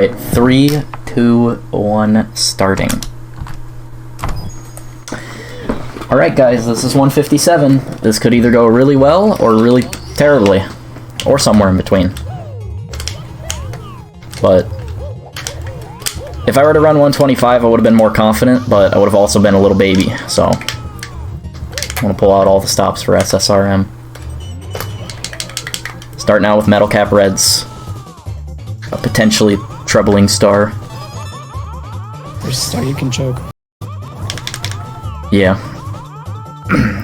Alright, 3, 2, 1, starting. Alright guys, this is 157. This could either go really well or really terribly. Or somewhere in between. But if I were to run 125, I would have been more confident, but I would have also been a little baby, so I'm gonna pull out all the stops for SSRM. Starting out with Metal Cap Reds. A potentially troubling star. There's a star you can choke. Yeah.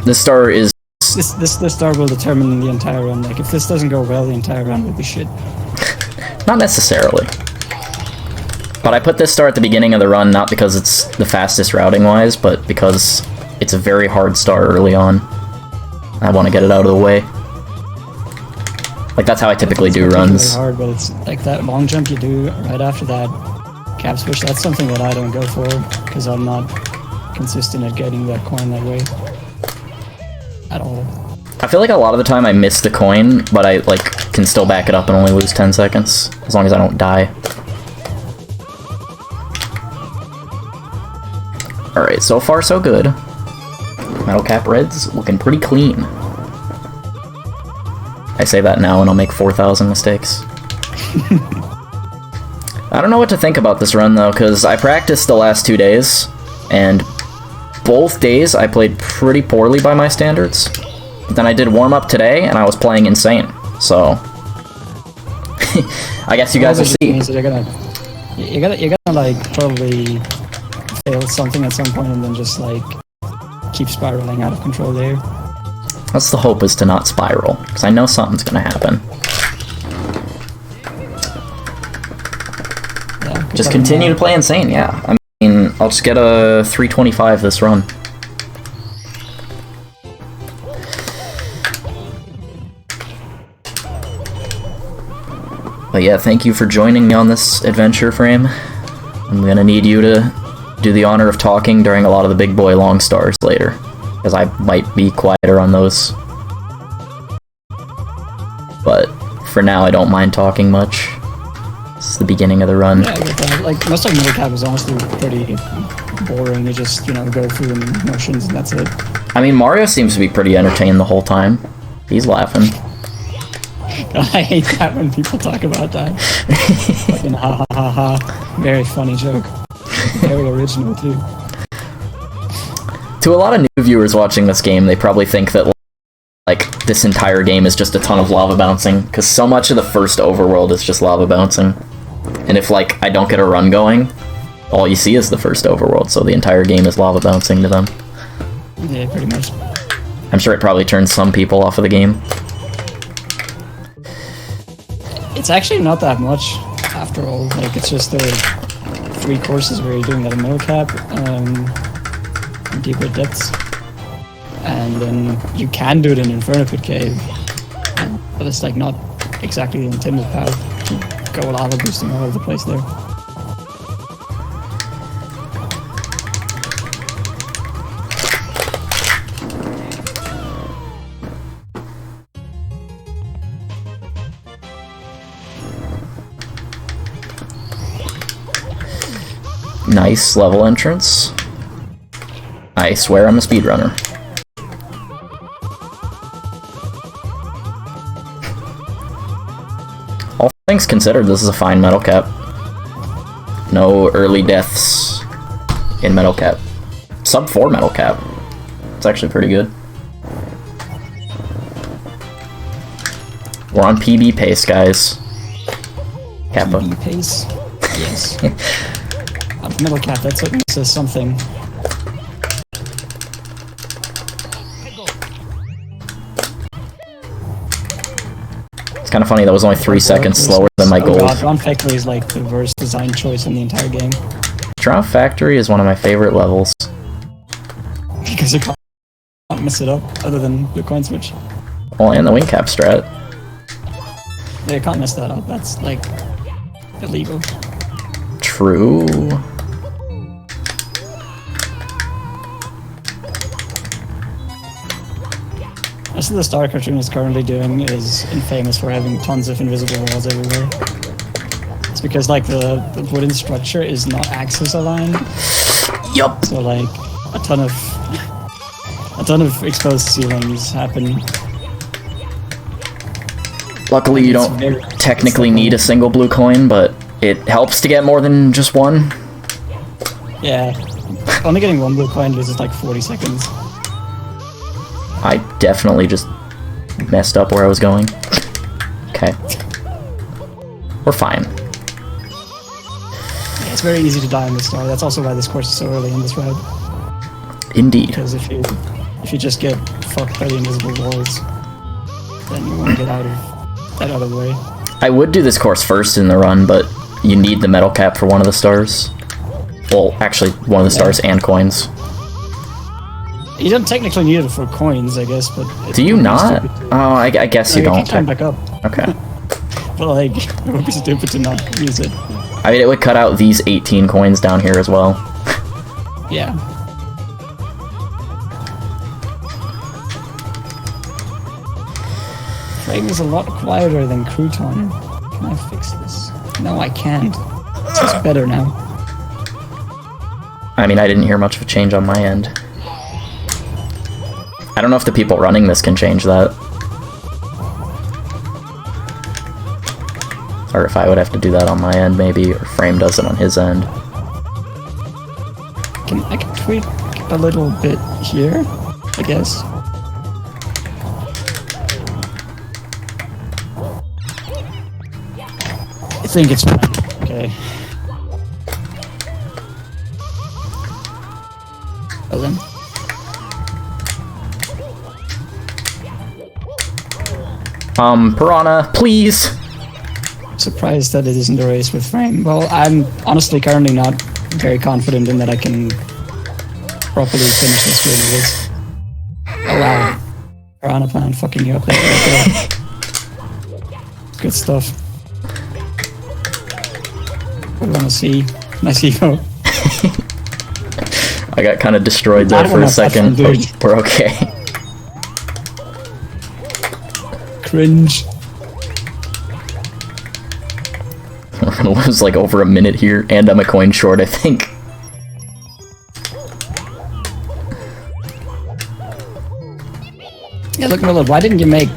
This star is... This star will determine the entire run. Like, if this doesn't go well, the entire run will be shit. Not necessarily. But I put this star at the beginning of the run, not because it's the fastest routing-wise, but because it's a very hard star early on. I want to get it out of the way. Like, that's how I typically do runs. It's hard, but it's like that long jump you do right after that cap switch, that's something that I don't go for, because I'm not consistent at getting that coin that way. At all. I feel like a lot of the time I miss the coin, but I, like, can still back it up and only lose 10 seconds, as long as I don't die. Alright, so far so good. Metal Cap Reds looking pretty clean. I say that now and I'll make 4,000 mistakes. I don't know what to think about this run though, because I practiced the last 2 days, and both days I played pretty poorly by my standards. But then I did warm-up today and I was playing insane, so... I guess you guys will see. So you're gonna like probably fail something at some point and then just like keep spiraling out of control there. That's the hope, is to not spiral, because I know something's gonna happen. Yeah, just continue to play insane, yeah. I mean, I'll just get a 325 this run. But yeah, thank you for joining me on this adventure frame. I'm gonna need you to do the honor of talking during a lot of the big boy long stars later, because I might be quieter on those. But for now, I don't mind talking much. This is the beginning of the run. Yeah, I get that. Like, most of Metal Cap is honestly pretty boring. You just, you know, go through the motions and that's it. I mean, Mario seems to be pretty entertained the whole time. He's laughing. I hate that when people talk about that. Fucking ha ha ha ha. Very funny joke. Very original, too. To a lot of new viewers watching this game, they probably think that, like, this entire game is just a ton of lava bouncing, because so much of the first overworld is just lava bouncing. And if, like, I don't get a run going, all you see is the first overworld, so the entire game is lava bouncing to them. Yeah, pretty much. I'm sure it probably turns some people off of the game. It's actually not that much, after all. Like, it's just there are 3 courses where you're doing that in Metal Cap, deeper depths. And then you can do it in Inferno Pit Cave, but it's like not exactly the intended path to go lava boosting all over the place there. Nice level entrance. I swear I'm a speedrunner. All things considered, this is a fine Metal Cap. No early deaths in Metal Cap. Sub 4 Metal Cap. It's actually pretty good. We're on PB pace, guys. Kappa. PB pace? Yes. Metal Cap, that certainly says something. It's kind of funny, that was only 3 seconds slower than my goal. Drown Factory is like the worst design choice in the entire game. Drown Factory is one of my favorite levels. Because you can't mess it up, other than the coin switch. Well, and the wing cap strat. Yeah, you can't mess that up, that's like illegal. True. Most of the Star Cartoon is currently doing is infamous for having tons of invisible walls everywhere. It's because like the wooden structure is not axis aligned. Yup. So like a ton of exposed ceilings happen. Luckily, you don't technically need a single blue coin, but it helps to get more than just one. Yeah. Only getting one blue coin loses like 40 seconds. I definitely just messed up where I was going. Okay. We're fine. Yeah, it's very easy to die on this star. That's also why this course is so early in this route. Indeed. Because if you just get fucked by the invisible walls, then you won't get out of that other way. I would do this course first in the run, but you need the metal cap for one of the stars. Well, actually, one of the stars and coins. You don't technically need it for coins, I guess, but... Do you not? Oh, I guess you don't. You can climb back up. Okay. But, like, it would be stupid to not use it. I mean, it would cut out these 18 coins down here as well. Yeah. Frame is a lot quieter than Crouton. Can I fix this? No, I can't. It's just better now. I mean, I didn't hear much of a change on my end. I don't know if the people running this can change that. Or if I would have to do that on my end, maybe, or Frame does it on his end. I can tweak a little bit here, I guess. I think it's fine. Okay. Well then. Piranha, please! Surprised that it isn't a race with Frame. Well, I'm honestly currently not very confident in that I can properly finish this with this. Oh wow. Piranha Plant fucking you up there. Okay. Good stuff. What do you want to see? Nice evo. I got kind of destroyed there for a second, but we're okay. Cringe. We're gonna lose like over a minute here, and I'm a coin short, I think. Yeah, look, Miller, why didn't you make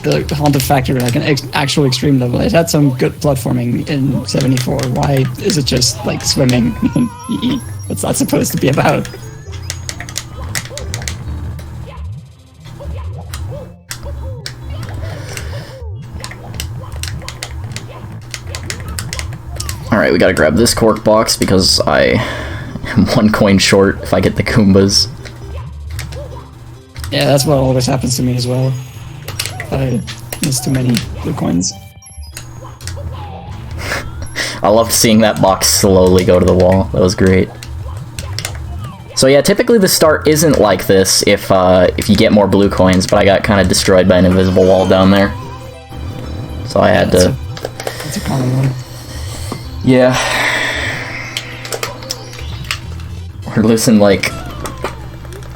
the Haunted Factory like an actual extreme level? It had some good platforming in 74. Why is it just like swimming in EE? What's that supposed to be about? Alright, we gotta grab this cork box because I am one coin short if I get the Goombas. Yeah, that's what always happens to me as well. I miss too many blue coins. I loved seeing that box slowly go to the wall. That was great. So yeah, typically the start isn't like this if you get more blue coins, but I got kind of destroyed by an invisible wall down there. So I had to... That's a common one. Yeah. We're losing like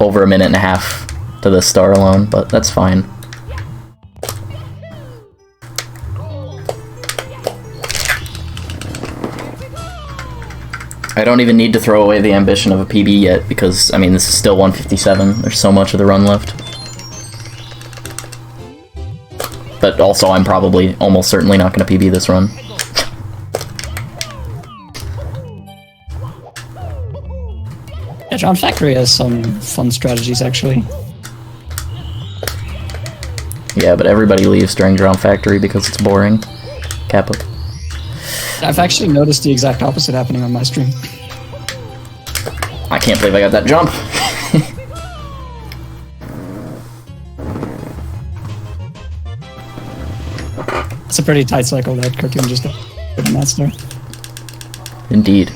over a minute and a half to the star alone, but that's fine. I don't even need to throw away the ambition of a PB yet, because, I mean, this is still 157. There's so much of the run left. But also, I'm probably almost certainly not going to PB this run. Yeah, John Factory has some fun strategies, actually. Yeah, but everybody leaves during Drown Factory because it's boring. Kappa. I've actually noticed the exact opposite happening on my stream. I can't believe I got that jump. It's a pretty tight cycle that Cartoon just did on that star. Indeed.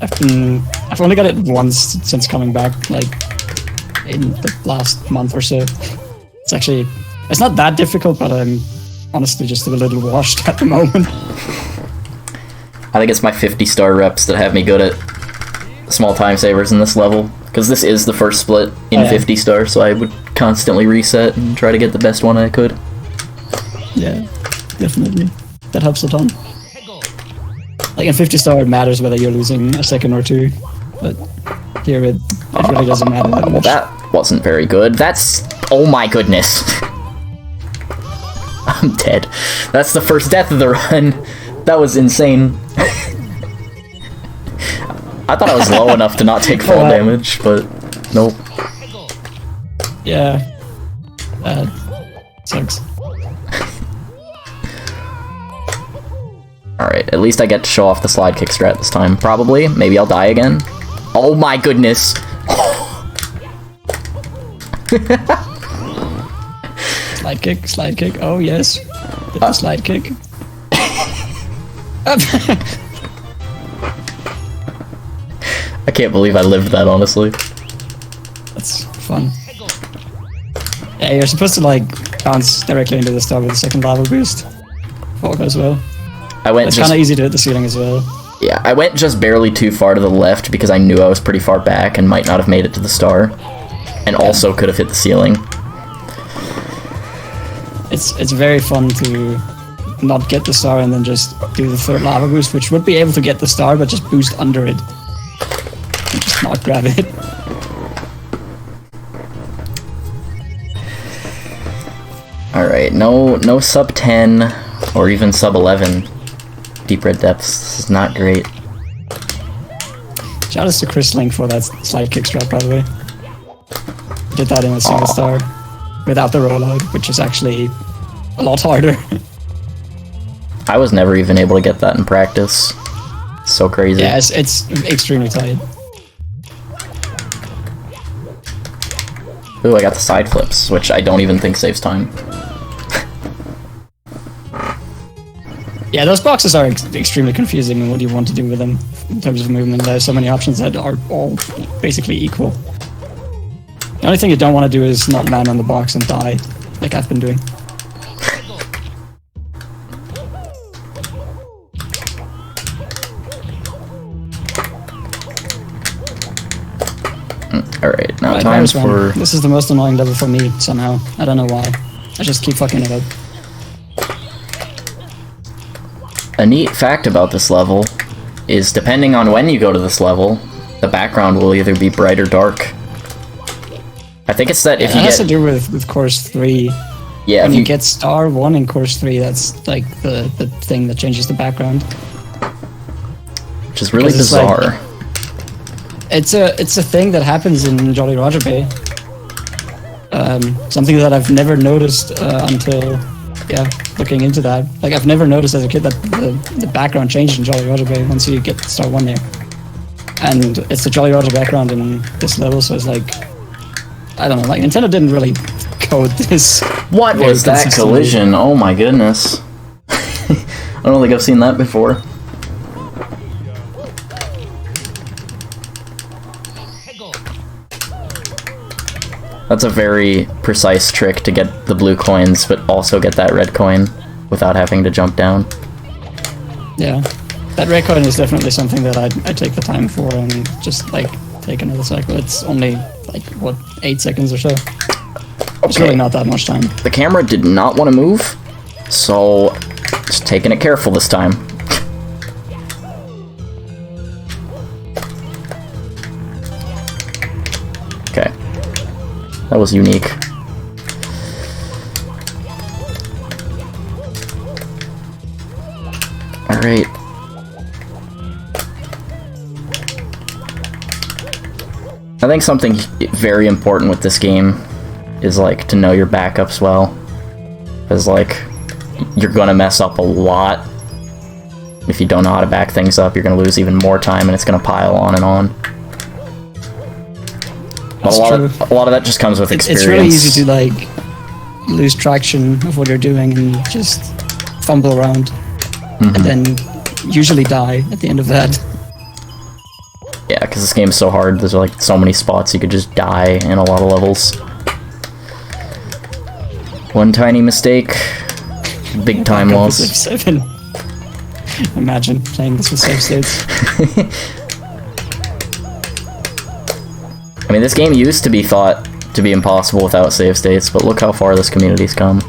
I've only got it once since coming back, like in the last month or so. It's not that difficult, but I'm honestly just a little washed at the moment. I think it's my 50-star reps that have me good at small time savers in this level, because this is the first split in 50 stars, so I would constantly reset and try to get the best one I could. Yeah, definitely. that helps a ton. Like in 50 star, it matters whether you're losing a second or two, but here it really doesn't matter that Well, much. that wasn't very good. That's... Oh my goodness. I'm dead. That's the first death of the run. That was insane. I thought I was low enough to not take fall damage, but nope. Yeah. Sucks. Alright, at least I get to show off the slide kick strat this time. Probably. Maybe I'll die again. Oh my goodness. Slide kick. Oh yes. Slide kick. I can't believe I lived that, honestly. That's fun. Yeah, you're supposed to like bounce directly into the star with the second lava boost. If all goes well. I went It's just... kind of easy to hit the ceiling as well. Yeah, I went just barely too far to the left because I knew I was pretty far back and might not have made it to the star. And also could have hit the ceiling. It's very fun to not get the star and then just do the third lava boost, which would be able to get the star, but just boost under it. And just not grab it. Alright, no sub 10 or even sub 11 deep red depths. This is not great. Shout out to Chris Link for that slide kick strat, by the way. Did that in a single star without the rollout, which is actually a lot harder. I was never even able to get that in practice. It's so crazy. Yeah, it's extremely tight. Ooh, I got the side flips, which I don't even think saves time. Yeah, those boxes are extremely confusing in what you want to do with them in terms of movement. There's so many options that are all basically equal. The only thing you don't want to do is not land on the box and die, like I've been doing. Alright, now Right, time Virus for... Run. This is the most annoying level for me, somehow. I don't know why. I just keep fucking it up. A neat fact about this level is depending on when you go to this level, the background will either be bright or dark. I think it's that if you it has get... to do with course 3. Yeah, When if you get star 1 in course 3, that's like the thing that changes the background. Which is really because it's like- bizarre. It's a thing that happens in Jolly Roger Bay. Something that I've never noticed until looking into that. Like I've never noticed as a kid that the background changed in Jolly Roger Bay once you get star 1 there. And it's the Jolly Roger background in this level, so it's like I don't know, like Nintendo didn't really code this. What very was that consistently. collision? Oh my goodness. I don't think I've seen that before. That's a very precise trick to get the blue coins, but also get that red coin without having to jump down. Yeah, that red coin is definitely something that I take the time for and just like take another cycle. It's only like what 8 seconds or so. It's really not that much time. The camera did not want to move, so just taking it careful this time. Okay. That was unique. Alright. I think something very important with this game is like to know your backups well. Because like you're gonna mess up a lot. If you don't know how to back things up, you're gonna lose even more time and it's gonna pile on and on. But a lot of that just comes with experience. It's really easy to like lose traction of what you're doing and just fumble around, and then usually die at the end of that. Yeah, because this game is so hard. There's like so many spots you could just die in a lot of levels. One tiny mistake, big time loss. Save 7. Imagine playing this with save states. I mean, this game used to be thought to be impossible without save states, but look how far this community's come.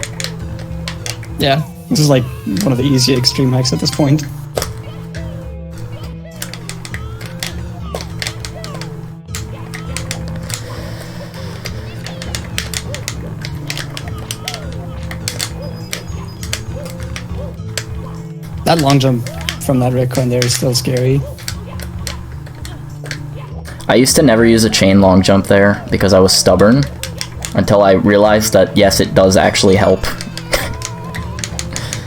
Yeah, This is like one of the easy extreme hacks at this point. That long jump from that red coin there is still scary. I used to never use a chain long jump there because I was stubborn until I realized that yes, it does actually help.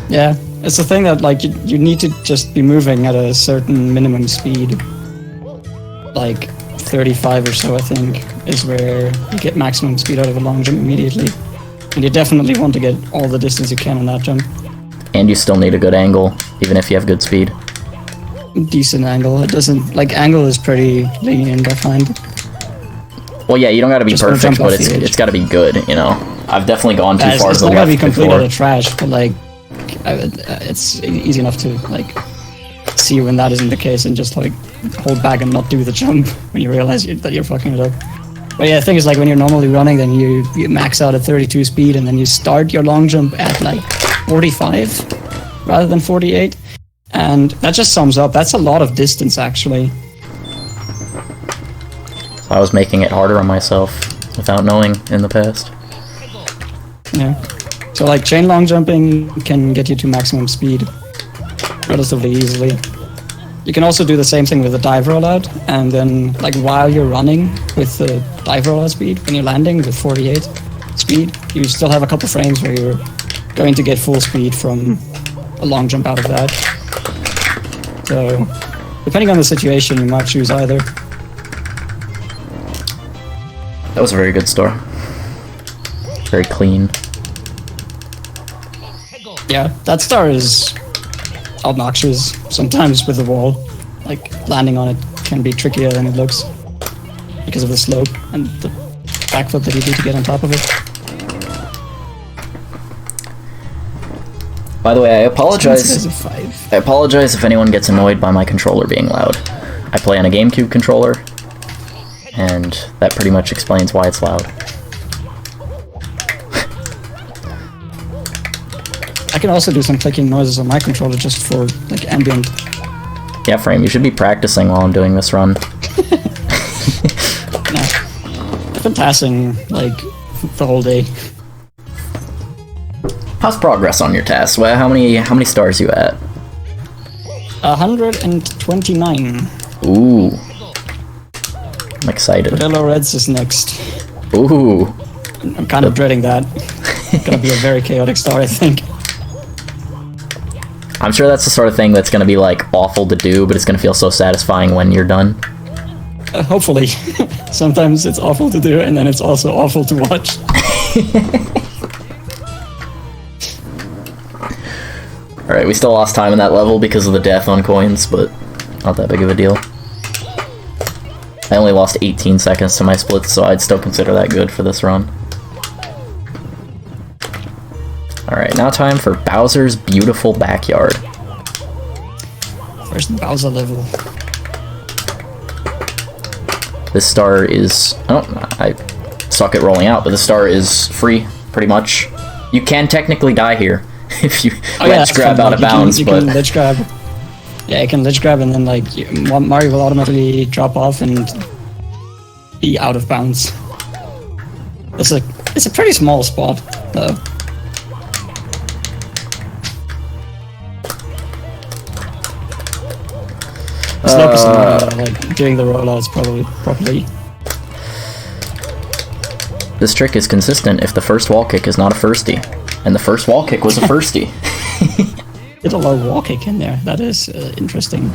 Yeah, it's the thing that like you need to just be moving at a certain minimum speed. Like 35 or so, I think, is where you get maximum speed out of a long jump immediately. And you definitely want to get all the distance you can on that jump. And you still need a good angle, even if you have good speed. Decent angle. It doesn't, like, angle is pretty lenient, I find. Well, yeah, you don't gotta be Just perfect, but off the edge. it's gotta be good, you know? I've definitely gone too far to It's the not left gonna be complete before. utter trash, but like, it's easy enough to like see when that isn't the case and just like hold back and not do the jump when you realize that you're fucking it up. But yeah, the thing is, like, when you're normally running, then you max out at 32 speed, and then you start your long jump at like 45 rather than 48, and that just sums up. That's a lot of distance, actually. I was making it harder on myself without knowing in the past. Yeah. So like chain long jumping can get you to maximum speed relatively easily. You can also do the same thing with the dive rollout, and then like while you're running with the dive rollout speed, when you're landing with 48 speed, you still have a couple frames where you're going to get full speed from a long jump out of that. So depending on the situation, you might choose either. That was a very good store. Very clean. Yeah, that star is obnoxious sometimes with the wall. Like, landing on it can be trickier than it looks because of the slope and the backflip that you do to get on top of it. By the way, I apologize. This is a 5. I apologize if anyone gets annoyed by my controller being loud. I play on a GameCube controller, and that pretty much explains why it's loud. I can also do some clicking noises on my controller just for like ambient. Yeah, Frame, you should be practicing while I'm doing this run. Nah. I've been passing like the whole day. How's progress on your task? Well, how many stars you at? 129. Ooh. I'm excited. Bordello Reds is next. Ooh. I'm kind of dreading that. It's gonna be a very chaotic start, I think. I'm sure that's the sort of thing that's gonna be like awful to do, but it's gonna feel so satisfying when you're done. Hopefully. Sometimes it's awful to do, and then it's also awful to watch. Alright, we still lost time in that level because of the death on coins, but not that big of a deal. I only lost 18 seconds to my splits, so I'd still consider that good for this run. Alright, now time for Bowser's Beautiful Backyard. First Bowser level. This star is... oh, I suck at rolling out, but this star is free, pretty much. You can technically die here if you ledge grab out of bounds, you but... can ledge grab. Yeah, you can ledge grab, and then like Mario will automatically drop off and be out of bounds. It's a pretty small spot, though. Just focusing on like doing the rollouts properly. This trick is consistent if the first wall kick is not a firstie. And the first wall kick was a firstie. Get a low wall kick in there. That is interesting.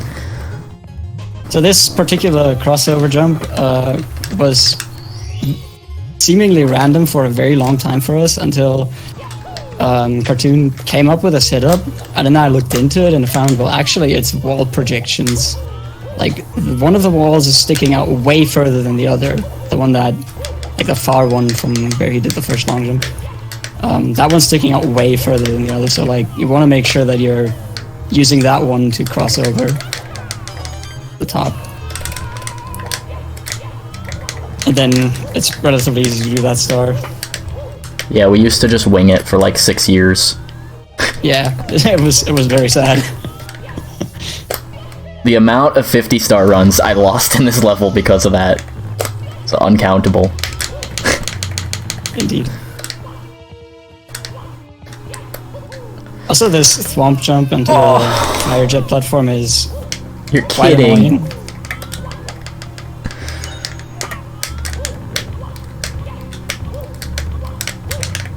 So this particular crossover jump was seemingly random for a very long time for us until Cartoon came up with a setup, and then I looked into it and found, well, actually it's wall projections. Like, one of the walls is sticking out way further than the other. The one that, like the far one from where he did the first long jump. That one's sticking out way further than the other, so like, you want to make sure that you're using that one to cross over the top. And then it's relatively easy to do that star. Yeah, we used to just wing it for like 6 years. Yeah, it was very sad. The amount of 50-star runs I lost in this level because of that. It's uncountable. Indeed. Also, this thwomp jump onto the fire jet platform is You're quite kidding. annoying.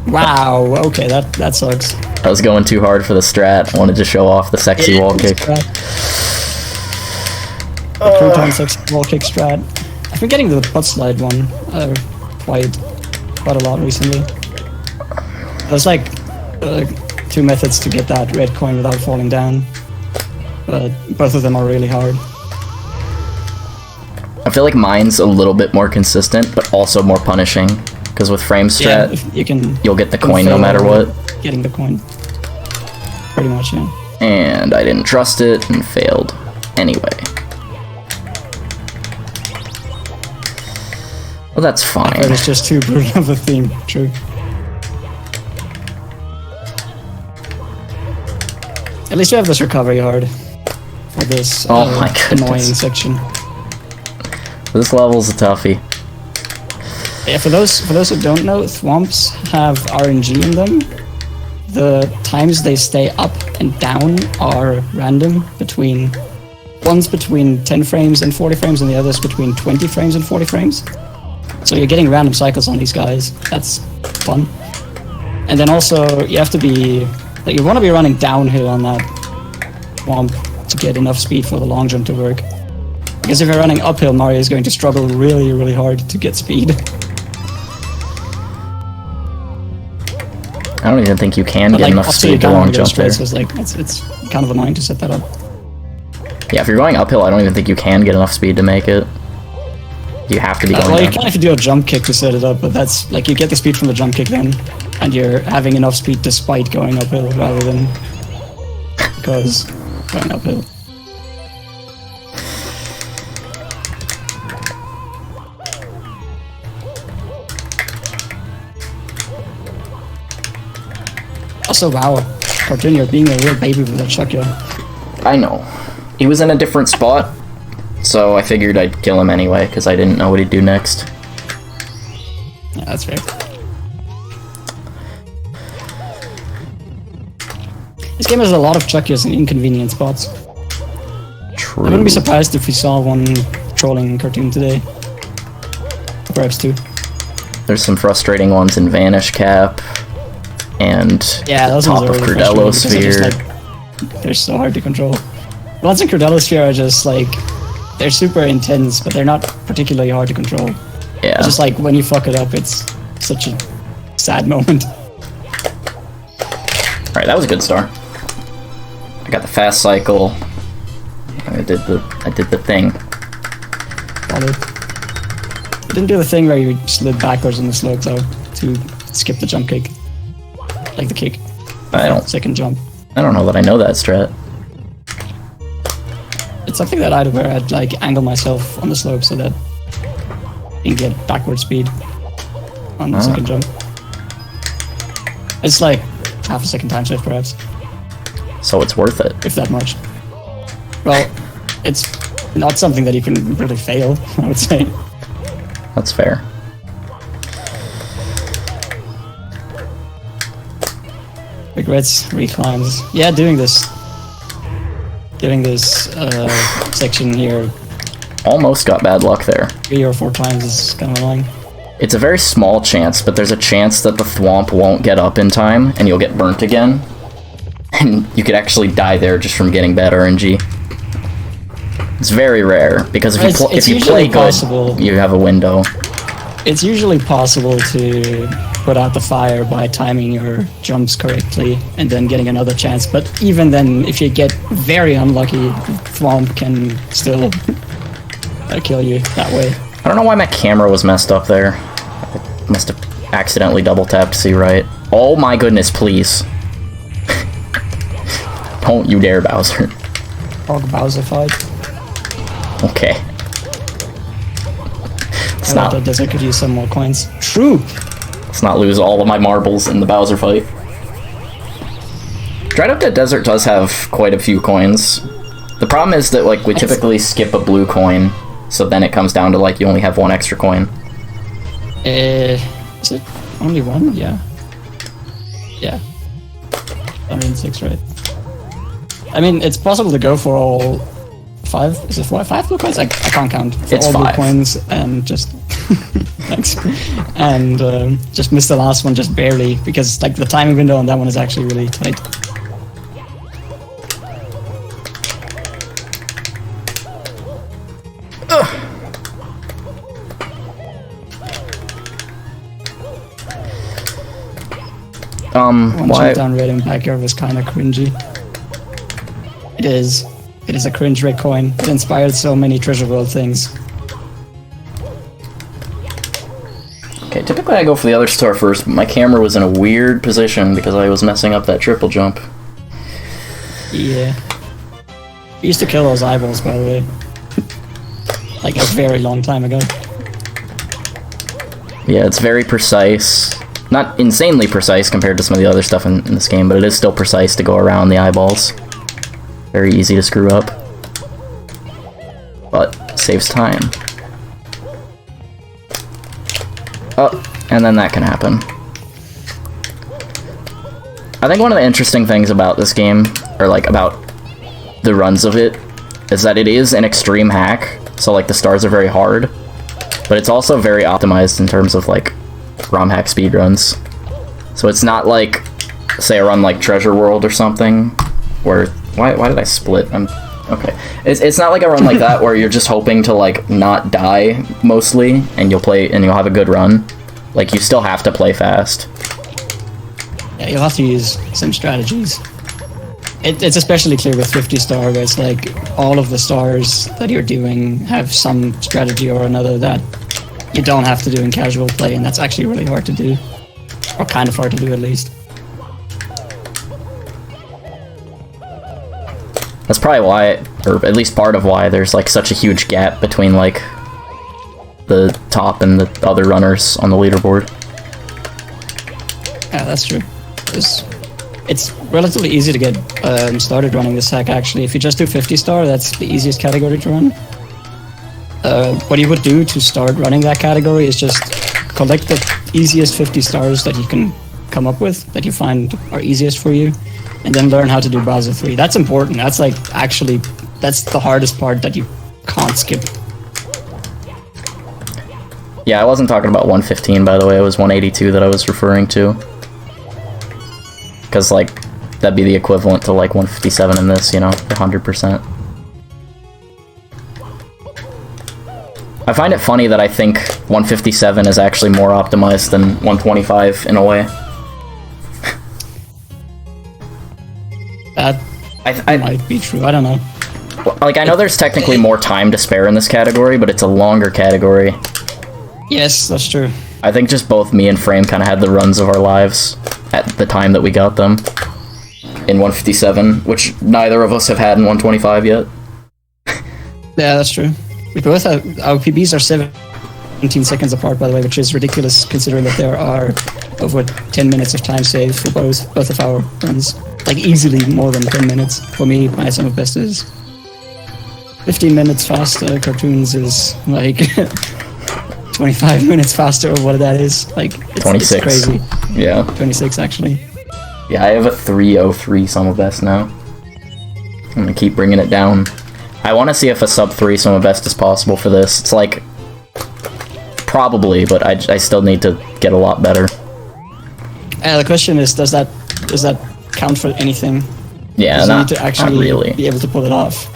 Wow, okay, that sucks. I was going too hard for the strat. I wanted to show off the sexy wall kick. The crouton sexy wall kick strat. I've been getting the butt slide one quite a lot recently. There's like 2 methods to get that red coin without falling down, but both of them are really hard. I feel like mine's a little bit more consistent, but also more punishing. Because with frame strat, you'll get the coin no matter what. Getting the coin. Pretty much, yeah. And I didn't trust it and failed anyway. Well, that's fine. But it's just too brutal of a theme, true. At least you have this recovery hard for this annoying section. This level's a toughie. Yeah, for those who don't know, thwomps have RNG in them. The times they stay up and down are random. One's between 10 frames and 40 frames, and the other's between 20 frames and 40 frames. So you're getting random cycles on these guys. That's fun. And then also you have to be you want to be running downhill on that thwomp to get enough speed for the long jump to work. Because if you're running uphill, Mario is going to struggle really, really hard to get speed. I don't even think you can get enough speed to long jump there. So it's kind of annoying to set that up. Yeah, if you're going uphill, I don't even think you can get enough speed to make it. You have to be going well, down. you can if you do a jump kick to set it up, but that's like you get the speed from the jump kick then, and you're having enough speed despite going uphill rather than because going uphill. Also, wow, Cartoon, you're being a real baby with that shotgun. I know. He was in a different spot, so I figured I'd kill him anyway, because I didn't know what he'd do next. Yeah, that's fair. This game has a lot of chuckies in inconvenient spots. True. I wouldn't be surprised if we saw one trolling Cartoon today. Perhaps two. There's some frustrating ones in Vanish Cap, and those top ones are of really Crudello frustrating because Sphere. they're so hard to control. The ones in Crudello Sphere are just like, they're super intense, but they're not particularly hard to control. Yeah. It's just like when you fuck it up, it's such a sad moment. Alright, that was a good start. I got the fast cycle. I did the thing. Solid. I didn't do the thing where you slid backwards in the slope though, to skip the jump kick. Like the kick. Second jump. I don't know that I know that strat. It's something that I'd like angle myself on the slope so that you can get backward speed on the second jump. It's like half a second time shift perhaps. So it's worth it. If that much. Well, it's not something that you can really fail, I would say. That's fair. Regrets, reclines. Yeah, doing this section here Almost got bad luck there. 3 or 4 times is kind of annoying. It's a very small chance, but there's a chance that the thwomp won't get up in time, and you'll get burnt again. And you could actually die there just from getting bad RNG. It's very rare, because if you play good, you have a window. It's usually possible to put out the fire by timing your jumps correctly and then getting another chance, but even then, if you get very unlucky, thwomp can still kill you that way. I don't know why my camera was messed up there. I must have accidentally double tapped to see right. Oh my goodness, please. Don't you dare, Bowser. Hog Bowser-fied. Okay. I thought that desert could use some more coins. True! Let's not lose all of my marbles in the Bowser fight. Dried Up Dead Desert does have quite a few coins. The problem is that, like, we typically skip a blue coin, so then it comes down to, like, you only have one extra coin. Is it only one? Yeah. Yeah. 106, right? I mean, it's possible to go for all 5. Is it 5 blue coins? I can't count. For it's all 5 blue coins and just thanks, and just missed the last one just barely because like the timing window on that one is actually really tight. Why? Down red in backyard was kind of cringy. It is. It is a cringe red coin. It inspired so many Treasure World things. Okay, typically I go for the other star first, but my camera was in a weird position because I was messing up that triple jump. Yeah. We used to kill those eyeballs, by the way. Like a very long time ago. Yeah, it's very precise. Not insanely precise compared to some of the other stuff in this game, but it is still precise to go around the eyeballs. Very easy to screw up. But saves time. Oh, and then that can happen. I think one of the interesting things about this game, or like about the runs of it, is that it is an extreme hack, so like the stars are very hard, but it's also very optimized in terms of like ROM hack speedruns. So it's not like, say, a run like Treasure World or something, where... Why did I split? Okay. It's not like a run like that where you're just hoping to, like, not die, mostly, and you'll have a good run. Like, you still have to play fast. Yeah, you'll have to use some strategies. It's especially clear with 50 star, where it's like, all of the stars that you're doing have some strategy or another that you don't have to do in casual play, and that's actually really hard to do. Or kind of hard to do, at least. That's probably why, or at least part of why, there's like such a huge gap between like the top and the other runners on the leaderboard. Yeah, that's true. It's relatively easy to get started running this hack, actually. If you just do 50 star, that's the easiest category to run. What you would do to start running that category is just collect the easiest 50 stars that you can come up with, that you find are easiest for you, and then learn how to do Bowser 3. That's important. That's like, actually, that's the hardest part that you can't skip. Yeah, I wasn't talking about 115, by the way. It was 182 that I was referring to. Because, like, that'd be the equivalent to, like, 157 in this, you know, 100%. I find it funny that I think 157 is actually more optimized than 125 in a way. That might be true, I don't know. Like, I know there's technically more time to spare in this category, but it's a longer category. Yes, that's true. I think just both me and Frame kind of had the runs of our lives at the time that we got them in 157, which neither of us have had in 125 yet. Yeah, that's true. We both have, our PBs are 17 seconds apart, by the way, which is ridiculous considering that there are over 10 minutes of time saved for both of our runs. Like, easily more than 10 minutes. For me, my sum of best is 15 minutes faster. Cartoons is like 25 minutes faster, or what that is. Like, it's 26. It's crazy. Yeah. 26, actually. Yeah, I have a 303 sum of best now. I'm gonna keep bringing it down. I want to see if a sub 3 sum of best is possible for this. It's like, probably, but I still need to get a lot better. The question is, does that count for anything? Yeah, you not, need to actually not really. be able to pull it off.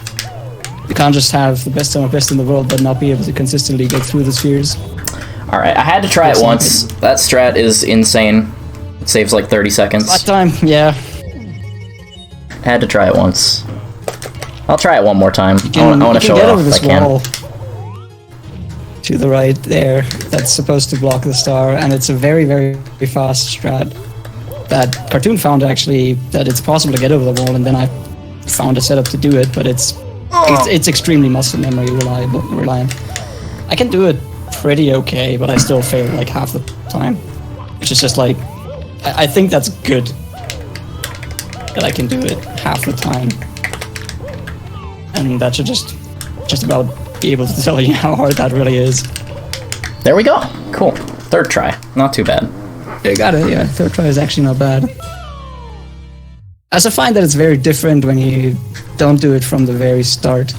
You can't just have the best sum of best in the world but not be able to consistently get through the spheres. Alright, I had to try it once. That strat is insane. It saves like 30 seconds. That time, yeah. I had to try it once. I'll try it one more time. I want to show it off if I can. Wall to the right there, that's supposed to block the star, and it's a very, very fast strat that Cartoon found, actually, that it's possible to get over the wall, and then I found a setup to do it, but it's extremely muscle memory reliant. I can do it pretty okay, but I still fail like half the time, which is just like, I think that's good. that I can do it half the time. And that should just about be able to tell you how hard that really is. There we go. Cool. Third try. Not too bad. You got it, yeah. Third try is actually not bad. I also find that it's very different when you don't do it from the very start.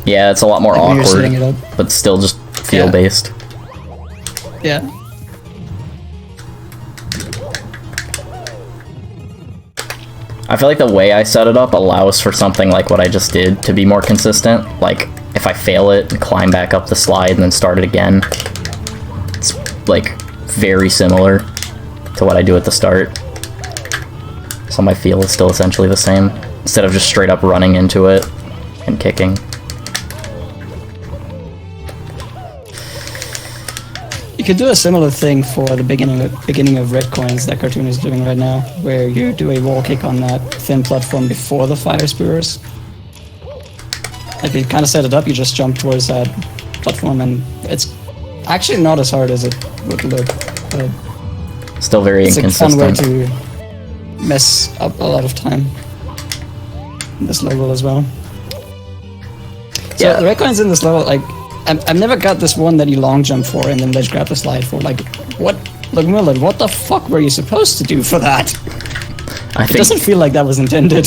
Yeah, it's a lot more Like when you're setting awkward, it up. but still just feel-based. Yeah. I feel like the way I set it up allows for something like what I just did to be more consistent. Like, if I fail it and climb back up the slide and then start it again, it's, like, very similar to what I do at the start. So my feel is still essentially the same, instead of just straight up running into it and kicking. You could do a similar thing for the beginning of Red Coins that Cartoon is doing right now, where you do a wall kick on that thin platform before the fire spewers. If you kind of set it up, you just jump towards that platform, and it's actually not as hard as it would look. But Still very it's inconsistent. a fun way to mess up a lot of time in this level as well. So Yeah. the Red Coins in this level, like, I've never got this one that you long jump for and then ledge grab the slide for. Like, what? Look, Miller, what the fuck were you supposed to do for that? It doesn't feel like that was intended.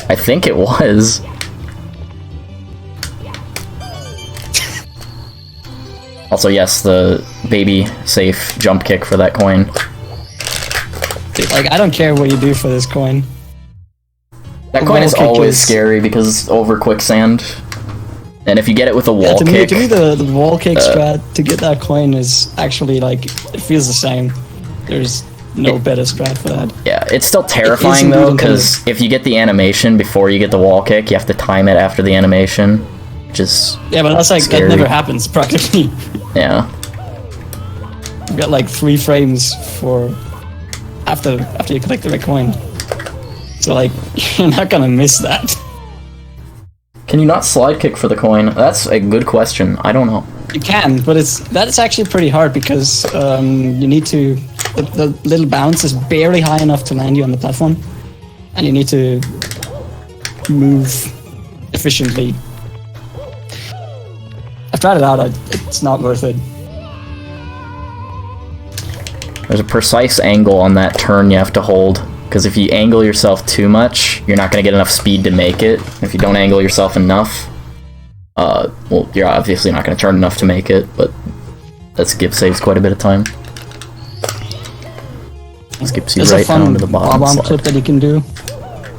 I think it was. Also, yes, the baby safe jump kick for that coin. Dude, like, I don't care what you do for this coin. That The coin is wall kick always is- scary because it's over quicksand. And if you get it with a wall To me, kick, the wall kick strat to get that coin is actually, like, it feels the same. There's no better strat for that. yeah, it's still terrifying indeed though, intended. because if you get the animation before you get the wall kick, you have to time it after the animation, which is, Yeah, but that's like, Scary. that never happens, practically. yeah. You got like 3 frames for after you collect the red coin. So like, you're not gonna miss that. Can you not slide kick for the coin? That's a good question. I don't know. You can, but that's actually pretty hard because you need to the little bounce is barely high enough to land you on the platform, and you need to move efficiently. I've tried it out. It's not worth it. There's a precise angle on that turn you have to hold, because if you angle yourself too much, you're not going to get enough speed to make it. If you don't angle yourself enough, well, you're obviously not going to turn enough to make it, but that skip saves quite a bit of time. Skips you There's right a fun down to the bottom bomb slide. clip that you can do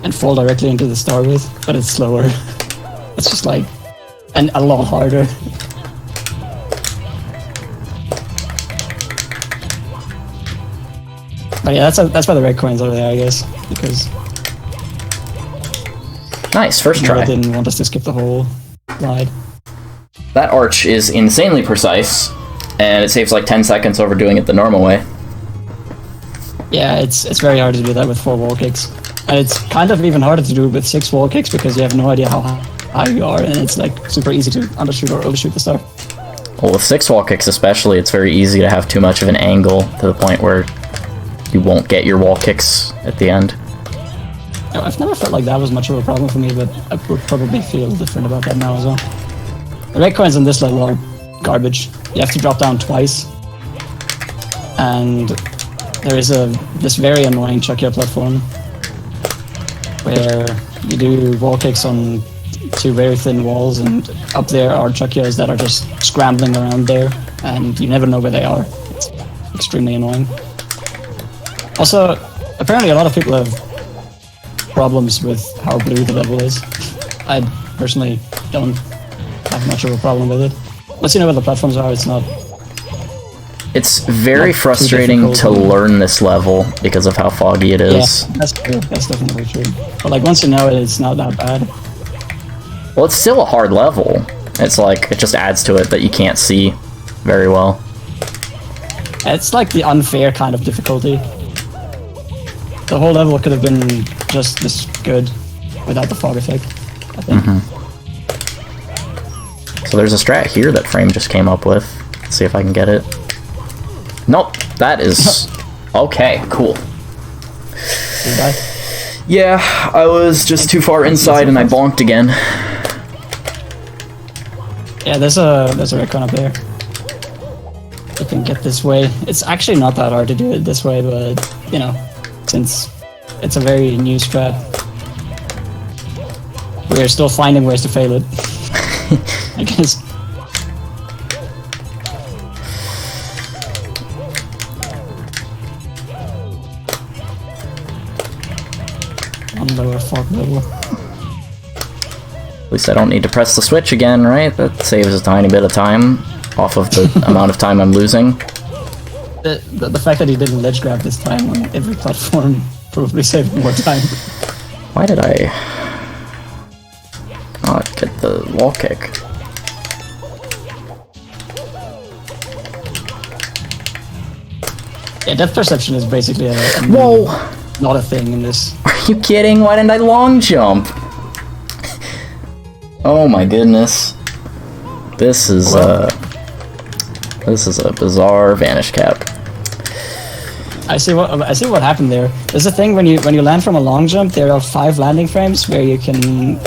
and fall directly into the star with, but it's slower. It's just like a lot harder. But yeah, that's why the red coins over there, I guess, because Nice, first Noah try. didn't want us to skip the whole ride. That arch is insanely precise, and it saves like 10 seconds over doing it the normal way. Yeah, it's very hard to do that with 4 wall kicks. And it's kind of even harder to do it with 6 wall kicks because you have no idea how high you are, and it's like super easy to undershoot or overshoot the star. Well, with 6 wall kicks especially, it's very easy to have too much of an angle to the point where you won't get your wall kicks at the end. No, I've never felt like that was much of a problem for me, but I would probably feel different about that now as well. The red coins on this level are garbage. You have to drop down twice. And there is this very annoying Chuckia platform where you do wall kicks on 2 very thin walls, and up there are Chuckias that are just scrambling around there, and you never know where they are. It's extremely annoying. Also, apparently a lot of people have problems with how blue the level is. I personally don't have much of a problem with it. Once you know where the platforms are, it's not... It's very Not too frustrating to difficult. learn this level because of how foggy it is. Yeah, that's true. That's definitely true. But like once you know it, it's not that bad. Well, it's still a hard level. It's like, it just adds to it that you can't see very well. It's like the unfair kind of difficulty. The whole level could have been just this good without the fog effect, I think. So there's a strat here that Frame just came up with. Let's see if I can get it. Nope, that is... Okay, cool. Did I? Yeah, I was just too far inside and I bonked again. Yeah, there's a recon up there. You can get this way. It's actually not that hard to do it this way, but you know, since it's a very new strat, we're still finding ways to fail it. I guess. On lower fog level. At least I don't need to press the switch again, right? That saves a tiny bit of time off of the amount of time I'm losing. The fact that he didn't ledge grab this time on every platform probably saved more time. Why did I not get the wall kick? Yeah, depth perception is basically a Whoa! not a thing in this. Are you kidding? Why didn't I long jump? Oh my goodness. This is a bizarre vanish cap. I see what happened there. There's a thing when you land from a long jump, there are 5 landing frames where you can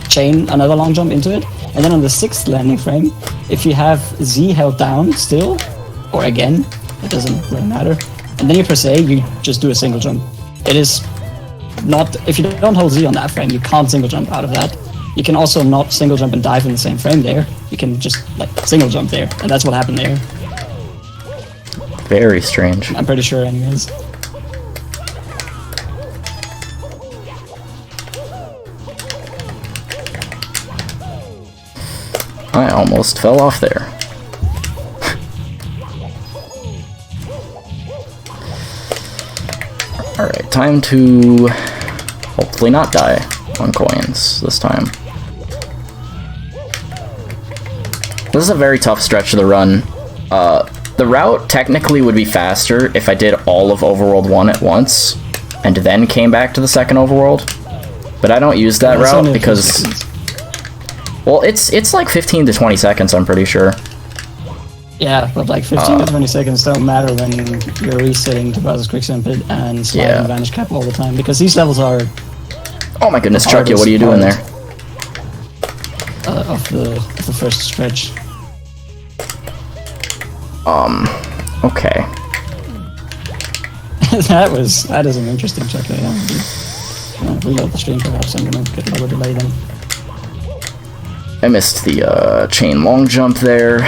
chain another long jump into it. And then on the 6th landing frame, if you have Z held down still, or again, it doesn't really matter. And then you press A, you just do a single jump. It is not, if you don't hold Z on that frame, you can't single jump out of that. You can also not single jump and dive in the same frame there. You can just like single jump there, and that's what happened there. Very strange. I'm pretty sure anyways. I almost fell off there. Alright, time to hopefully not die on coins this time. This is a very tough stretch of the run. The route technically would be faster if I did all of Overworld 1 at once, and then came back to the second Overworld. But I don't use that route because... Well, it's like 15 to 20 seconds, I'm pretty sure. Yeah, but like 15 to 20 seconds don't matter when you're resetting to Bowser's Quicksand Pit and sliding Vanish Cap all the time, because these levels are... Oh my goodness, Chucky, what are you doing there? Of the first stretch. Okay. that is an interesting check. Reload the stream, perhaps I'm gonna get a lower delay then. I missed the chain long jump there,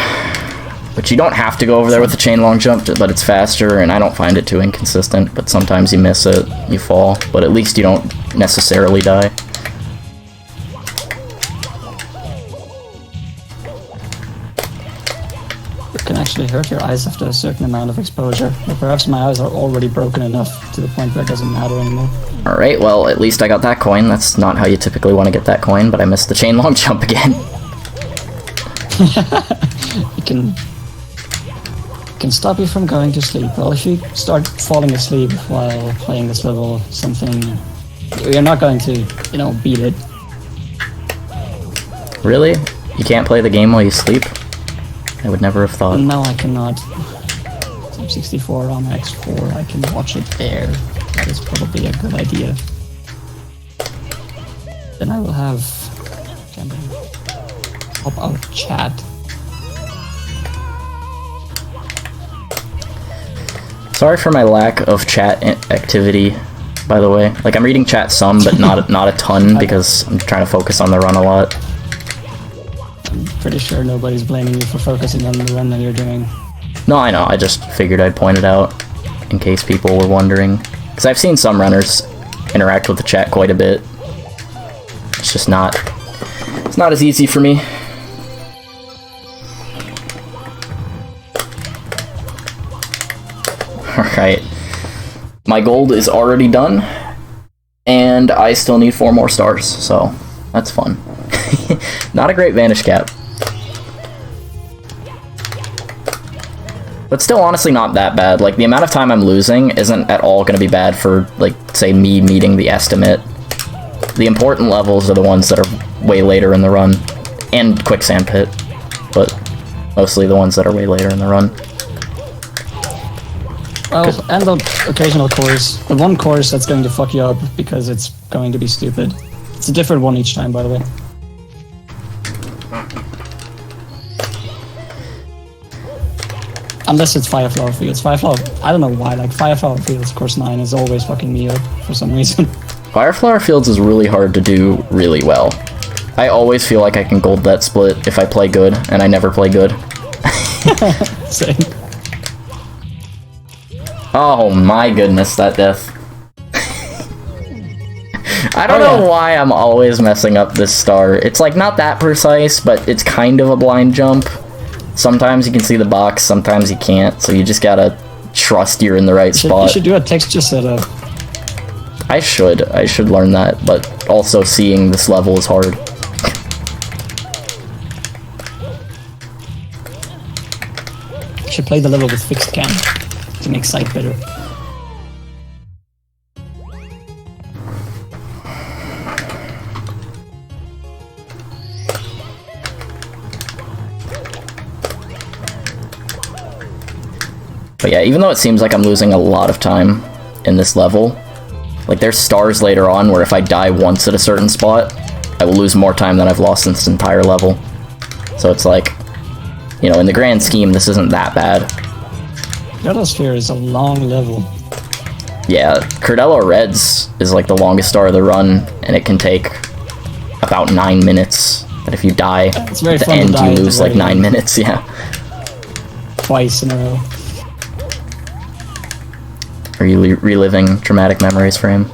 but you don't have to go over there with the chain long jump, but it's faster, and I don't find it too inconsistent, but sometimes you miss it, you fall, but at least you don't necessarily die. It can actually hurt your eyes after a certain amount of exposure, or perhaps my eyes are already broken enough to the point where it doesn't matter anymore. Alright, well, at least I got that coin. That's not how you typically want to get that coin, but I missed the chain long jump again. It can stop you from going to sleep. Well, if you start falling asleep while playing this level, you're not going to, beat it. Really? You can't play the game while you sleep? I would never have thought. No, I cannot. Type 64 on X4, I can watch it there. That is probably a good idea. Then I will have... pop out chat. Sorry for my lack of chat activity, by the way. Like, I'm reading chat some, but not a ton, because I'm trying to focus on the run a lot. I'm pretty sure nobody's blaming you for focusing on the run that you're doing. No, I know, I just figured I'd point it out, in case people were wondering. Because I've seen some runners interact with the chat quite a bit. It's just not... It's not as easy for me. Alright. My gold is already done, and I still need 4 more stars, so that's fun. Not a great Vanish Cap. But still honestly not that bad. Like, the amount of time I'm losing isn't at all going to be bad for, like, say, me meeting the estimate. The important levels are the ones that are way later in the run. And Quicksand Pit. But mostly the ones that are way later in the run. Well, and the occasional course. The one course that's going to fuck you up because it's going to be stupid. It's a different one each time, by the way. Unless it's Fireflower Fields. Fireflower, I don't know why, like Fireflower Fields course 9 is always fucking me up for some reason. Fireflower Fields is really hard to do really well. I always feel like I can gold that split if I play good, and I never play good. Same. Oh my goodness, that death. I don't know why I'm always messing up this star. It's like not that precise, but it's kind of a blind jump. Sometimes you can see the box, sometimes you can't, so you just gotta trust you're in the right spot. You should do a texture setup. I should learn that, but also seeing this level is hard. You should play the level with fixed cam to make sight better. But yeah, even though it seems like I'm losing a lot of time in this level, like there's stars later on where if I die once at a certain spot, I will lose more time than I've lost in this entire level. So it's like, you know, in the grand scheme, this isn't that bad. Metalsphere is a long level. Yeah, Cordello Reds is like the longest star of the run, and it can take about 9 minutes. But if you die at the end, you lose like 9 minutes, yeah. Twice in a row. Are you reliving traumatic memories for him?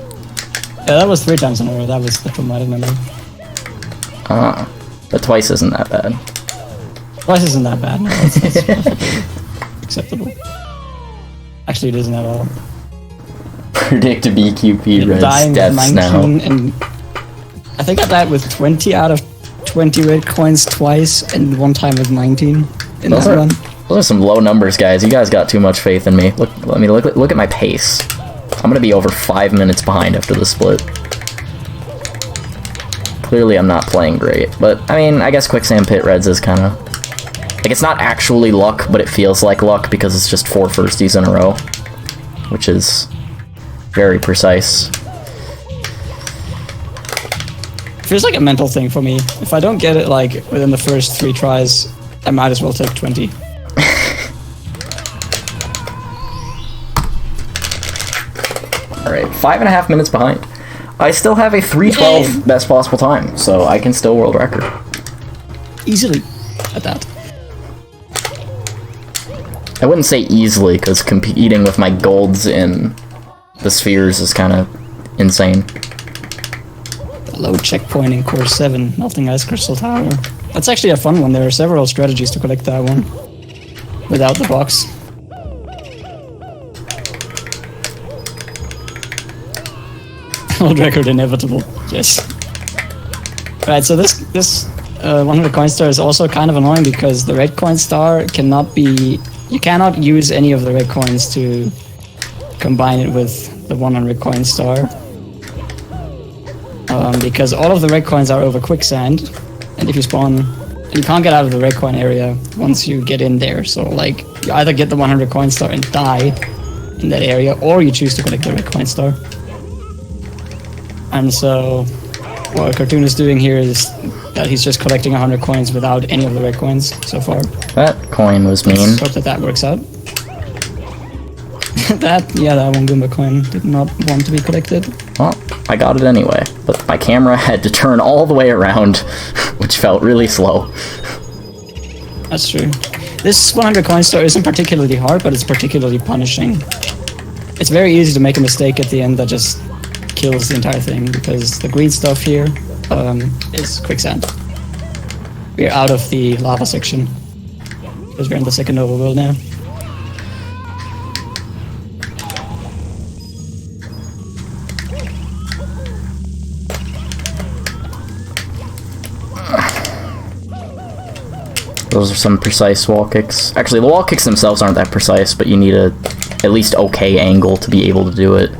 Yeah, that was 3 times in a row. That was the traumatic memory. Ah, but twice isn't that bad. Twice isn't that bad. No, it's perfectly acceptable. Actually, it isn't at all. Predict BQP Red's dying deaths with 19 now. And I think I died with 20 out of 20 red coins twice, and one time with 19 in that run. Those are some low numbers, guys. You guys got too much faith in me. Look at my pace. I'm gonna be over 5 minutes behind after the split. Clearly, I'm not playing great, but I mean, I guess Quicksand Pit Reds is kind of like it's not actually luck, but it feels like luck because it's just 4 firsties in a row, which is very precise. Feels like a mental thing for me. If I don't get it like within the first 3 tries, I might as well take 20. Alright, 5.5 minutes behind. I still have a 3:12 best possible time, so I can still world record. Easily at that. I wouldn't say easily, because competing with my golds in the spheres is kind of insane. Low checkpoint in Course 7, Melting Ice Crystal Tower. That's actually a fun one. There are several strategies to collect that one without the box. World record inevitable. Yes. Right. So this 100 coin star is also kind of annoying because the red coin star cannot be. You cannot use any of the red coins to combine it with the 100 coin star. Because all of the red coins are over quicksand, and if you spawn, you can't get out of the red coin area once you get in there. So like, you either get the 100 coin star and die in that area, or you choose to collect the red coin star. And so, what Cartoon is doing here is that he's just collecting 100 coins without any of the red coins so far. That coin was mean. Let's hope that works out. that one Goomba coin did not want to be collected. Well, I got it anyway, but my camera had to turn all the way around, which felt really slow. That's true. This 100 coin star isn't particularly hard, but it's particularly punishing. It's very easy to make a mistake at the end that just kills the entire thing, because the green stuff here is quicksand. We're out of the lava section, because we're in the second overworld now. Those are some precise wall kicks. Actually, the wall kicks themselves aren't that precise, but you need a at least okay angle to be able to do it.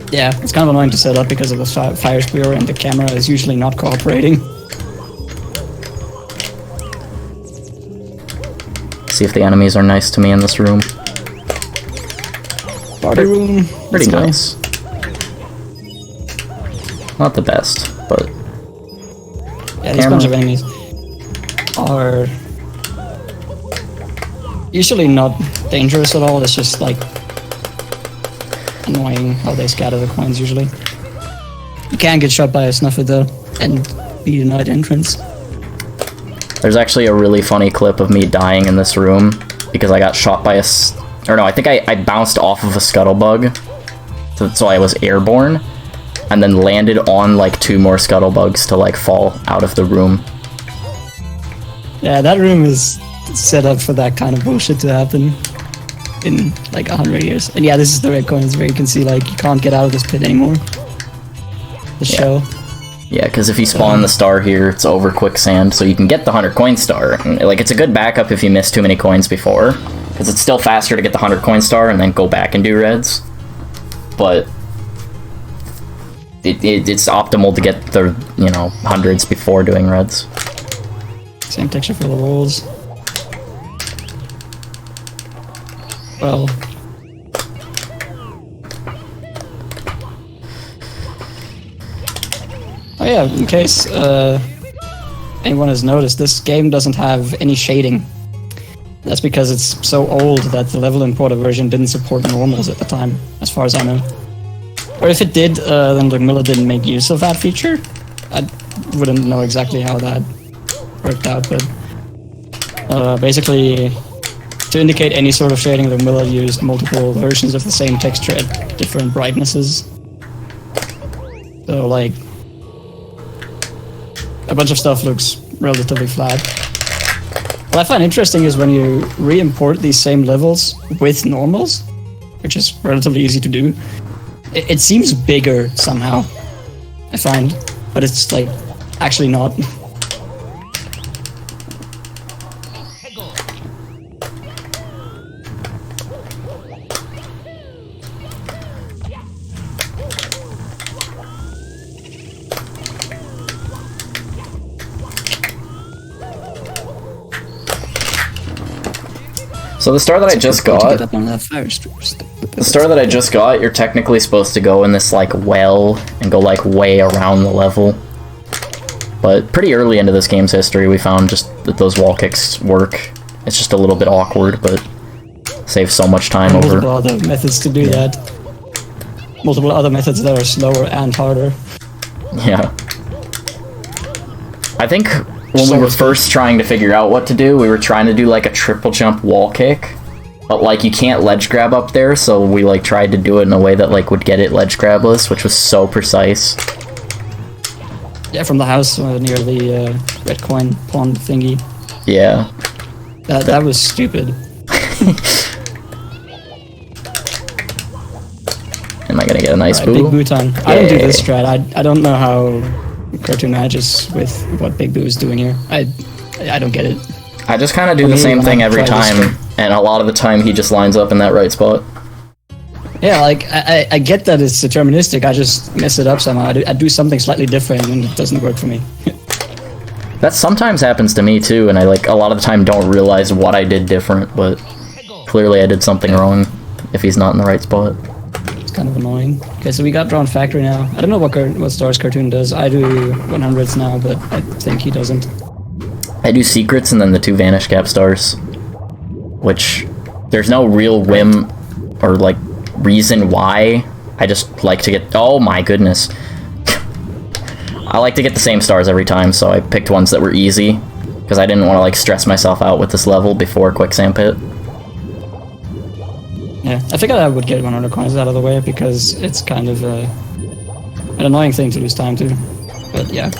Yeah, it's kind of annoying to set up because of the fire spear, and the camera is usually not cooperating. See if the enemies are nice to me in this room. Party room. Pretty nice. Not the best, but... Yeah, these bunch of enemies are usually not dangerous at all. It's just like annoying how they scatter the coins usually. You can get shot by a snuffer though, and be denied entrance. There's actually a really funny clip of me dying in this room because I got shot by I think I bounced off of a scuttlebug, so I was airborne, and then landed on like 2 more scuttlebugs to like fall out of the room. Yeah, that room is set up for that kind of bullshit to happen in like 100 years. And yeah, this is the red coins where you can see like you can't get out of this pit anymore. The show. Yeah, because if you spawn the star here, it's over quicksand, so you can get the 100 coin star. And, like, it's a good backup if you miss too many coins before, because it's still faster to get the 100 coin star and then go back and do reds. But it's optimal to get the, you know, hundreds before doing reds. Same texture for the walls. Well... Oh yeah, in case anyone has noticed, this game doesn't have any shading. That's because it's so old that the level importer version didn't support normals at the time, as far as I know. Or if it did, then Ludmilla didn't make use of that feature. I wouldn't know exactly how that worked out, but basically, to indicate any sort of shading, Ludmilla used multiple versions of the same texture at different brightnesses. So, like, a bunch of stuff looks relatively flat. What I find interesting is when you re-import these same levels with normals, which is relatively easy to do, it seems bigger somehow, I find, but it's like actually not. So the star that I just got, the star that I just got, you're technically supposed to go in this like well and go like way around the level. But pretty early into this game's history, we found just that those wall kicks work. It's just a little bit awkward, but saves so much time over. Multiple other methods to do that. Multiple other methods that are slower and harder. Yeah. I think when we were first trying to figure out what to do, we were trying to do like a triple jump wall kick, but like you can't ledge grab up there, so we like tried to do it in a way that like would get it ledge grabless, which was so precise. Yeah, from the house near the red coin pond thingy. Yeah. That was stupid. Am I gonna get a nice boo? Big boo time. I don't do this strat. I don't know how Cartoon manages with what Big Boo is doing here. I don't get it. I just kind of do the same thing every time, and a lot of the time he just lines up in that right spot. Yeah, like, I get that it's deterministic, I just mess it up somehow. I do something slightly different and it doesn't work for me. That sometimes happens to me too, and I like a lot of the time don't realize what I did different, but clearly I did something wrong if he's not in the right spot. It's kind of annoying. Okay, so we got Drawn Factory now. I don't know what Stars Cartoon does. I do 100s now, but I think he doesn't. I do secrets and then the 2 Vanish Cap stars, which there's no real whim or like reason why. I just like to get, oh my goodness. I like to get the same stars every time, so I picked ones that were easy, because I didn't want to like stress myself out with this level before Quicksand Pit. Yeah, I figured I would get 100 coins out of the way, because it's kind of an annoying thing to lose time to, but yeah.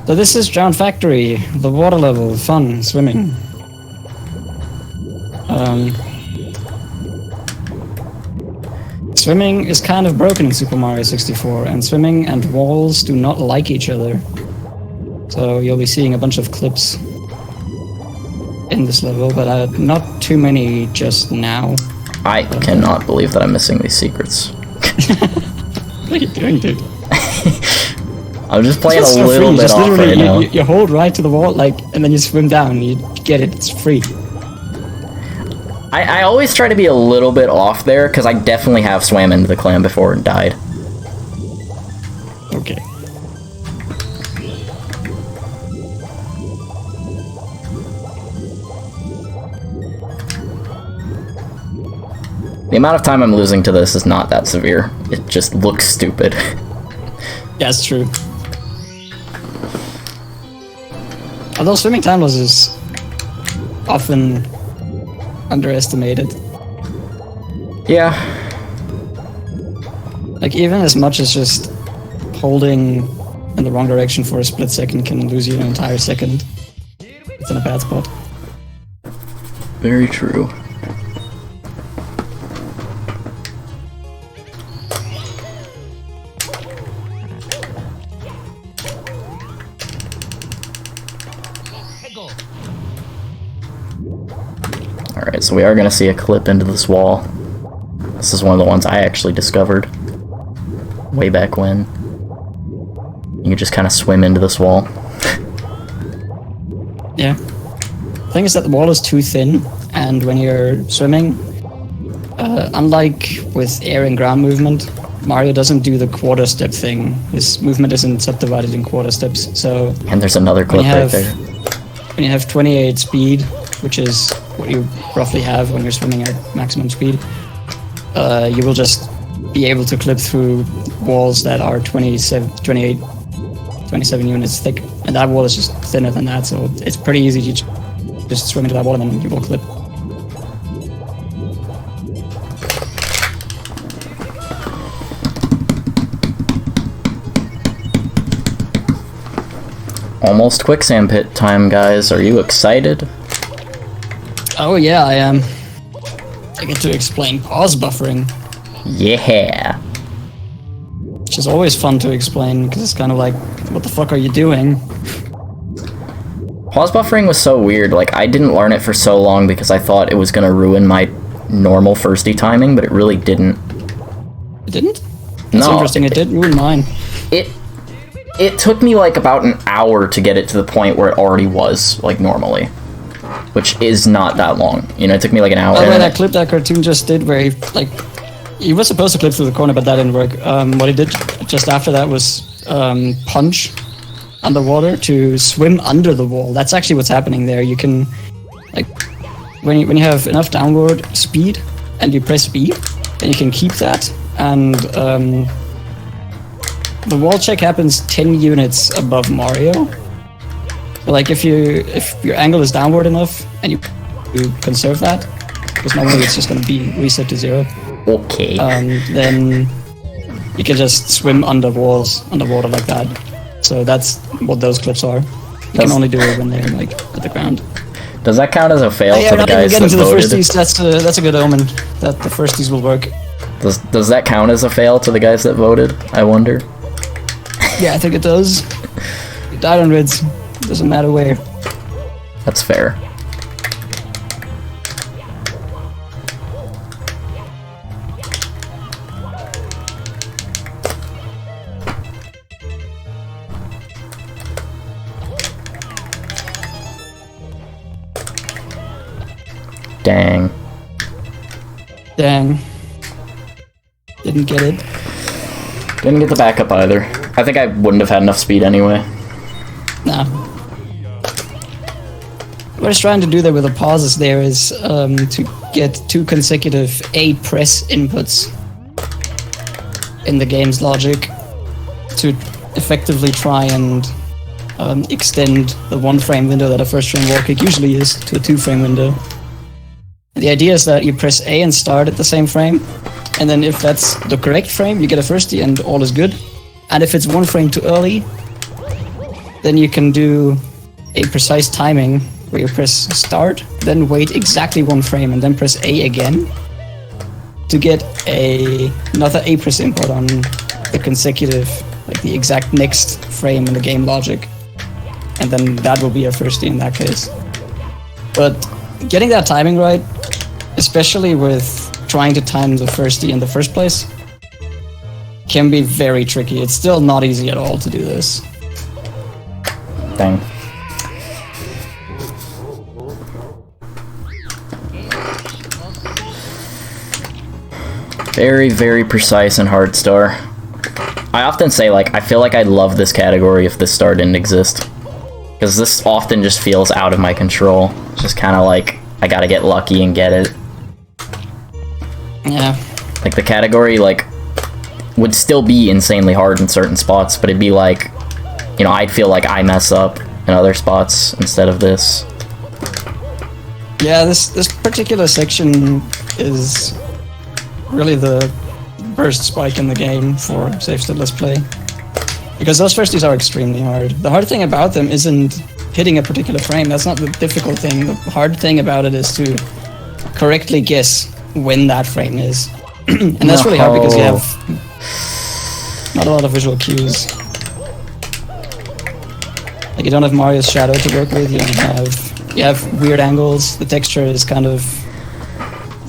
So this is Drowned Factory, the water level, fun, swimming. Swimming is kind of broken in Super Mario 64, and swimming and walls do not like each other. So you'll be seeing a bunch of clips in this level, but not too many just now. I cannot believe that I'm missing these secrets. What are you doing, dude? I'm just playing a little bit off right now. You hold right to the wall, like, and then you swim down, you get it, it's free. I always try to be a little bit off there, because I definitely have swam into the clam before and died. Okay. The amount of time I'm losing to this is not that severe. It just looks stupid. Yeah, it's true. Although swimming time loss is often underestimated. Yeah. Like, even as much as just holding in the wrong direction for a split second can lose you an entire second. It's in a bad spot. Very true. Alright, so we are going to see a clip into this wall. This is one of the ones I actually discovered way back when. You can just kind of swim into this wall. Yeah. The thing is that the wall is too thin, and when you're swimming, unlike with air and ground movement, Mario doesn't do the quarter step thing. His movement isn't subdivided in quarter steps, so... And there's another clip right there. When you have 28 speed, which is what you roughly have when you're swimming at maximum speed, you will just be able to clip through walls that are 27 units thick, and that wall is just thinner than that, so it's pretty easy to just swim into that wall and then you will clip. Almost quicksand pit time, guys. Are you excited? Oh yeah, I am. I get to explain pause buffering. Yeah. Which is always fun to explain, because it's kind of like, what the fuck are you doing? Pause buffering was so weird. Like, I didn't learn it for so long because I thought it was going to ruin my normal firsty timing, but it really didn't. It didn't? That's No, interesting, it did ruin mine. It took me like about an hour to get it to the point where it already was, like, normally. Which is not that long. You know, it took me like an hour. By the way, that clip that Cartoon just did where he was supposed to clip through the corner, but that didn't work. What he did just after that was punch underwater to swim under the wall. That's actually what's happening there. You can, like, when you have enough downward speed and you press B, then you can keep that, and the wall check happens 10 units above Mario. So, like, if your angle is downward enough and you conserve that, because normally it's just going to be reset to 0. Okay. Then you can just swim under walls, underwater like that. So that's what those clips are. You can only do it when they're like at the ground. Does that count as a fail to the guys that voted? That's a good omen that the firsties will work. Does that count as a fail to the guys that voted? I wonder. Yeah, I think it does. You died on Rids. Doesn't matter where. That's fair. Dang. Dang. Didn't get it. Didn't get the backup either. I think I wouldn't have had enough speed anyway. Nah. What I was trying to do there with the pauses there is to get 2 consecutive A press inputs in the game's logic to effectively try and extend the 1-frame window that a first frame wall kick usually is to a 2-frame window. And the idea is that you press A and start at the same frame, and then if that's the correct frame, you get a firstie and all is good. And if it's 1 frame too early, then you can do a precise timing where you press start, then wait exactly 1 frame, and then press A again to get another A press input on the consecutive, like the exact next frame in the game logic. And then that will be a firstie in that case. But getting that timing right, especially with trying to time the firstie in the first place, can be very tricky. It's still not easy at all to do this. Dang. Very, very precise and hard star. I often say, like, I feel like I'd love this category if this star didn't exist. Because this often just feels out of my control. It's just kind of like, I gotta get lucky and get it. Yeah. Like, the category, like, would still be insanely hard in certain spots, but it'd be like, you know, I'd feel like I mess up in other spots instead of this. Yeah, this particular section is really the burst spike in the game for safe stateless play. Because those firsties are extremely hard. The hard thing about them isn't hitting a particular frame. That's not the difficult thing. The hard thing about it is to correctly guess when that frame is. And that's really hard because you have not a lot of visual cues. Like, you don't have Mario's shadow to work with, you have weird angles, the texture is kind of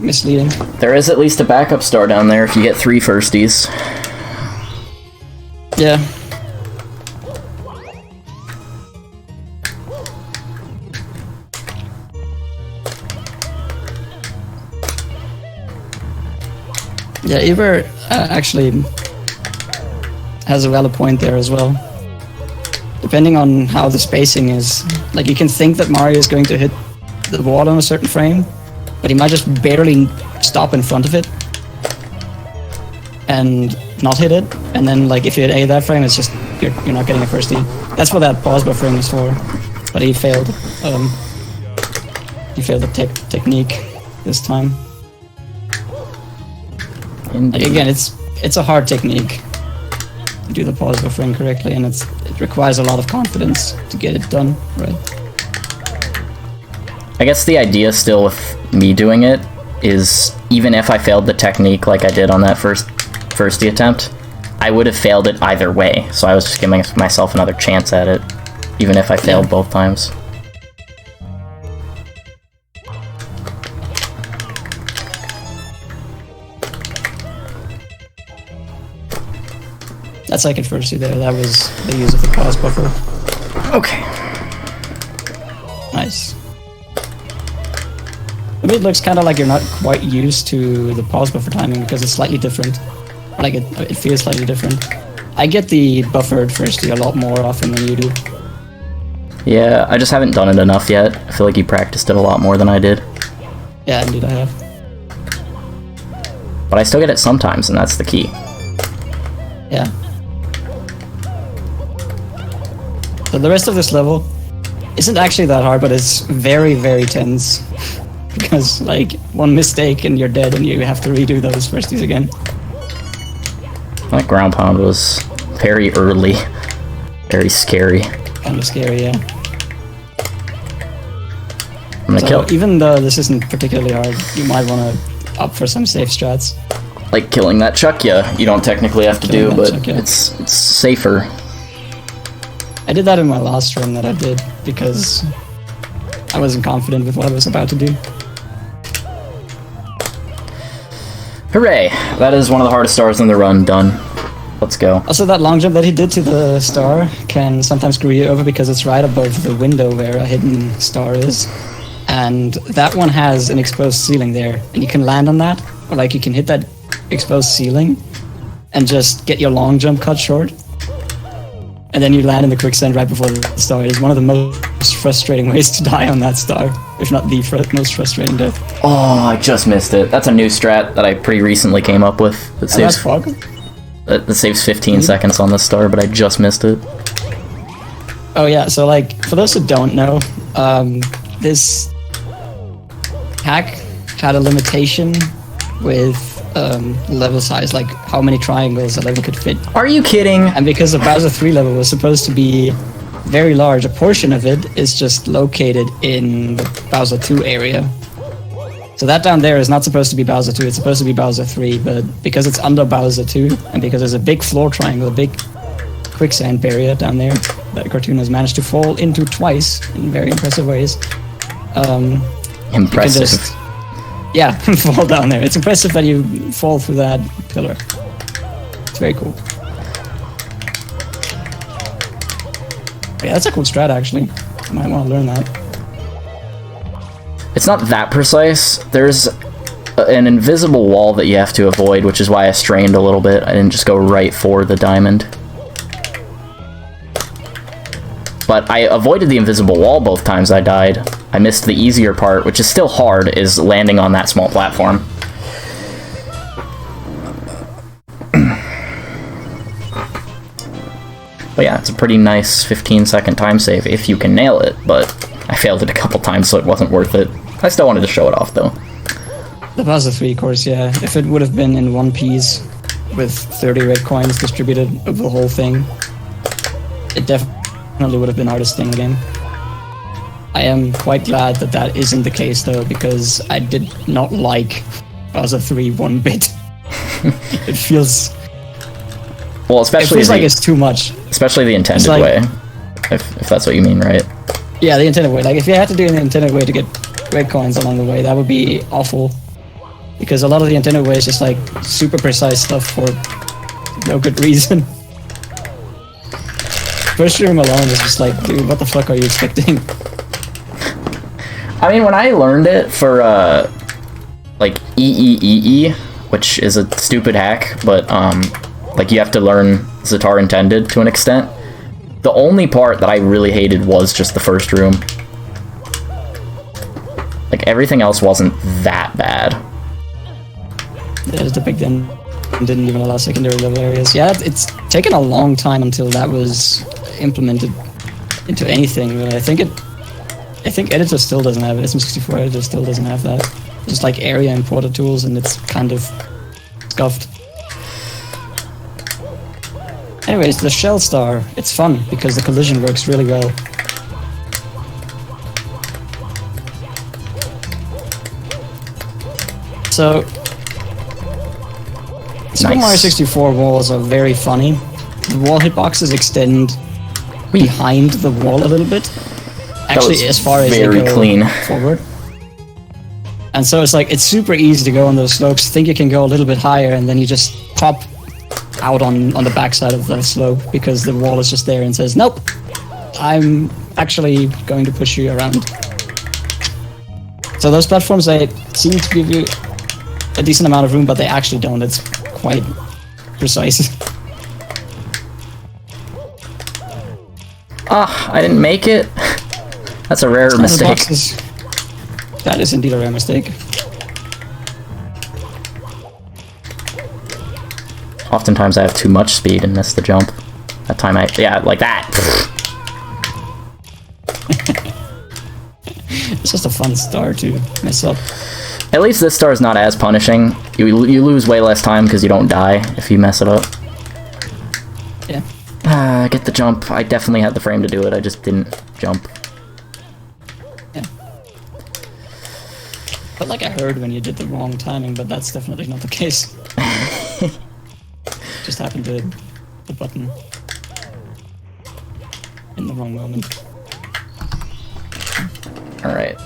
misleading. There is at least a backup star down there if you get 3 firsties. Yeah. Yeah, Eber actually has a valid point there as well. Depending on how the spacing is, like, you can think that Mario is going to hit the wall on a certain frame, but he might just barely stop in front of it and not hit it. And then, like, if you hit A that frame, it's just you're not getting a first E. That's what that pause buffering is for. But he failed. He failed the technique this time. Like, again, it's a hard technique to do the pause buffering correctly, and it requires a lot of confidence to get it done right. I guess the idea still with me doing it is, even if I failed the technique like I did on that firstie attempt, I would have failed it either way, so I was just giving myself another chance at it, even if I failed both times. That second firstie there, that was the use of the pause buffer. Okay. Nice. I mean, it looks kind of like you're not quite used to the pause buffer timing because it's slightly different. Like, it feels slightly different. I get the buffered firstie a lot more often than you do. Yeah, I just haven't done it enough yet. I feel like you practiced it a lot more than I did. Yeah, indeed I have. But I still get it sometimes, and that's the key. Yeah. So the rest of this level isn't actually that hard, but it's very, very tense. Because, like, one mistake and you're dead and you have to redo those firsties again. That ground pound was very early. Very scary. Kind of scary, yeah. I'm gonna kill. Even though this isn't particularly hard, you might want to opt for some safe strats. Like killing that chuck, you don't technically have to do, but it's safer. I did that in my last run that I did because I wasn't confident with what I was about to do. Hooray! That is one of the hardest stars in the run done. Let's go. Also, that long jump that he did to the star can sometimes screw you over because it's right above the window where a hidden star is. And that one has an exposed ceiling there, and you can land on that, or like you can hit that exposed ceiling and just get your long jump cut short. And then you land in the quicksand right before the star. It is one of the most frustrating ways to die on that star, if not the most frustrating death. Oh, I just missed it. That's a new strat that I pretty recently came up with. That saves 15 seconds on this star, but I just missed it. Oh yeah, so like, for those who don't know, this hack had a limitation with level size, like how many triangles a level could fit. Are you kidding? And because the Bowser 3 level was supposed to be very large, a portion of it is just located in the Bowser 2 area. So that down there is not supposed to be Bowser 2, it's supposed to be Bowser 3, but because it's under Bowser 2, and because there's a big floor triangle, a big quicksand barrier down there that Cartoon has managed to fall into twice in very impressive ways. Impressive. Yeah, fall down there. It's impressive that you fall through that pillar. It's very cool. Yeah, that's a cool strat, actually. I might want to learn that. It's not that precise. There's an invisible wall that you have to avoid, which is why I strained a little bit. I didn't just go right for the diamond. But I avoided the invisible wall both times I died. I missed the easier part, which is still hard, is landing on that small platform. But yeah, it's a pretty nice 15-second time save if you can nail it, but I failed it a couple times, so it wasn't worth it. I still wanted to show it off, though. The Plaza 3 course, yeah. If it would have been in one piece with 30 red coins distributed over the whole thing, it definitely would have been hardest thing in the game. I am quite glad that that isn't the case, though, because I did not like Plaza 3 one bit. It feels... Well, especially it feels like it's too much. Especially the intended like, way, if that's what you mean, right? Yeah, the intended way. Like, if you had to do an intended way to get red coins along the way, that would be awful. Because a lot of the intended way is just, like, super precise stuff for no good reason. First room alone is just like, dude, what the fuck are you expecting? I mean, when I learned it for, like, EEEE, which is a stupid hack, but, like, you have to learn Zatar intended to an extent. The only part that I really hated was just the first room. Like, everything else wasn't that bad. Yeah, just the big then didn't even allow secondary level areas. Yeah, it's taken a long time until that was implemented into anything, really. I think editor still doesn't have it. SM64 editor still doesn't have that. Just like area importer tools, and it's kind of scuffed. Anyways, the Shell Star, it's fun because the collision works really well. So, Super Mario 64 walls are very funny. The wall hitboxes extend behind the wall a little bit. Actually, as far as they go clean forward. And so it's like, it's super easy to go on those slopes, think you can go a little bit higher, and then you just pop out on the backside of the slope because the wall is just there and says, nope, I'm actually going to push you around. So those platforms, they seem to give you a decent amount of room, but they actually don't. It's quite precise. Ah, I didn't make it. That's a rare mistake. That is indeed a rare mistake. Oftentimes I have too much speed and miss the jump. That time yeah, like that. It's just a fun star to mess up. At least this star is not as punishing. You lose way less time because you don't die if you mess it up. Yeah. Get the jump. I definitely had the frame to do it. I just didn't jump. Yeah. But like I heard when you did the wrong timing, but that's definitely not the case. Just happened to hit the button in the wrong moment. Alright.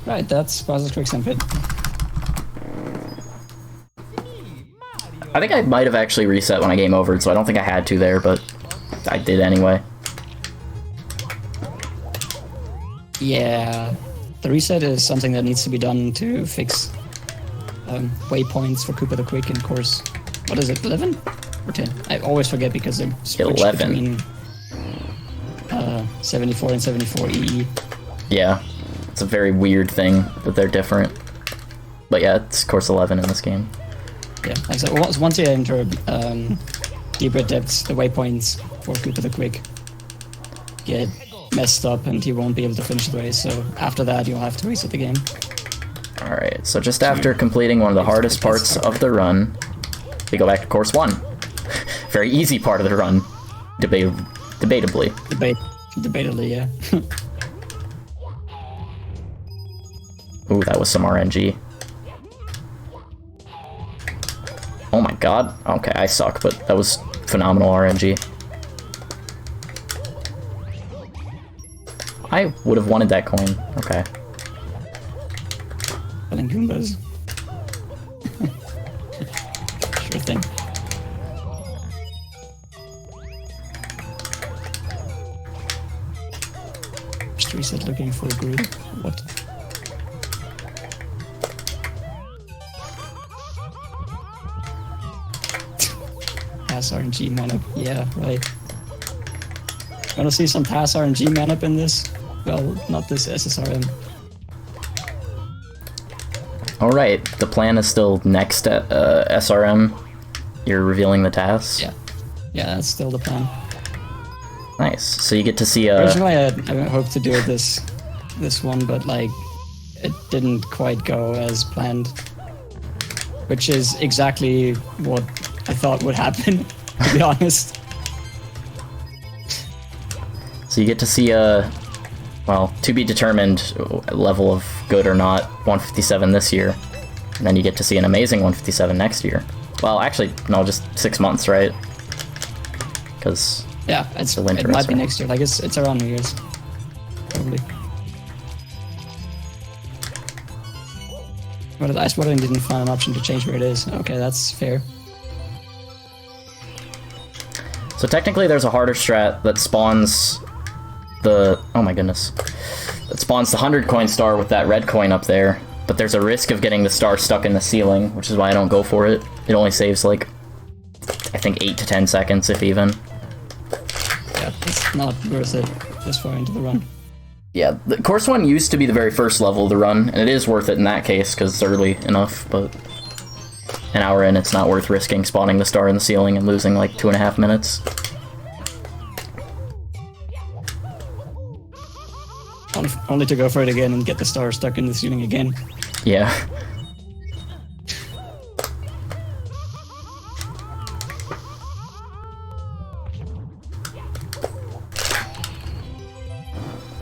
Right, that's Bowser's Quicksand Pit. I think I might have actually reset when I game overed, so I don't think I had to there, but I did anyway. Yeah, the reset is something that needs to be done to fix waypoints for Koopa the Quick in course. What is it, 11 or 10? I always forget because they're switched 11. between 74 and 74 EE. Yeah, it's a very weird thing that they're different. But yeah, it's course 11 in this game. Yeah, like so once you enter deeper depths, the waypoints for Koopa the Quick get messed up and you won't be able to finish the race, so after that you'll have to reset the game. Alright, so just after completing one of the hardest parts of the run, we go back to course 1. Very easy part of the run, debatably. Debatably, yeah. Ooh, that was some RNG. Oh my god. Okay, I suck, but that was phenomenal RNG. I would have wanted that coin. Okay. Killing Goombas. Sure thing. reset looking for a group. What? Pass RNG man-up. Yeah, right. Wanna see some pass RNG man-up in this? Well, not this SSRM. Alright, the plan is still next SRM. You're revealing the tasks? Yeah. Yeah, that's still the plan. Nice. So you get to see Originally, I hoped to do it this one, but like, it didn't quite go as planned. Which is exactly what I thought would happen, to be honest. So you get to see well, to be determined level of good or not 157 this year. And then you get to see an amazing 157 next year. Well, actually, no, just 6 months, right? Because yeah, it might be next year. Like it's around New Year's, probably. But I suppose I didn't find an option to change where it is. Okay, that's fair. So technically, there's a harder strat that spawns the oh my goodness, that spawns the 100 coin star with that red coin up there. But there's a risk of getting the star stuck in the ceiling, which is why I don't go for it. It only saves like, I think 8 to 10 seconds, if even. Yeah, it's not worth it this far into the run. Yeah, the course 1 used to be the very first level of the run, and it is worth it in that case, because it's early enough, but an hour in, it's not worth risking spawning the star in the ceiling and losing like 2.5 minutes. Only to go for it again and get the star stuck in the ceiling again. Yeah.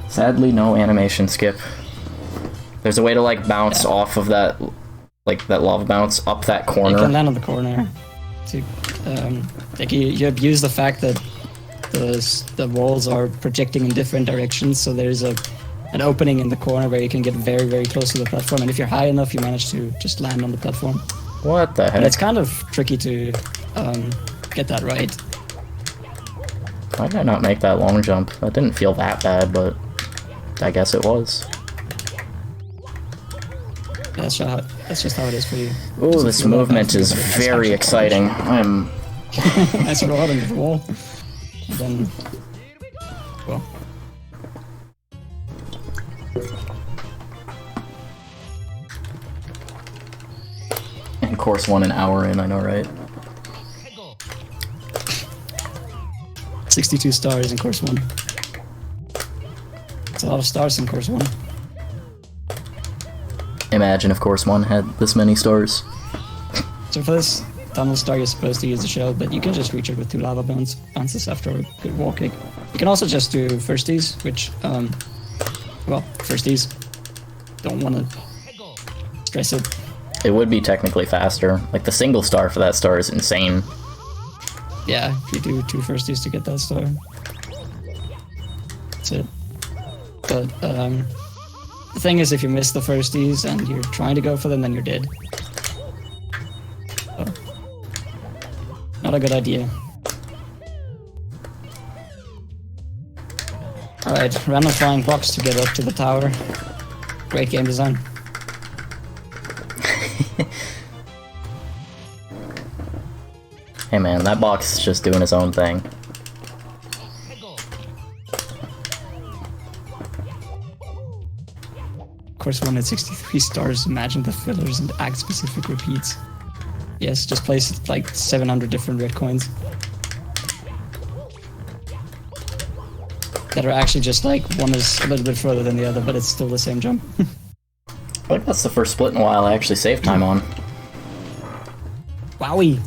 Sadly, no animation skip. There's a way to like bounce off of that, like that lava bounce up that corner. You can land on the corner. To, like you abuse the fact that the walls are projecting in different directions, so there's an opening in the corner where you can get very, very close to the platform, and if you're high enough, you manage to just land on the platform. What the heck? And it's kind of tricky to get that right. Why did I not make that long jump? That didn't feel that bad, but I guess it was. That's just how it is for you. Oh, this movement is very exciting. I'm... Nice roll out into the wall. And then... Well... And course 1 an hour in, I know, right? 62 stars in course 1. It's a lot of stars in course 1. Imagine if course 1 had this many stars. So for this tunnel star, you're supposed to use the shell, but you can just reach it with 2 lava bounces after a good wall kick. You can also just do firsties, which, well, firsties. Don't want to stress it. It would be technically faster. Like, the single star for that star is insane. Yeah, if you do 2 firsties to get that star. That's it. But, the thing is, if you miss the firsties and you're trying to go for them, then you're dead. So, not a good idea. Alright, random flying blocks to get up to the tower. Great game design. Hey man, that box is just doing its own thing. Course 1 at 63 stars, imagine the fillers and act-specific repeats. Yes, just place like 700 different red coins. That are actually just like, one is a little bit further than the other, but it's still the same jump. I think that's the first split in a while I actually saved time on. Wowie!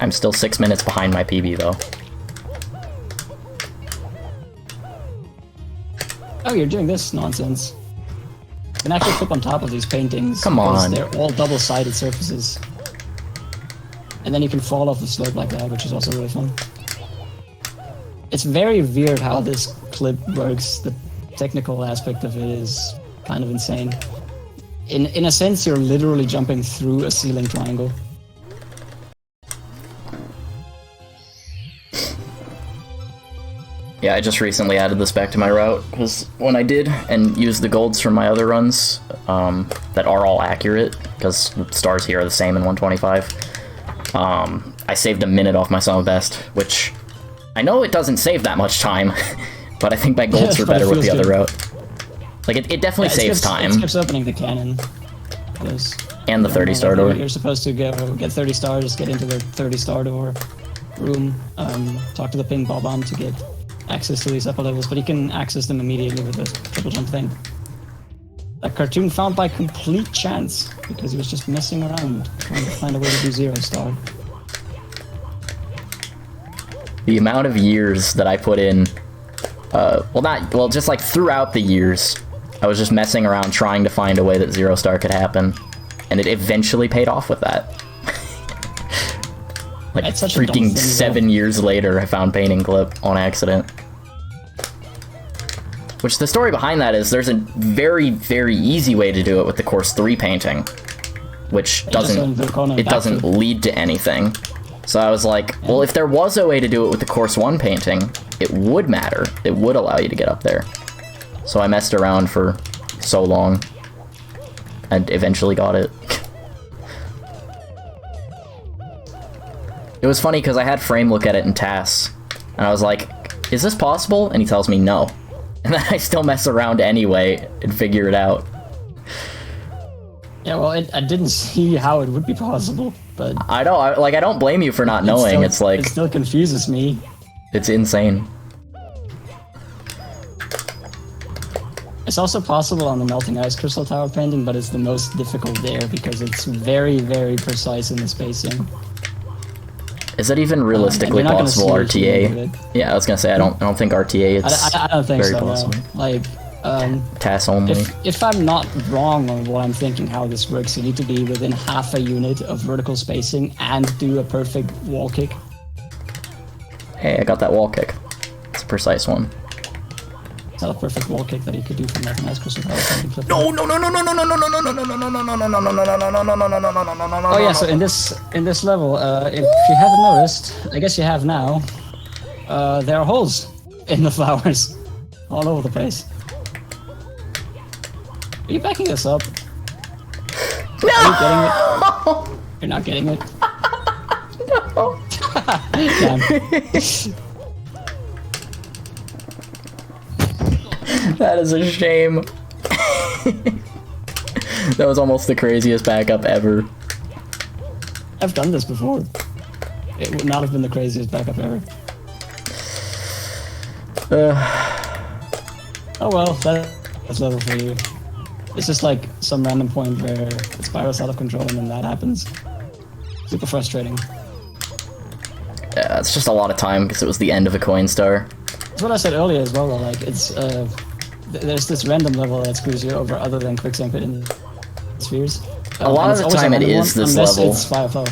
I'm still 6 minutes behind my PB though. Oh, you're doing this nonsense. You can actually flip on top of these paintings. Come on. They're all double-sided surfaces. And then you can fall off the slope like that, which is also really fun. It's very weird how this clip works. The technical aspect of it is kind of insane. In a sense, you're literally jumping through a ceiling triangle. Yeah, I just recently added this back to my route, because when I did, and used the golds from my other runs, that are all accurate, because stars here are the same in 125, I saved a minute off my sum of best, which I know it doesn't save that much time, but I think my golds are better with the other route. Like, it definitely saves time. It skips opening the cannon. And the 30-star door. You're supposed to go get 30 stars, get into the 30-star door room, talk to the ping pong bomb to get access to these upper levels, but you can access them immediately with the triple jump thing. That Cartoon found by complete chance, because he was just messing around, trying to find a way to do 0-star. The amount of years that I put in, just like throughout the years, I was just messing around trying to find a way that 0-star could happen, and it eventually paid off with that. Like, freaking 7 years later, I found Painting Clip on accident. Which, the story behind that is, there's a very, very easy way to do it with the Course 3 painting, which doesn't lead to anything. So I was like, well, if there was a way to do it with the Course 1 painting, it would matter. It would allow you to get up there. So I messed around for so long, and eventually got it. It was funny because I had Frame look at it in TAS, and I was like, is this possible? And he tells me no. And then I still mess around anyway and figure it out. Yeah, well, I didn't see how it would be possible, but... I know, I don't blame you for not knowing, it's like... It still confuses me. It's insane. It's also possible on the Melting Ice Crystal Tower painting, but it's the most difficult there because it's very, very precise in the spacing. Is that even realistically possible, RTA? Yeah, I was gonna say, I don't think RTA it's I don't think very so, possible. no. Like, TAS only. If I'm not wrong on what I'm thinking how this works, you need to be within half a unit of vertical spacing and do a perfect wall kick. Hey, I got that wall kick. It's a precise one. It's not a perfect wall kick that you could do from Melting Ice Crystal Tower painting. No! Oh yeah, so in this level, if you haven't noticed, I guess you have now, there are holes in the flowers all over the place. Are you backing this up? No! Are you getting it? You're not getting it? No! Damn. That is a shame. That was almost the craziest backup ever. I've done this before. It would not have been the craziest backup ever. Oh well, that's level for you. It's just like some random point where it spirals out of control and then that happens. Super frustrating. Yeah, it's just a lot of time because it was the end of a coin star. That's what I said earlier as well, like, it's, there's this random level that screws you over other than quicksand pit in spheres. A lot of the time it is this level. It's fire flow,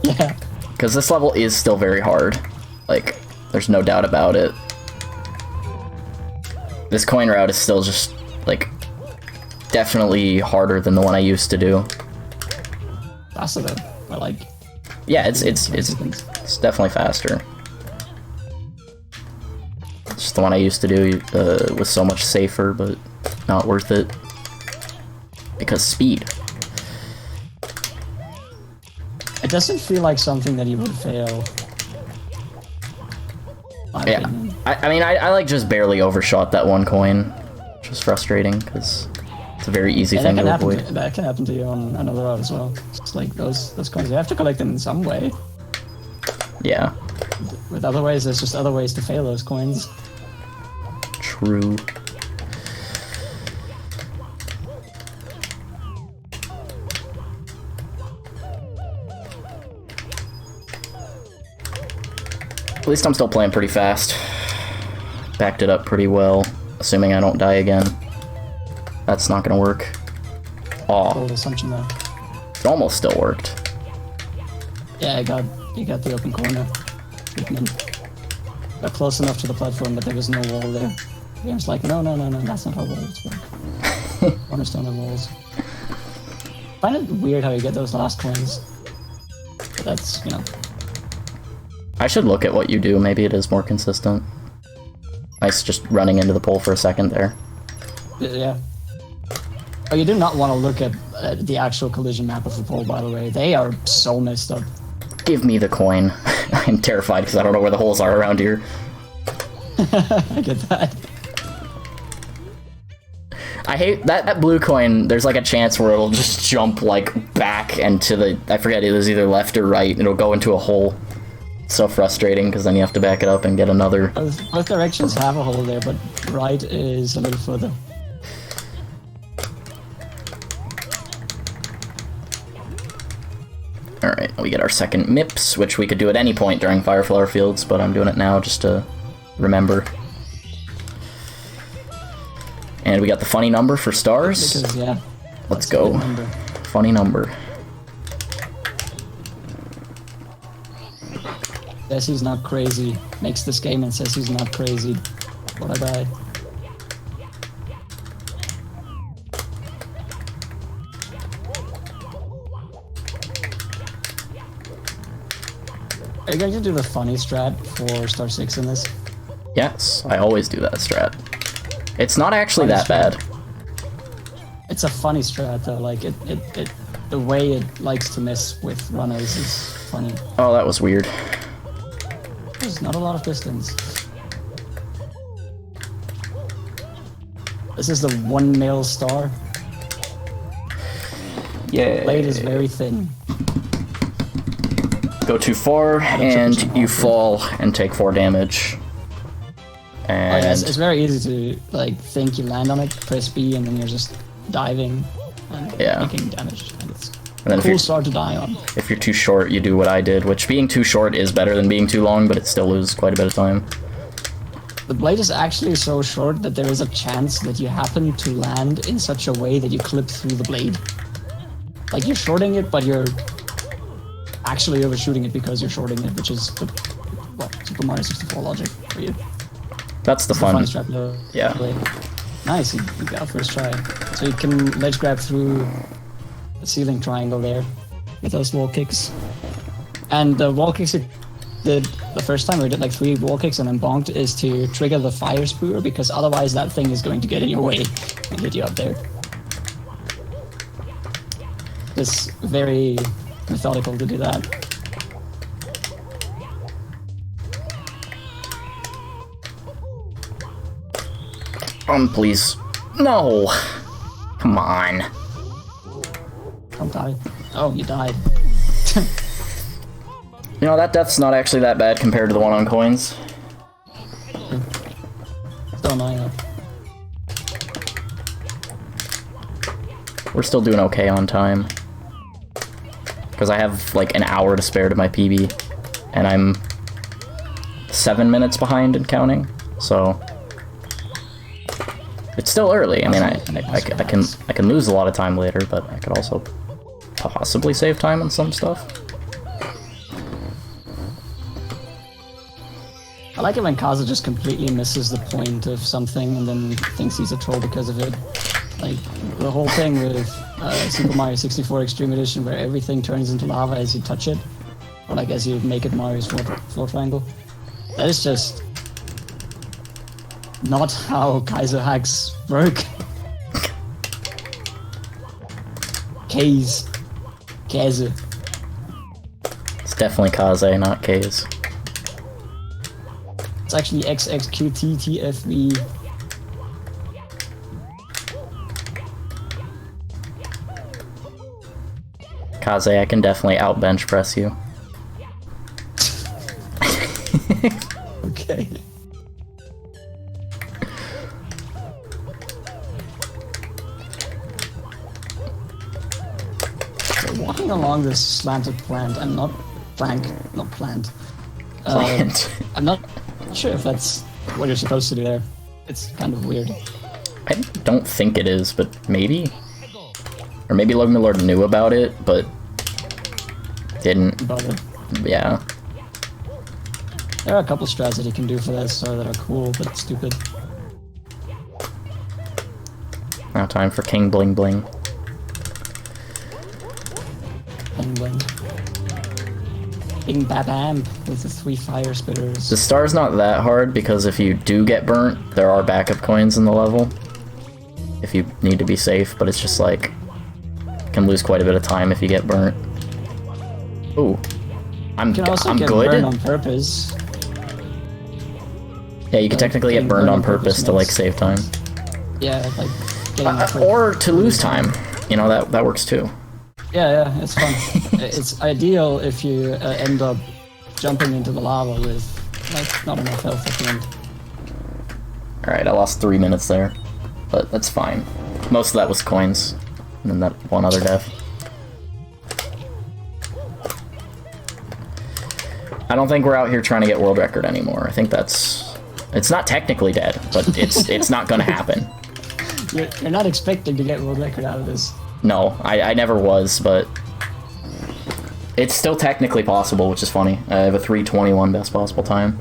yeah. Because this level is still very hard. Like, there's no doubt about it. This coin route is still just, like, definitely harder than the one I used to do. Faster though, but like... Yeah, it's definitely faster. Just the one I used to do was so much safer, but not worth it. Because speed. It doesn't feel like something that you would fail. Yeah, I mean, I like just barely overshot that one coin, which was frustrating, because it's a very easy thing to avoid. That can happen to you on another route as well. It's like those coins, you have to collect them in some way. Yeah. With other ways, there's just other ways to fail those coins. True. At least I'm still playing pretty fast. Backed it up pretty well, assuming I don't die again. That's not gonna work. Aw. Bold assumption though. It almost still worked. Yeah, you got the open corner. Got close enough to the platform, but there was no wall there. The game's like, no, that's not how walls work. Cornerstone and walls. I find it weird how you get those last coins. But that's, you know. I should look at what you do, maybe it is more consistent. Nice just running into the pole for a second there. Yeah. Oh, you do not want to look at the actual collision map of the pole, by the way. They are so messed up. Give me the coin. I'm terrified because I don't know where the holes are around here. I get that. I hate that blue coin. There's like a chance where it'll just jump like back and to the, I forget, it was either left or right. It'll go into a hole. It's so frustrating because then you have to back it up and get another. Both directions have a hole there, but right is a little further. Alright, we get our second MIPS, which we could do at any point during Fireflower Fields, but I'm doing it now just to remember. And we got the funny number for stars. Because, yeah, let's go. Funny number. Says he's not crazy. Makes this game and says he's not crazy. What a guy. Are you going to do the funny strat for Star 6 in this? Yes, I always do that strat. It's not actually that bad. It's a funny strat though, like the way it likes to mess with runners is funny. Oh, that was weird. There's not a lot of distance. This is the 1 mil star. Yeah. Blade is very thin. Go too far and you fall and take 4 damage. And oh, yes, it's very easy to like think you land on it, press B, and then you're just diving and making damage. And it's a cool star to die on. If you're too short, you do what I did, which being too short is better than being too long, but it still loses quite a bit of time. The blade is actually so short that there is a chance that you happen to land in such a way that you clip through the blade. Like you're shorting it, but you're actually overshooting it because you're shorting it, which is Super Mario 64 logic for you. That's the fun. Yeah. Nice, you got first try. So you can ledge grab through the ceiling triangle there with those wall kicks. And the wall kicks it did the first time we did like 3 wall kicks and then bonked is to trigger the fire spewer because otherwise that thing is going to get in your way and get you up there. It's very methodical to do that. Please. No! Come on. Don't die. Oh, you died. You know, that death's not actually that bad compared to the one on coins. Still annoying though. We're still doing okay on time. Because I have like an hour to spare to my PB. And I'm 7 minutes behind and counting, so... It's still early. I mean, I can lose a lot of time later, but I could also possibly save time on some stuff. I like it when Kaza just completely misses the point of something and then thinks he's a troll because of it. Like the whole thing with Super Mario 64 Extreme Edition where everything turns into lava as you touch it. Or like as you make it Mario's floor triangle. That is just... not how Kaiser hacks work. Kaze. Kaze. It's definitely Kaze, not Kaze. It's actually XXQTTFV. Kaze, I can definitely outbench press you. Okay. Walking along this slanted plant, I'm not plant. I'm not sure if that's what you're supposed to do there. It's kind of weird. I don't think it is, but maybe? Or maybe Lord knew about it, but didn't. Yeah. There are a couple strats that you can do for that star that are cool, but stupid. Now time for King Bling Bling. Bling bling. Bing Babam with the 3 fire spitters. The star's not that hard because if you do get burnt, there are backup coins in the level. If you need to be safe, but it's just like you can lose quite a bit of time if you get burnt. Ooh, I'm You can also I'm get good. burned on purpose. Yeah, you can technically get burned on purpose to like save time, Yeah, like getting or to lose time. You know that works too. Yeah, it's fun. It's ideal if you end up jumping into the lava with like not enough health at the end. All right, I lost 3 minutes there, but that's fine. Most of that was coins, and then that one other death. I don't think we're out here trying to get world record anymore. I think it's not technically dead, but it's not gonna happen. You're not expecting to get world record out of this. No, I never was, but it's still technically possible, which is funny. I have a 3:21 best possible time.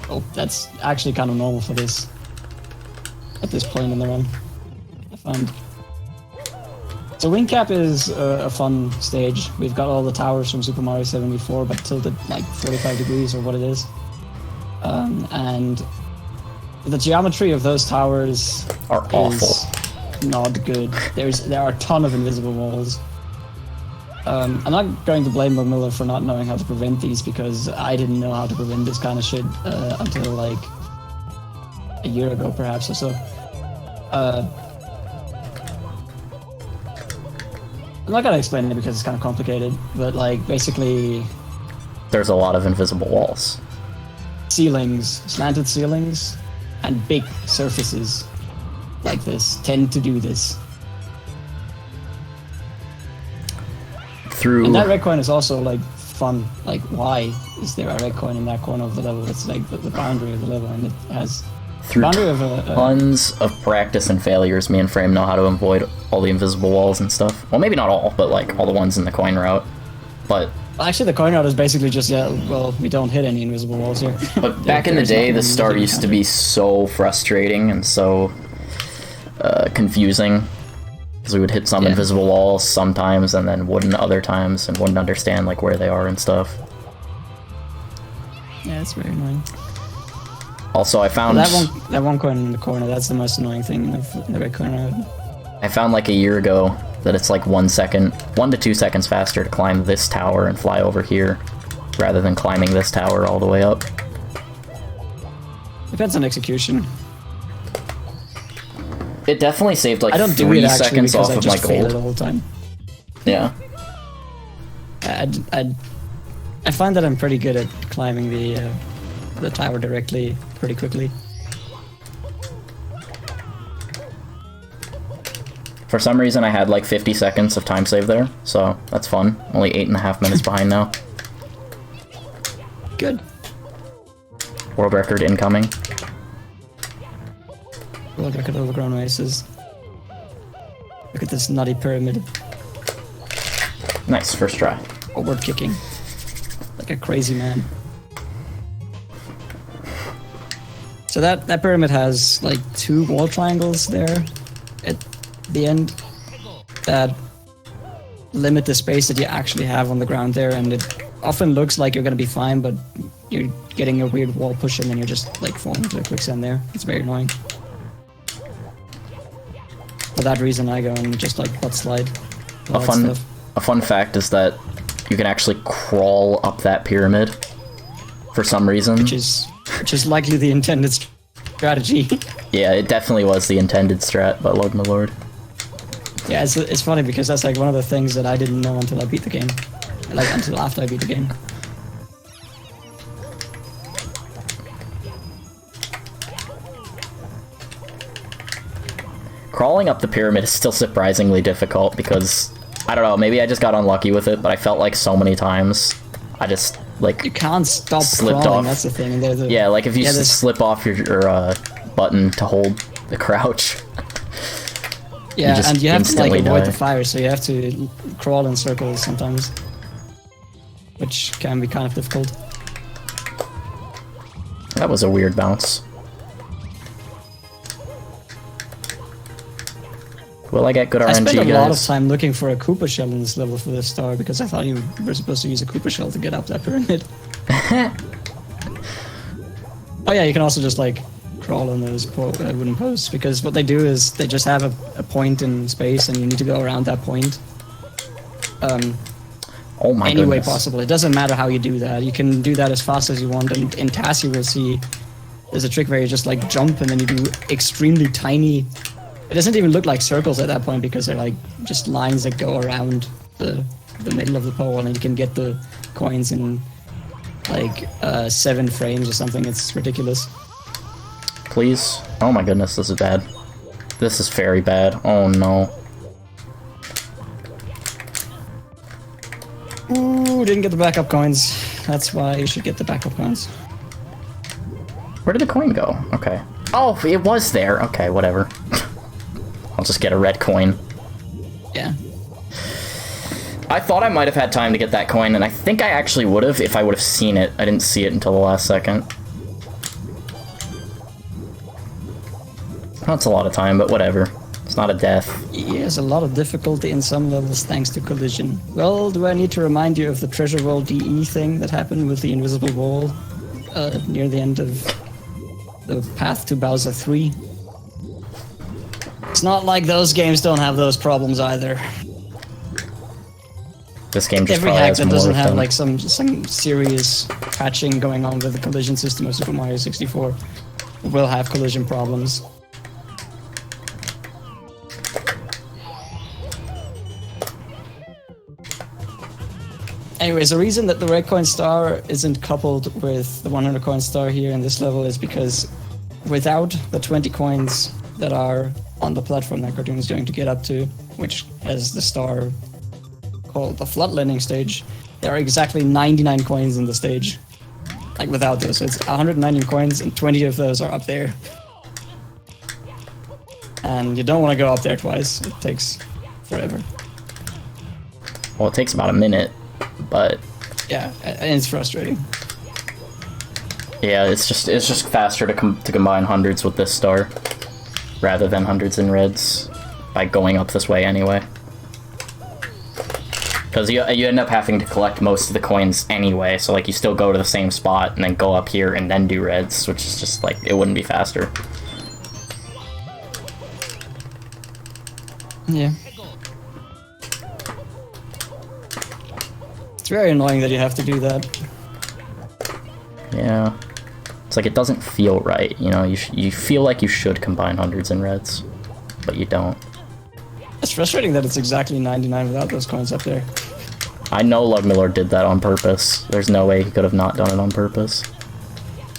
Oh, that's actually kind of normal for this. At this point in the run, I find. So Wing Cap is a fun stage. We've got all the towers from Super Mario 74, but tilted like 45 degrees or what it is. And the geometry of those towers Are awful. Not good. There are a ton of invisible walls. I'm not going to blame Miller for not knowing how to prevent these because I didn't know how to prevent this kind of shit until like a year ago, perhaps or so. I'm not gonna explain it because it's kind of complicated, but like basically, There's a lot of invisible walls. ceilings, slanted ceilings, and big surfaces like this tend to do this. Through And that red coin is also like fun. Like, why is there a red coin in that corner of the level? It's like the boundary of the level, and it has through boundary of tons of practice and failures, me and Frame know how to avoid all the invisible walls and stuff. Well, maybe not all, but like all the ones in the coin route. But actually, the coin route is basically just we don't hit any invisible walls here. But back in the day, the star used to be so frustrating and so confusing. Because we would hit some invisible walls sometimes and then wouldn't other times and wouldn't understand like where they are and stuff. Yeah, it's very annoying. Also, I found... That one coin in the corner, that's the most annoying thing in the red coin route. I found like a year ago that it's like 1 to 2 seconds faster to climb this tower and fly over here rather than climbing this tower all the way up. Depends on execution. It definitely saved like I don't do 3 it actually seconds because off I of my just fail it gold. all the time. Yeah. I find that I'm pretty good at climbing the tower directly pretty quickly. For some reason I had like 50 seconds of time save there, so that's fun. Only 8.5 minutes behind now. Good. World record incoming. World record overgrown races. Look at this nutty pyramid. Nice, first try. Forward kicking. Like a crazy man. So that pyramid has like 2 wall triangles there at the end that limit the space that you actually have on the ground there, and it often looks like you're gonna be fine, but you're getting a weird wall push and then you're just like falling into a quicksand there. It's very annoying. For that reason I go and just like butt slide. A fun fact is that you can actually crawl up that pyramid for some reason. Which is likely the intended strategy. Yeah, it definitely was the intended strat by Lord my lord. Yeah, it's funny because that's like one of the things that I didn't know until I beat the game. Like until after I beat the game. Crawling up the pyramid is still surprisingly difficult because, I don't know, maybe I just got unlucky with it, but I felt like so many times I just, like, You can't stop slipped crawling, off. that's the thing. Yeah, like if you slip off your button to hold the crouch. Yeah, just and you have to like instantly avoid die. the fire, so you have to crawl in circles sometimes. Which can be kind of difficult. That was a weird bounce. Will I get good RNG, I spent a lot of guys? time looking for a Koopa shell in this level for this star because I thought you were supposed to use a Koopa shell to get up that pyramid. Oh yeah, you can also just like crawl on those wooden posts because what they do is they just have a point in space and you need to go around that point. Oh my Any way goodness. possible. It doesn't matter how you do that. You can do that as fast as you want. And in TAS you will see there's a trick where you just like jump and then you do extremely tiny. It doesn't even look like circles at that point because they're like just lines that go around the middle of the pole and you can get the coins in like 7 frames or something. It's ridiculous. Please. Oh my goodness, this is bad. This is very bad. Oh no. Ooh, didn't get the backup coins. That's why you should get the backup coins. Where did the coin go? Okay. Oh, it was there. Okay, whatever. I'll just get a red coin. Yeah. I thought I might have had time to get that coin, and I think I actually would have if I would have seen it. I didn't see it until the last second. That's a lot of time, but whatever. It's not a death. Yes, a lot of difficulty in some levels thanks to collision. Well, do I need to remind you of the treasure wall DE thing that happened with the invisible wall near the end of the path to Bowser 3? It's not like those games don't have those problems either. This game just Every probably hack has that more doesn't of have them. like some serious patching going on with the collision system of Super Mario 64 will have collision problems. Anyways, the reason that the red coin star isn't coupled with the 100 coin star here in this level is because without the 20 coins that are on the platform that Cartoon is going to get up to, which has the star called the flood landing stage, there are exactly 99 coins in the stage. Like without those, so it's 190 coins and 20 of those are up there. And you don't want to go up there twice, it takes forever. Well, it takes about a minute, but Yeah, and it's frustrating. yeah, it's just faster to combine hundreds with this star rather than hundreds and reds by going up this way anyway. Because you end up having to collect most of the coins anyway, so like you still go to the same spot and then go up here and then do reds, which is just like, it wouldn't be faster. Yeah. It's very annoying that you have to do that. Yeah. It's like, it doesn't feel right, you know? You feel like you should combine hundreds and reds, but you don't. It's frustrating that it's exactly 99 without those coins up there. I know Lugmilord did that on purpose. There's no way he could have not done it on purpose.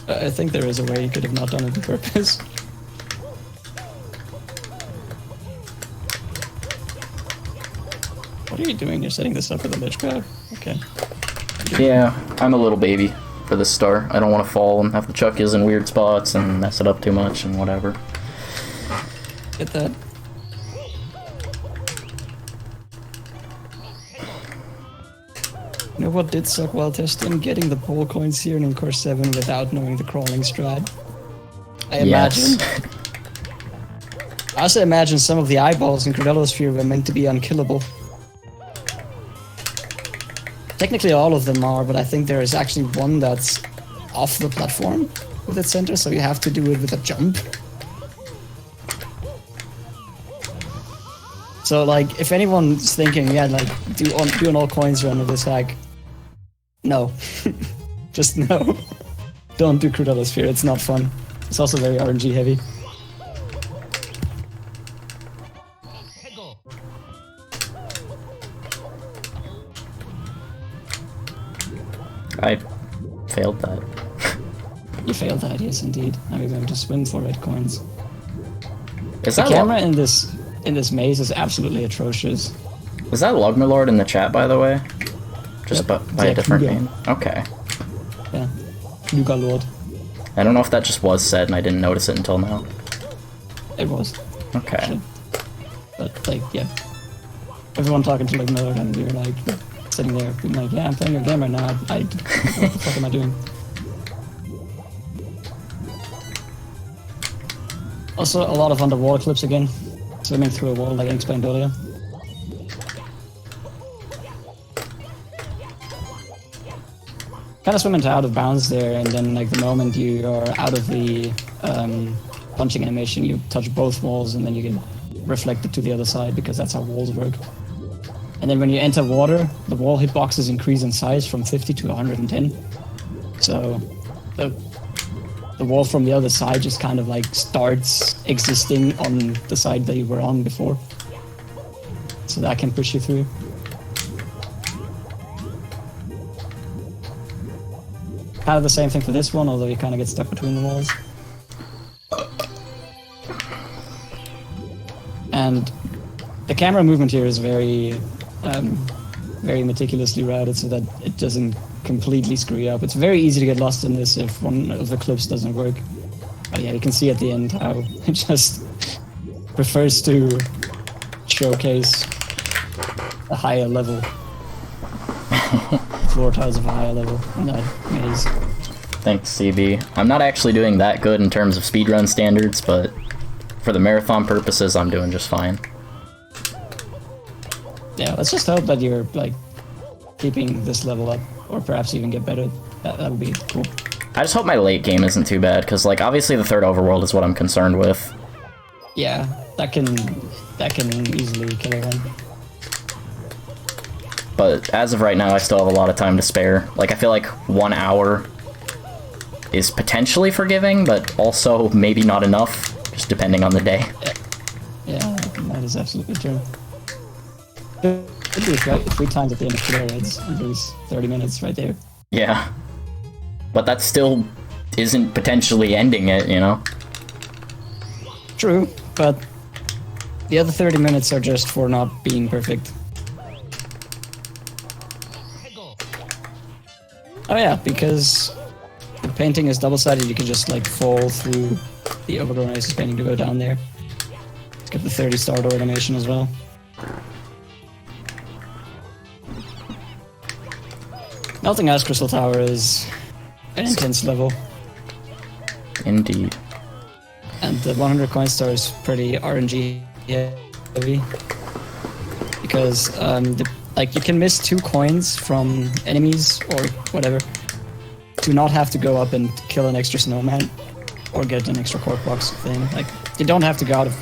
I think there is a way you could have not done it on purpose. What are you doing? You're setting this up with a ledge grab? Okay. Yeah, I'm a little baby for this star. I don't want to fall and have to chuck his in weird spots and mess it up too much and whatever. Get that. You know what did suck while testing? Getting the pole coins here in Course 7 without knowing the crawling strat. I imagine. Yes. I also imagine some of the eyeballs in Cordello Sphere were meant to be unkillable. Technically all of them are, but I think there is actually one that's off the platform with its center, so you have to do it with a jump. So like, if anyone's thinking, yeah, like, do an all coins run of this hack, no. Just no. Don't do Cordello Sphere, it's not fun. It's also very RNG heavy. I failed that. You failed that, yes indeed. Now you're going to swim for red coins. Is The that camera in this maze is absolutely atrocious. Was that Lugmilord in the chat, by the way? Just Yep. by a Yeah, different Kuga. name? Okay. Yeah. Luga Lord. I don't know if that just was said and I didn't notice it until now. It was. Okay. Actually. But like, yeah. Everyone talking to like Miller and you're like sitting there being like, yeah, I'm playing a game right now. What the fuck am I doing? Also, a lot of underwater clips again. swimming through a wall like I explained earlier. Kind of swim into out of bounds there, and then like the moment you are out of the punching animation, you touch both walls, and then you can reflect it to the other side because that's how walls work. And then when you enter water, the wall hitboxes increase in size from 50 to 110. So the wall from the other side just kind of like starts existing on the side that you were on before. So that can push you through. Kind of the same thing for this one, although you kind of get stuck between the walls. And the camera movement here is very meticulously routed so that it doesn't completely screw you up. It's very easy to get lost in this if one of the clips doesn't work. But yeah, you can see at the end how it just prefers to showcase a higher level. Floor tiles of a higher level in that maze. Thanks, CB. I'm not actually doing that good in terms of speedrun standards, but for the marathon purposes, I'm doing just fine. Yeah, let's just hope that you're like keeping this level up, or perhaps even get better. That would be cool. I just hope my late game isn't too bad, because like obviously the third overworld is what I'm concerned with. Yeah, that can easily kill everyone. But as of right now, I still have a lot of time to spare. Like, I feel like 1 hour is potentially forgiving, but also maybe not enough, just depending on the day. Yeah, that is absolutely true. Could be 3 times at the end of steroids and lose 30 minutes right there. Yeah. But that still isn't potentially ending it, you know? True, but the other 30 minutes are just for not being perfect. Oh yeah, because the painting is double-sided, you can just like fall through the overgrown ice painting to go down there. Get the 30 star door animation as well. Melting Ice Crystal Tower is an intense level. Indeed. And the 100 coin star is pretty RNG heavy. Because like you can miss 2 coins from enemies or whatever to not have to go up and kill an extra snowman or get an extra cork box thing. Like you don't have to go out of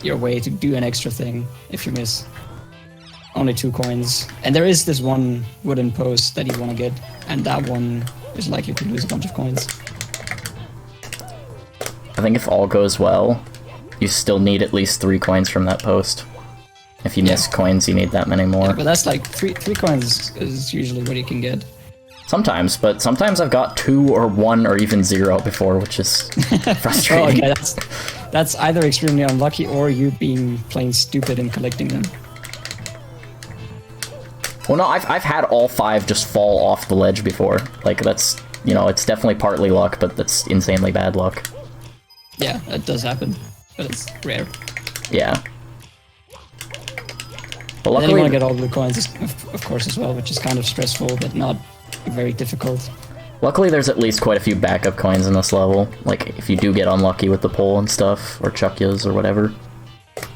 your way to do an extra thing if you miss only 2 coins. And there is this one wooden post that you want to get, and that one is likely to lose a bunch of coins. I think if all goes well, you still need at least 3 coins from that post. If you miss coins, you need that many more. Yeah, but that's like three coins is usually what you can get. Sometimes, but sometimes I've got 2 or 1 or even 0 before, which is frustrating. Oh, okay, that's either extremely unlucky or you being plain stupid in collecting them. Well, no, I've had all 5 just fall off the ledge before. Like, that's, you know, it's definitely partly luck, but that's insanely bad luck. Yeah, that does happen, but it's rare. Yeah. But And then luckily, you want to get all blue coins, of course, as well, which is kind of stressful, but not very difficult. luckily there's at least quite a few backup coins in this level. Like, if you do get unlucky with the pole and stuff, or chuckyas or whatever.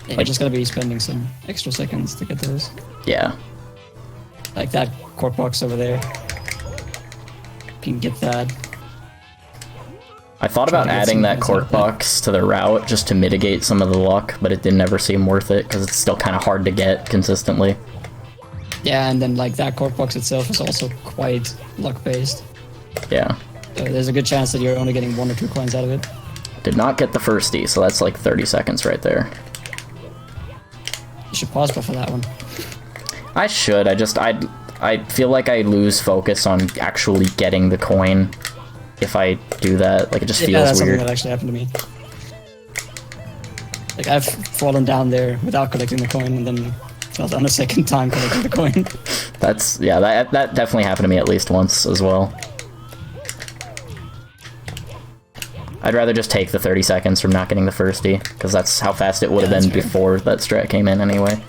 Yeah, you're just gonna be spending some extra seconds to get those. Yeah. Like that cork box over there. You can get that. I thought about adding that cork box to the route just to mitigate some of the luck, but it didn't ever seem worth it because it's still kind of hard to get consistently. Yeah, and then like that cork box itself is also quite luck-based. Yeah. So there's a good chance that you're only getting 1 or 2 coins out of it. Did not get the firstie, so that's like 30 seconds right there. You should pause for that one. I should, I feel like I lose focus on actually getting the coin if I do that. Like, it just feels that's weird. something that actually happened to me. Like, I've fallen down there without collecting the coin and then fell down a second time collecting the coin. That's, yeah, that definitely happened to me at least once as well. I'd rather just take the 30 seconds from not getting the firstie, because that's how fast it would have been before that strat came in anyway.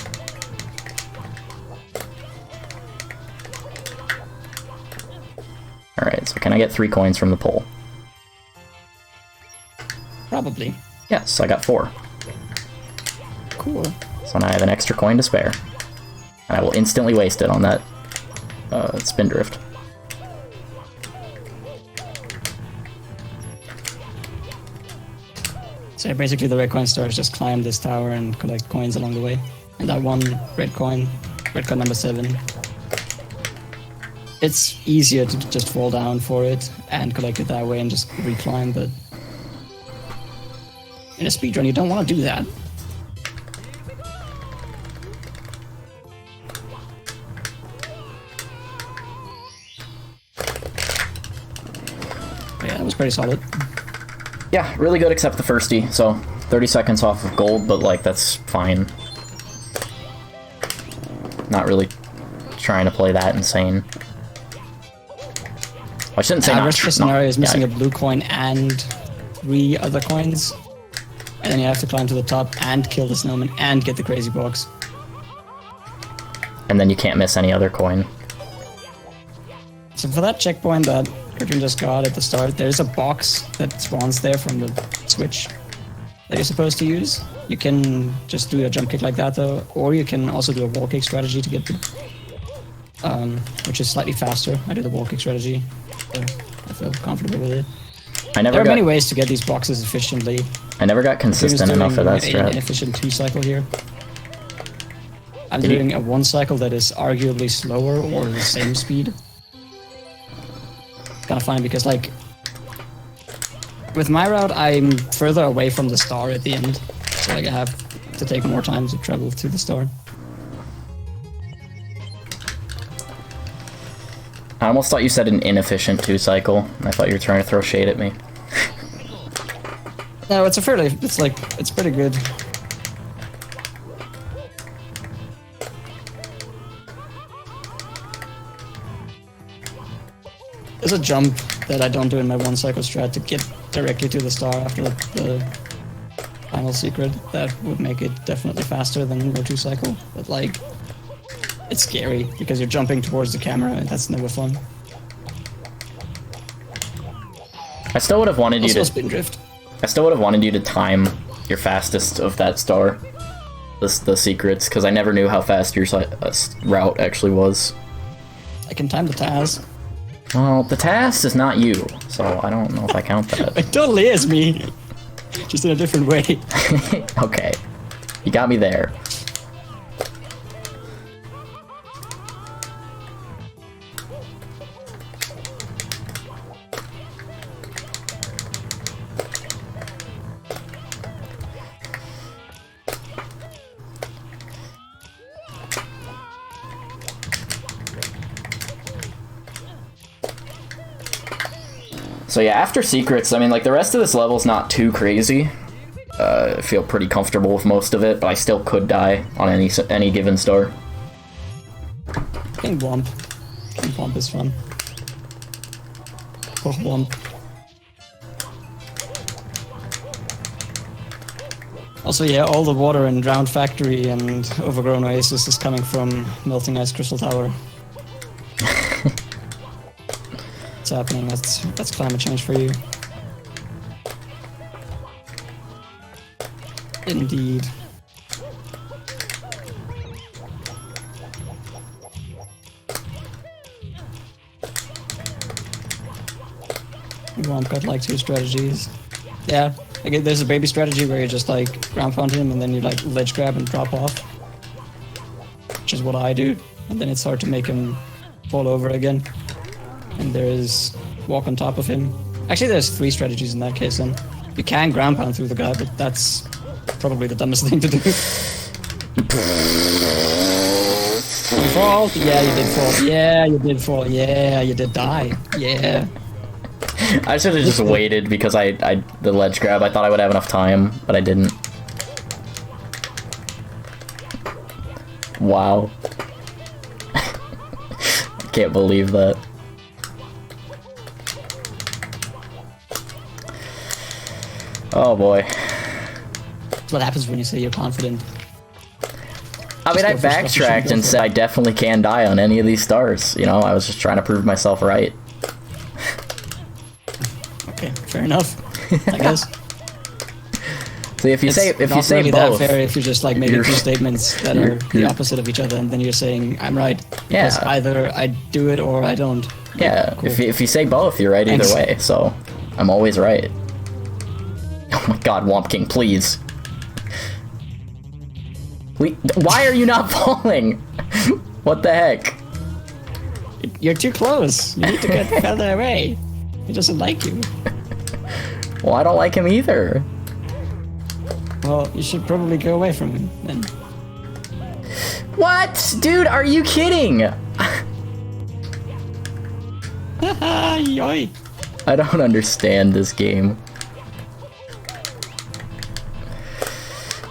Alright, so can I get 3 coins from the pole? Probably. Yes, I got 4. cool. So now I have an extra coin to spare. And I will instantly waste it on that spin drift. So basically the red coin stars just climb this tower and collect coins along the way. And that one red coin number 7, it's easier to just fall down for it and collect it that way and just reclimb, but in a speedrun you don't want to do that. But yeah, that was pretty solid. Yeah, really good except the firstie, so 30 seconds off of gold, but like that's fine. Not really trying to play that insane. I shouldn't say not. Worst case scenario is missing a blue coin and 3 other coins, and then you have to climb to the top and kill the snowman and get the crazy box. And then you can't miss any other coin. So for that checkpoint that Cartoon just got at the start, there's a box that spawns there from the switch that you're supposed to use. You can just do a jump kick like that though, or you can also do a wall kick strategy to get the, which is slightly faster. I do the wall kick strategy, so I feel comfortable with it. There are many ways to get these boxes efficiently. I never got consistent enough for that strat. An efficient 2 cycle here. I'm doing a 1 cycle that is arguably slower or the same speed. Kind of funny because like with my route I'm further away from the star at the end, so like I have to take more time to travel to the star. I almost thought you said an inefficient 2 cycle. I thought you were trying to throw shade at me. No, it's it's pretty good. There's a jump that I don't do in my 1 cycle strat to get directly to the star after the final secret. That would make it definitely faster than the 2 cycle, but like, it's scary because you're jumping towards the camera and that's never fun. I still would have wanted you to spin drift. I still would have wanted you to time your fastest of that star, the secrets, because I never knew how fast your route actually was. I can time the Taz. Well, the task is not you, so I don't know if I count that. It totally is me, just in a different way. Okay, you got me there. So yeah, after secrets, I mean, like, the rest of this level's not too crazy. I feel pretty comfortable with most of it, but I still could die on any given star. King Womp. King Womp is fun. Oh, Womp. Also, yeah, all the water in Drowned Factory and Overgrown Oasis is coming from Melting Ice Crystal Tower. What's happening? That's climate change for you. Indeed. Womp got like 2 strategies. Yeah, like, there's a baby strategy where you just like ground pound him and then you like ledge grab and drop off, which is what I do, and then it's hard to make him fall over again. And there's walk on top of him. Actually, there's 3 strategies in that case, and you can ground pound through the guy, but that's probably the dumbest thing to do. You fall? Yeah, you did fall. Yeah, you did fall. Yeah, you did die. Yeah. I should have just waited because the ledge grab, I thought I would have enough time, but I didn't. Wow. I can't believe that. Oh boy. That's what happens when you say you're confident. I mean, I backtracked and said I definitely can die on any of these stars. You know, I was just trying to prove myself right. Okay, fair enough, I guess. See, if you It's say if not you say really both, that fair if you just like making you're- two statements that are the opposite of each other, and then you're saying I'm right. Yeah. Because either I do it or I don't. yeah, Cool. if you say both, you're right either Thanks. way. So I'm always right. Oh my God, Womp King, please. Why are you not falling? What the heck? You're too close. You need to get further away. He doesn't like you. Well, I don't like him either. Well, you should probably go away from him then. What? Dude, are you kidding? Yoy. I don't understand this game.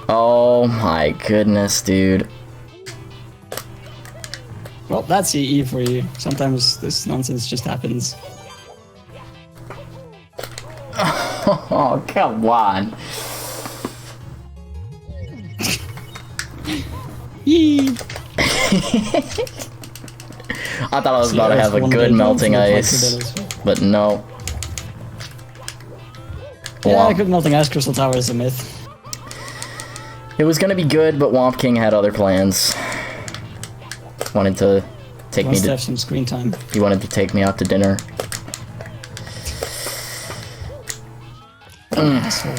Oh my goodness, dude. Well, that's EE for you. Sometimes this nonsense just happens. Oh, come on. Yee. I thought I was about to have a good melting ice, but no. Yeah, Womp. good melting ice crystal tower is a myth. It was gonna be good, but Womp King had other plans. Wanted to take me Wants to to. have some screen time. He wanted to take me out to dinner. Asshole.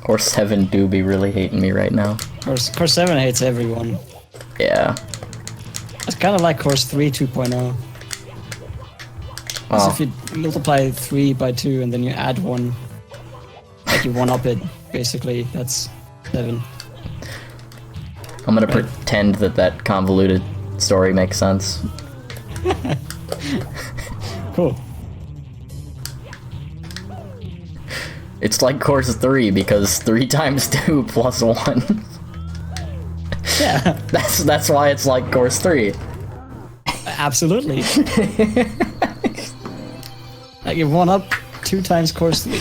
Course 7 do be really hating me right now. Course 7 hates everyone. Yeah. It's kind of like Course 3 2.0. Oh. If you multiply 3 by 2 and then you add 1, like you 1-up it, basically, that's 7. I'm gonna pretend that convoluted story makes sense. Cool. It's like course 3 because 3 times 2 plus 1. Yeah, That's why it's like course 3. absolutely. Like you 1-up 2 times Course 3.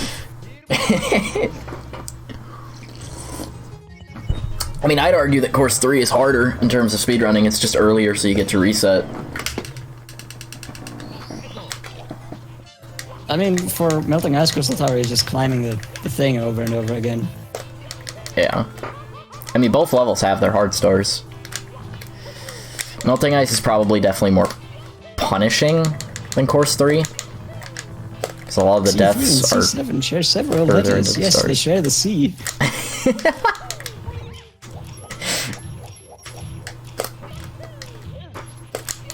I mean, I'd argue that course 3 is harder in terms of speedrunning. It's just earlier, so you get to reset. I mean, for melting ice crystal tower, you're just climbing the thing over and over again. Yeah. I mean, both levels have their hard stars. Melting Ice is probably definitely more punishing than Course 3. Because a lot of the deaths are... C7 share several further letters. into the Yes, stars. they share the C.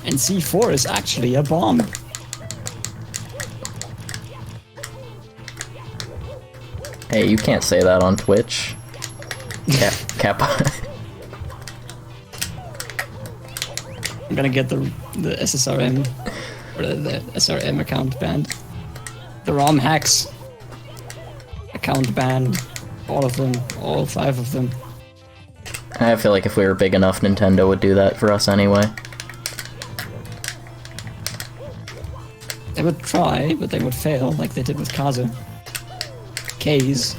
And C4 is actually a bomb. Hey, you can't say that on Twitch. Kappa. I'm gonna get the SSRM or the SRM account banned. The ROM hacks account banned. All of them, all 5 of them. I feel like if we were big enough, Nintendo would do that for us anyway. They would try, but they would fail, like they did with Kazu. K's.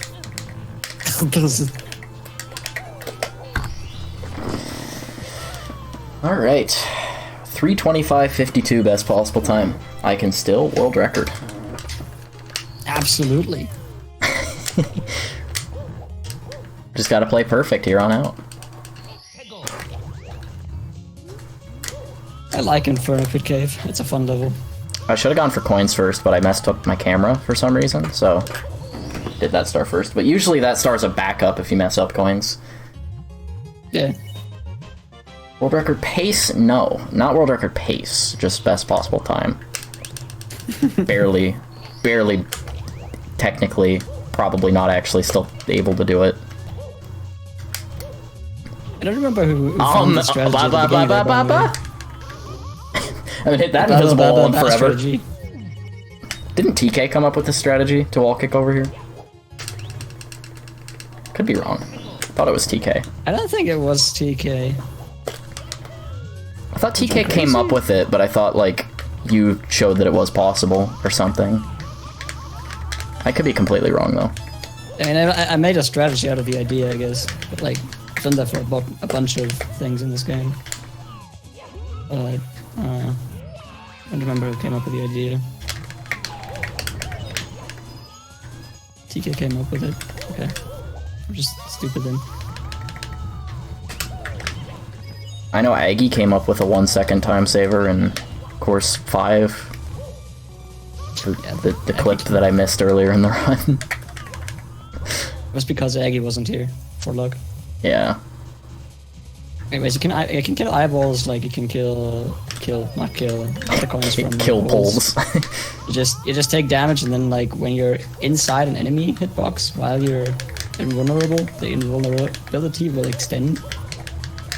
Alright. 3:25:52 best possible time. I can still world record. Absolutely. Just gotta play perfect here on out. I like Inferno Pit Cave. It's a fun level. I should have gone for coins first, but I messed up my camera for some reason, so did that star first. But usually that star's a backup if you mess up coins. Yeah. World record pace? No, not world record pace, just best possible time. barely, technically, probably not actually still able to do it. I don't remember who found the strategy at the beginning there, by the way. I haven't hit that invisible wall in forever. Strategy. Didn't TK come up with this strategy to wall kick over here? Could be wrong. Thought it was TK. I don't think it was TK. I thought TK came up with it, but I thought, like, you showed that it was possible or something. I could be completely wrong, though. I mean, I made a strategy out of the idea, I guess. But, like, I've done that for a bunch of things in this game. I don't remember who came up with the idea. TK came up with it. Okay. I'm just stupid then. I know Aggie came up with a 1-second time saver in course 5. The clip that I missed earlier in the run. It was because Aggie wasn't here, for luck. Yeah. Anyways, you can kill eyeballs, like you can not kill the coins from Kill poles. you just take damage, and then like when you're inside an enemy hitbox while you're invulnerable, the invulnerability will extend.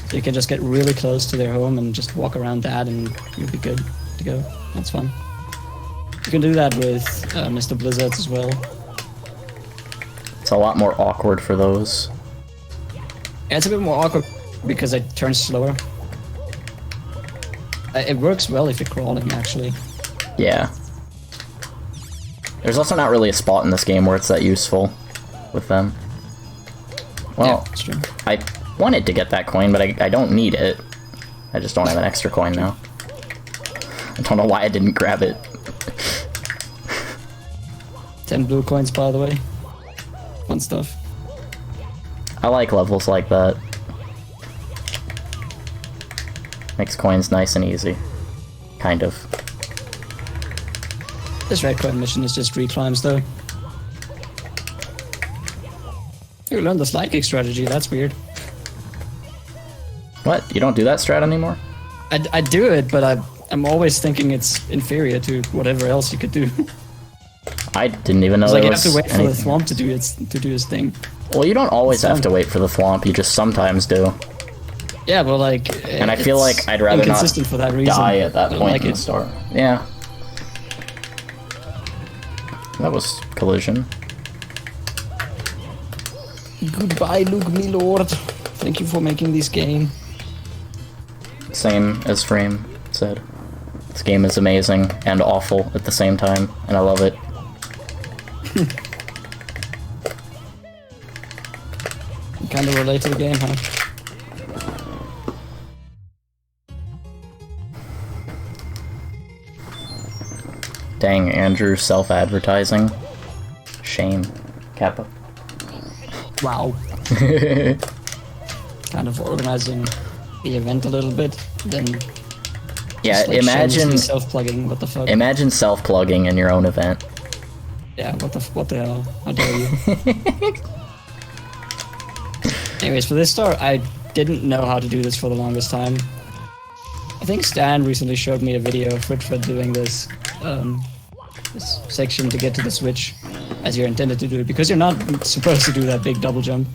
So you can just get really close to their home and just walk around that, and you'll be good to go. That's fun. You can do that with Mr. Blizzards as well. It's a lot more awkward for those. Yeah, it's a bit more awkward because it turns slower. It works well if you're crawling, actually. Yeah. There's also not really a spot in this game where it's that useful with them. Well, yeah, that's true. I wanted to get that coin, but I don't need it. I just don't have an extra coin now. I don't know why I didn't grab it. 10 blue coins, by the way. Fun stuff. I like levels like that. Makes coins nice and easy. Kind of. This red coin mission is just reclimbs, though. You learned the slide kick strategy, that's weird. What? You don't do that strat anymore? I do it, but I'm always thinking it's inferior to whatever else you could do. I didn't even know It's there like you was have to wait for anything. the thwomp to do his thing. Well, you don't always have to wait for the thwomp, you just sometimes do. Yeah, but like... And I feel like I'd rather not inconsistent for that reason. die at that I don't point like in it. the start. Yeah. That was collision. Goodbye, Luke, me lord. Thank you for making this game. Same as Frame said. This game is amazing and awful at the same time, and I love it. You kind of relate to the game, huh? Dang, Andrew, self-advertising. Shame. Kappa. Wow. Kind of organizing the event a little bit, then Yeah, just, like, imagine shamelessly self-plugging. What the fuck? imagine self-plugging in your own event. Yeah, what the hell? How dare you? Anyways, for this star, I didn't know how to do this for the longest time. I think Stan recently showed me a video of Fritfred doing this section to get to the switch as you're intended to do it, because you're not supposed to do that big double jump.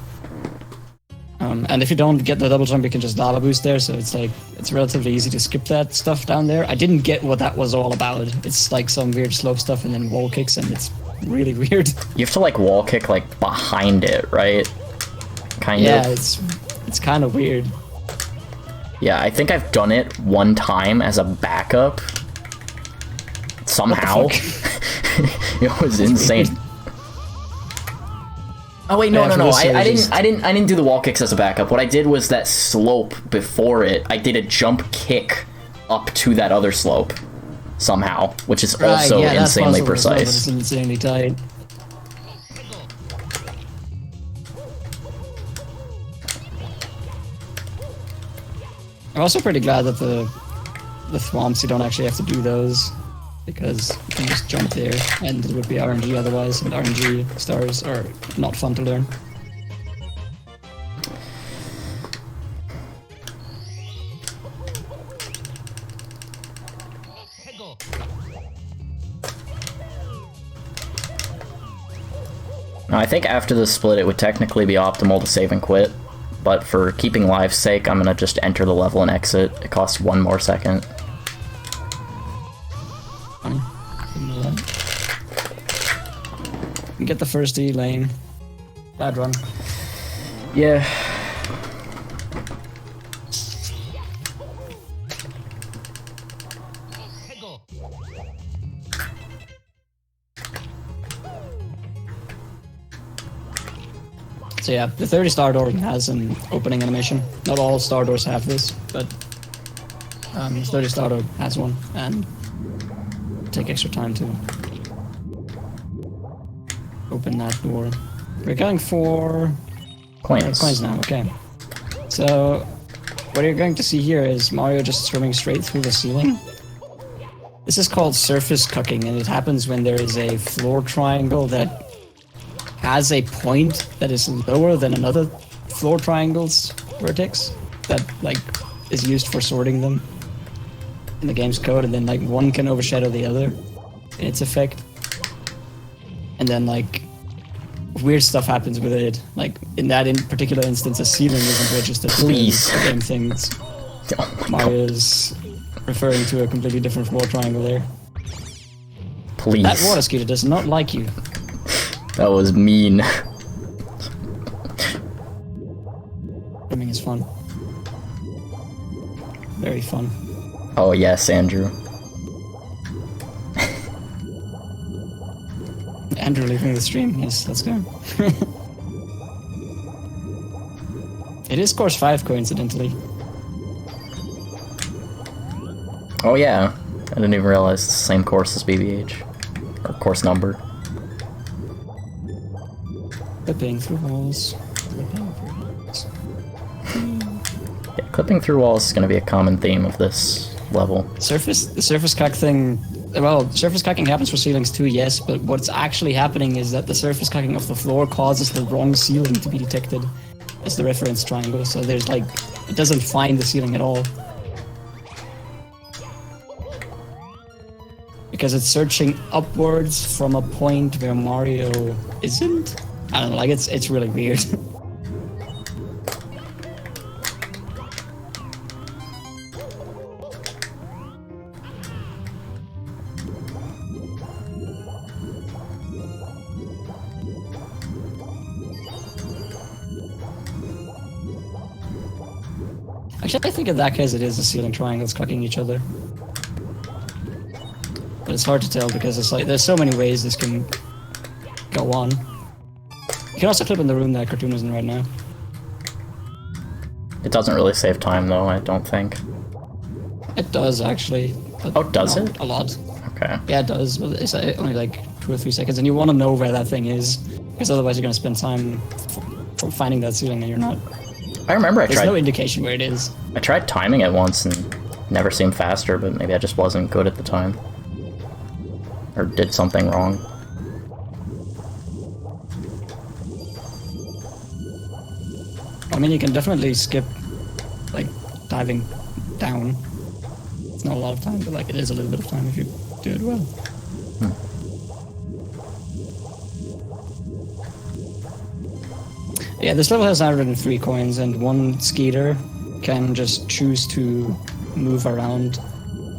And if you don't get the double jump, you can just lava boost there, so it's like, it's relatively easy to skip that stuff down there. I didn't get what that was all about. It's like some weird slope stuff and then wall kicks, and it's really weird. You have to like wall kick like behind it, right? Kind of. Yeah, it's kind of weird. Yeah, I think I've done it one time as a backup. Somehow. It was insane. Weird. Oh wait, no. Yeah, I didn't do the wall kicks as a backup. What I did was that slope before it, I did a jump kick up to that other slope somehow, which is also that's insanely possible as well, but precise. it's insanely tight. I'm also pretty glad that the thwomps, you don't actually have to do those, because you can just jump there, and it would be RNG otherwise, and RNG stars are not fun to learn. Now, I think after the split, it would technically be optimal to save and quit, but for keeping live's sake, I'm gonna just enter the level and exit. It costs 1 more second. Fine. Didn't know that. You get the first E lane. Bad run. Yeah. So yeah, the 30 star door has an opening animation. Not all star doors have this, but 30 star door has one, and take extra time to open that door. We're going for Coins. coins now, okay. So, what you're going to see here is Mario just swimming straight through the ceiling. This is called surface cucking, and it happens when there is a floor triangle that has a point that is lower than another floor triangle's vertex that, like, is used for sorting them in the game's code, and then, like, one can overshadow the other in its effect. And then, like, weird stuff happens with it. Like, in that particular instance, a ceiling isn't registered. Please. The game thinks Oh, Mario's referring to a completely different floor triangle there. please. That water scooter does not like you. That was mean. Swimming is fun. Very fun. Oh yes, Andrew. Andrew leaving the stream. Yes, let's go. It is course 5, coincidentally. Oh yeah, I didn't even realize it's the same course as BBH. Or course number. Clipping through walls. Clipping through walls. Yeah, clipping through walls is going to be a common theme of this level. The surface cuck thing. Well, surface cucking happens for ceilings too, yes, but what's actually happening is that the surface cucking of the floor causes the wrong ceiling to be detected as the reference triangle, so there's like, it doesn't find the ceiling at all. Because it's searching upwards from a point where Mario isn't? I don't know, like, it's really weird. Actually, I think in that case it is the ceiling triangles cucking each other. But it's hard to tell because it's like, there's so many ways this can go on. You can also clip in the room that Cartoon is in right now. It doesn't really save time though, I don't think. It does, actually. But Oh, does not it? a lot. Okay. Yeah, it does, but it's only like 2 or 3 seconds, and you want to know where that thing is, because otherwise you're going to spend time finding that ceiling and you're not. I remember There's no indication where it is. I tried timing it once and never seemed faster, but maybe I just wasn't good at the time. Or did something wrong. I mean, you can definitely skip, like, diving down. It's not a lot of time, but, like, it is a little bit of time if you do it well. Yeah, this level has 103 coins, and one Skeeter can just choose to move around.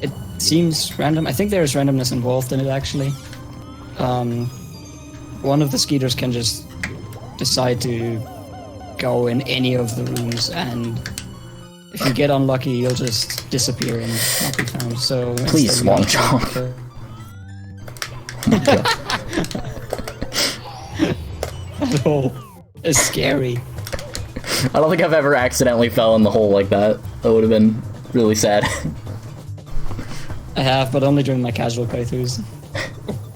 It seems random. I think there's randomness involved in it, actually. One of the Skeeters can just decide to go in any of the rooms, and if you get unlucky, you'll just disappear and not be found. So Please, long jump. Oh, it's scary. I don't think I've ever accidentally fell in the hole like that. That would have been really sad. I have, but only during my casual playthroughs.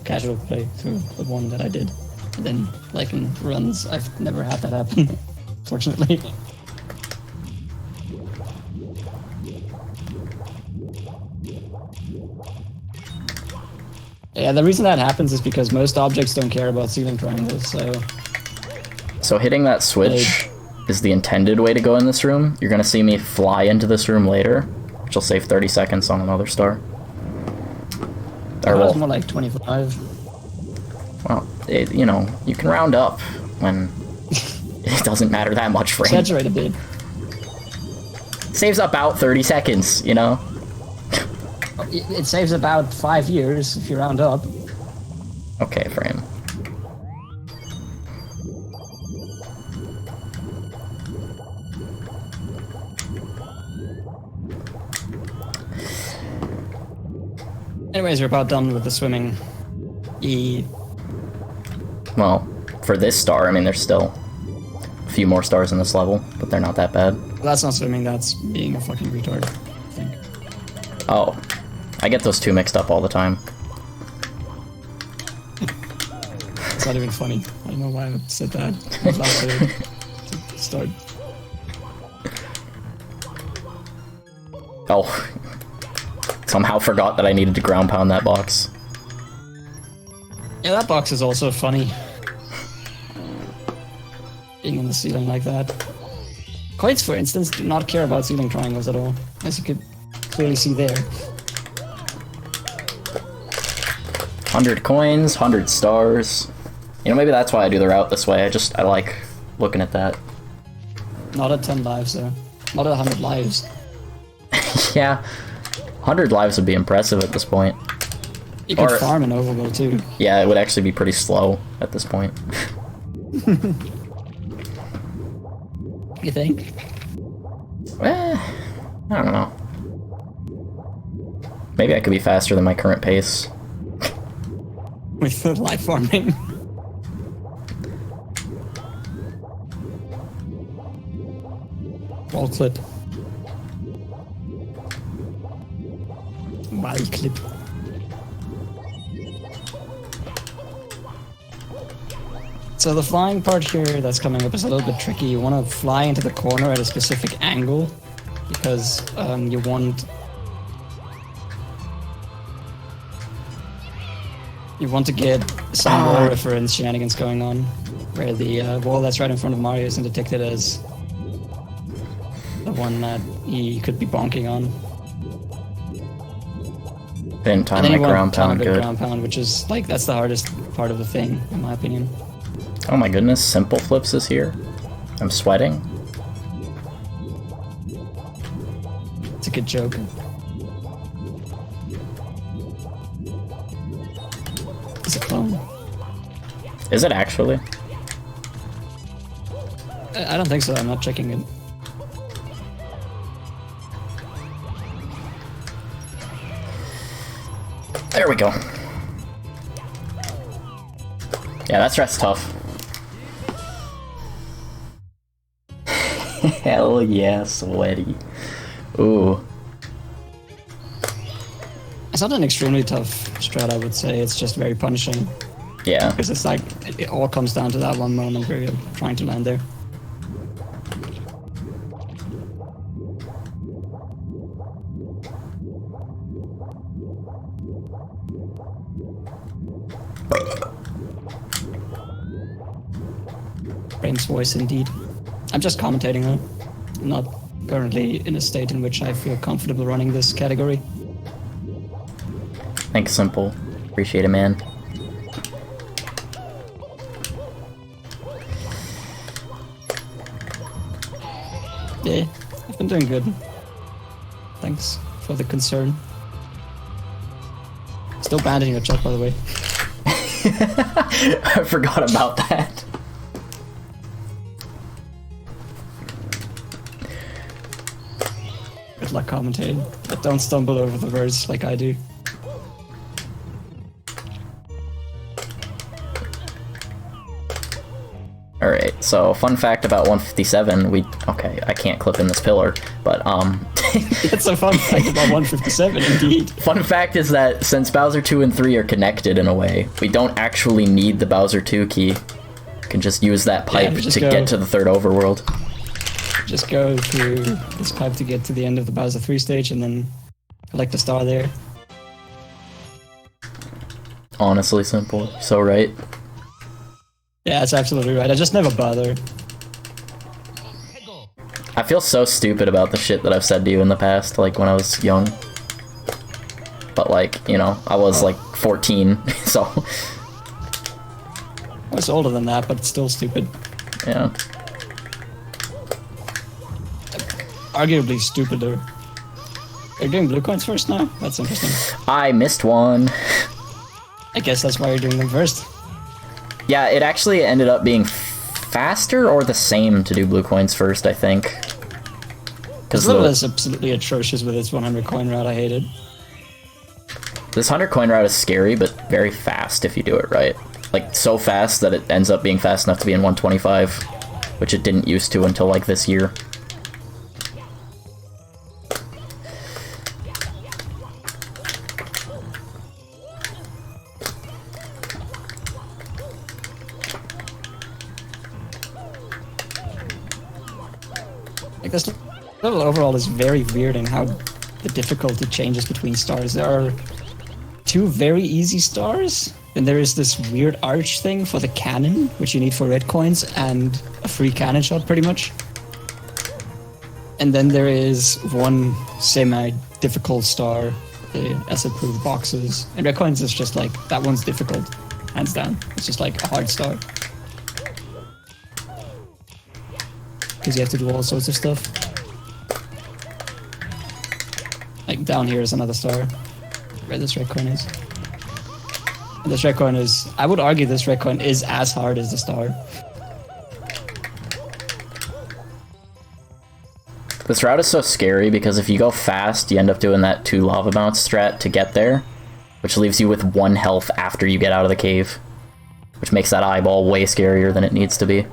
Casual playthrough, the one that I did. And then, like, in runs, I've never had that happen, fortunately. Yeah, the reason that happens is because most objects don't care about ceiling triangles, so... So hitting that switch is the intended way to go in this room. You're gonna see me fly into this room later, which will save 30 seconds on another star. Or It's well, more like 25. well, you know, you can round up when it doesn't matter that much frame. Exaggerate a bit. Saves about 30 seconds, you know? It saves about 5 years if you round up. Okay, frame. Anyways, we're about done with the swimming. Well, for this star, I mean, there's still a few more stars in this level, but they're not that bad. That's not swimming, that's being a fucking retard, I think. Oh, I get those two mixed up all the time. It's not even funny. I don't know why I said that. I was about to start. Oh. Somehow forgot that I needed to ground pound that box. Yeah, that box is also funny. Being in the ceiling like that. Coins, for instance, do not care about ceiling triangles at all, as you could clearly see there. 100 coins, 100 stars. You know, maybe that's why I do the route this way. I like looking at that. Not at 10 lives, though. Not at 100 lives. Yeah. 100 lives would be impressive at this point. You could farm an overworld, too. Yeah, it would actually be pretty slow at this point. You think? I don't know. Maybe I could be faster than my current pace. With the life farming. Wall clip. Wall clip. So the flying part here that's coming up is a little bit tricky. You want to fly into the corner at a specific angle because you want to get some more reference shenanigans going on, where the wall that's right in front of Mario isn't detected as the one that he could be bonking on. Didn't time my ground pound good. Ground pound, which is like that's the hardest part of the thing, in my opinion. Oh my goodness, Simple Flips is here. I'm sweating. It's a good joke. It's a clone. Is it actually? I don't think so. I'm not checking it. There we go. Yeah, that's tough. Hell yeah, sweaty. Ooh. It's not an extremely tough strat, I would say. It's just very punishing. Yeah. Because it's like, it all comes down to that one moment where you're trying to land there. Brain's voice, indeed. I'm just commentating though. I'm not currently in a state in which I feel comfortable running this category. Thanks, Simple. Appreciate it, man. Yeah, I've been doing good. Thanks for the concern. Still bandaging your chat, by the way. I forgot about that. Good luck commentating, but don't stumble over the words like I do. Alright, so fun fact about 157, okay, I can't clip in this pillar, but It's a fun fact about 157, indeed. Fun fact is that since Bowser 2 and 3 are connected in a way, we don't actually need the Bowser 2 key. We can just use that pipe to get to the third overworld. Just go through this pipe to get to the end of the Bowser 3 stage and then collect the star there. Honestly, Simple. So right. Yeah, that's absolutely right. I just never bother. I feel so stupid about the shit that I've said to you in the past, like when I was young. But like, you know, I was like 14, so... I was older than that, but it's still stupid. Yeah. Arguably stupider. Are you doing blue coins first now? That's interesting. I missed one. I guess that's why you're doing them first. Yeah, it actually ended up being faster or the same to do blue coins first, I think. Because Little is absolutely atrocious with its 100 coin route. I hate it. This 100 coin route is scary, but very fast if you do it right. Like, so fast that it ends up being fast enough to be in 125, which it didn't used to until like this year. Like this level overall is very weird in how the difficulty changes between stars. There are 2 very easy stars, and there is this weird arch thing for the cannon, which you need for red coins, and a free cannon shot, pretty much. And then there is one semi-difficult star, the S-approved boxes. And red coins is just like, that one's difficult, hands down. It's just like a hard star. Because you have to do all sorts of stuff. Like down here is another star, where this red coin is. And this red coin is, I would argue this red coin is as hard as the star. This route is so scary because if you go fast, you end up doing that 2 lava bounce strat to get there, which leaves you with 1 health after you get out of the cave, which makes that eyeball way scarier than it needs to be.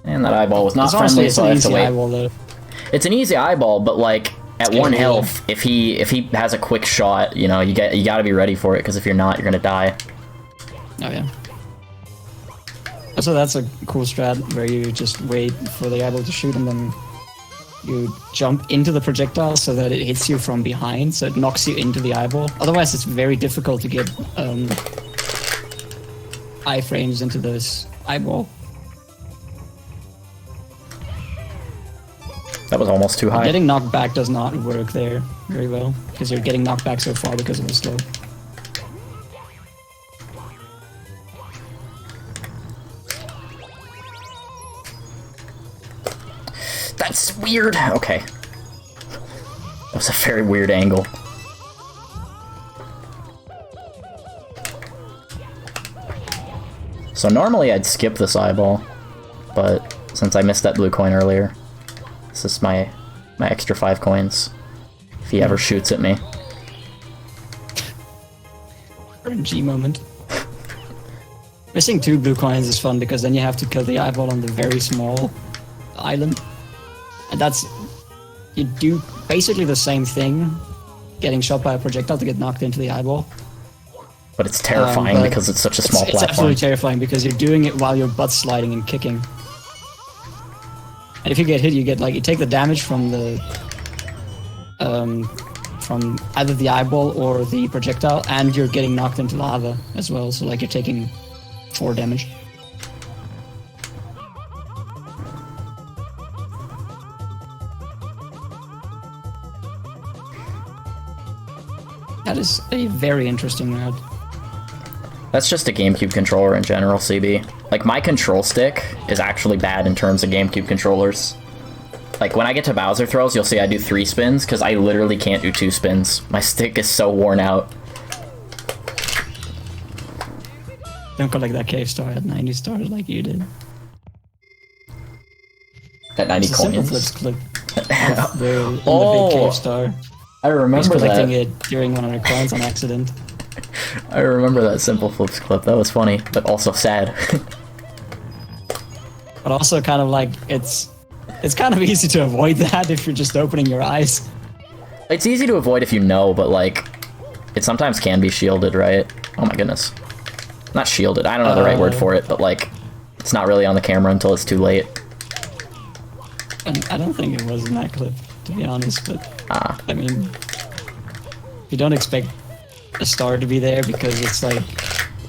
And that eyeball was not friendly, so I have to wait. Eyeball, it's an easy eyeball, but like at 1 health, if he has a quick shot, you know, you gotta be ready for it, because if you're not, you're gonna die. Oh yeah. So that's a cool strat where you just wait for the eyeball to shoot and then you jump into the projectile so that it hits you from behind, so it knocks you into the eyeball. Otherwise, it's very difficult to get iframes into this eyeball. That was almost too high. Getting knocked back does not work there very well, because you're getting knocked back so far because of the slope. That's weird. Okay. That was a very weird angle. So normally I'd skip this eyeball, but since I missed that blue coin earlier, this is my extra 5 coins, if he ever shoots at me. RNG moment. Missing 2 blue coins is fun because then you have to kill the eyeball on the very small island. And that's... you do basically the same thing, getting shot by a projectile to get knocked into the eyeball. But it's terrifying because it's such a small platform. It's absolutely terrifying because you're doing it while you're butt sliding and kicking. And if you get hit, you get like, you take the damage from the from either the eyeball or the projectile, and you're getting knocked into lava as well. So like you're taking 4 damage. That is a very interesting route. That's just a GameCube controller in general, CB. Like, my control stick is actually bad in terms of GameCube controllers. Like, when I get to Bowser throws, you'll see I do 3 spins, because I literally can't do 2 spins. My stick is so worn out. Don't collect that cave star at 90 stars like you did. At 90 it's coins. A flips clip of the big cave star. I remember He's collecting that. it during 100 coins on accident. I remember that Simple Flips clip. That was funny, but also sad. But also kind of like, it's kind of easy to avoid that if you're just opening your eyes. It's easy to avoid if you know, but like, it sometimes can be shielded, right? Oh my goodness. Not shielded, I don't know the right word for it, but like, it's not really on the camera until it's too late. And I don't think it was in that clip, to be honest, but I mean, you don't expect a star to be there because it's like...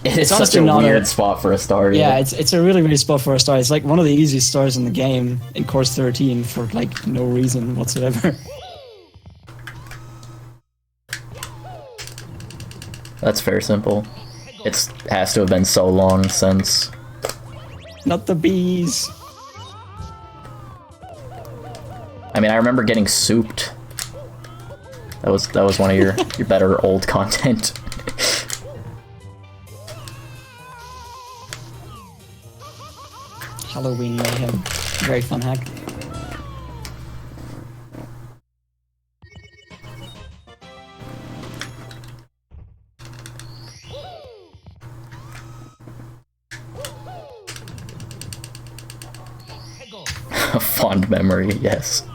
It's such a weird spot for a star. Yeah, it's a really weird spot for a star. It's like one of the easiest stars in the game in course 13 for like no reason whatsoever. That's fair simple. It has to have been so long since... Not the bees! I mean, I remember getting souped. That was one of your better old content. Halloween mayhem. Very fun hack. A fond memory, yes.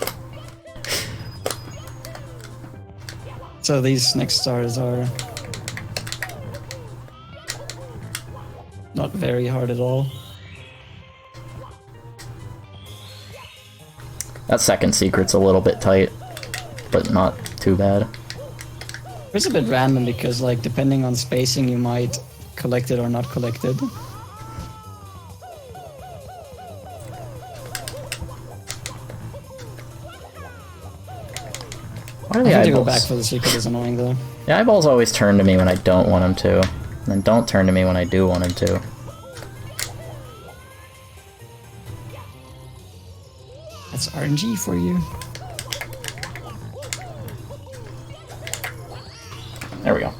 So these next stars are not very hard at all. That second secret's a little bit tight, but not too bad. It's a bit random because, like, depending on spacing, you might collect it or not collect it. Why are the I have to go eyeballs? back for the secret is annoying though. The eyeballs always turn to me when I don't want them to, and then don't turn to me when I do want them to. That's RNG for you. There we go.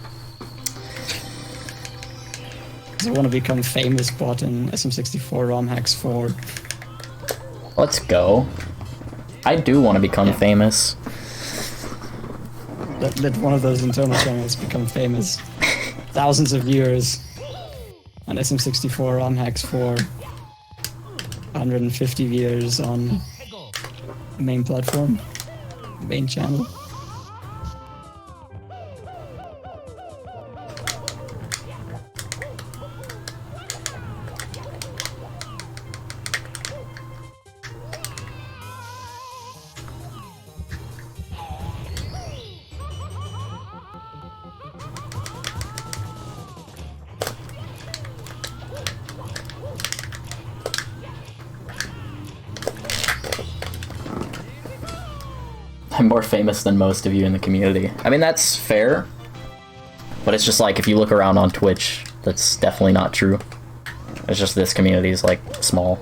I want to become famous bot in SM64 ROM hacks for. Let's go. I do want to become famous. Let one of those internal channels become famous. Thousands of viewers on SM64 ROM hacks for 150 viewers on main platform, main channel. I'm more famous than most of you in the community. I mean, that's fair, but it's just like, if you look around on Twitch, that's definitely not true. It's just this community is, like, small.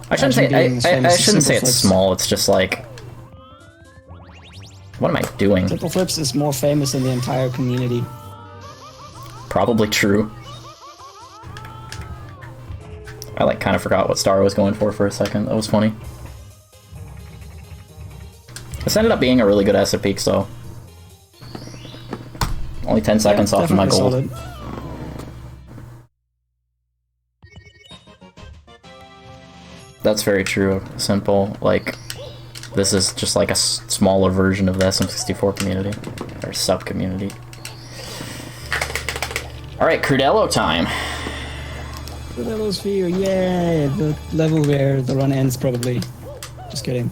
I shouldn't say, I shouldn't say it's small, it's just like... What am I doing? Simple Flips is more famous than the entire community. Probably true. I, like, kind of forgot what star I was going for a second. That was funny. This ended up being a really good acid peak, so... Only 10 seconds off of my goal. Solid. That's very true. Simple. Like, this is just like a smaller version of the SM64 community. Or sub-community. Alright, Crudello time. Crudello's Fear, yay! The level where the run ends, probably. Just kidding.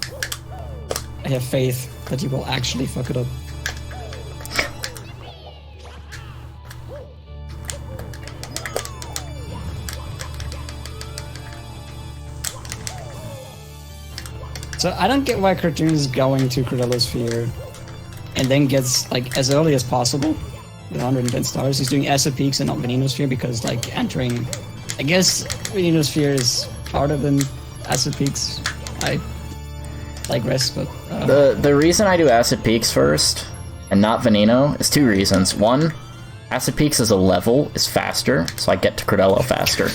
I have faith that you will actually fuck it up. So I don't get why Cartoon is going to Crudello's Fear and then gets, like, as early as possible with 110 stars. He's doing acid peaks and not Veneno's Fear because, like, entering... I guess Veneno's Fear is harder than acid peaks. I digress, but... The reason I do acid peaks first and not Veneno is two reasons. One, acid peaks as a level is faster, so I get to Crudello faster.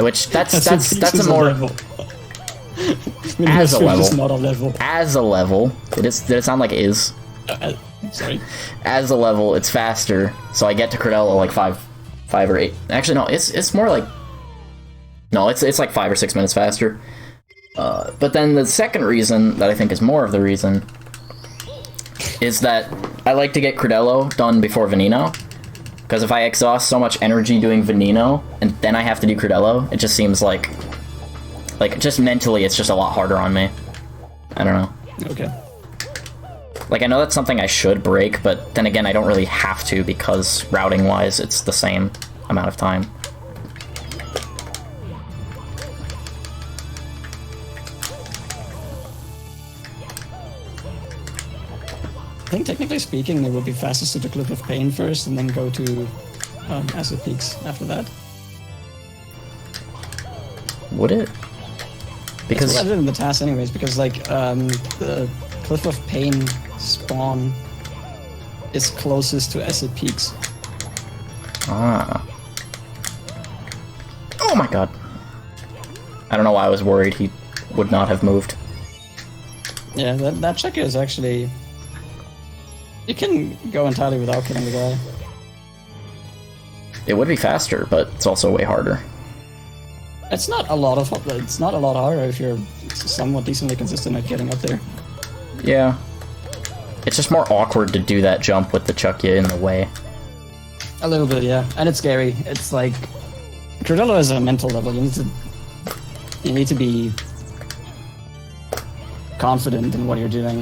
Which that's a more as a level. Not a level. As a level, did it sound like is? Sorry. As a level, it's faster, so I get to Crudello like 5 or 8. Actually, no, it's more like it's like 5 or 6 minutes faster. But then the second reason that I think is more of the reason is that I like to get Crudello done before Veneno. Because if I exhaust so much energy doing Veneno, and then I have to do Crudello, it just seems like just mentally, it's just a lot harder on me. I don't know. Okay. Like, I know that's something I should break, but then again, I don't really have to, because routing-wise, it's the same amount of time. I think technically speaking, it would be fastest to do Cliff of Pain first and then go to Acid Peaks after that. Would it? Because I did in the task anyways, because like the Cliff of Pain spawn is closest to Acid Peaks. Ah. Oh my god. I don't know why I was worried he would not have moved. Yeah, that checker is actually... You can go entirely without killing the guy. It would be faster, but it's also way harder. It's not a lot harder if you're somewhat decently consistent at getting up there. Yeah. It's just more awkward to do that jump with the Chuckya in the way. A little bit, yeah. And it's scary. It's like... Crudello is a mental level. You need to be confident in what you're doing.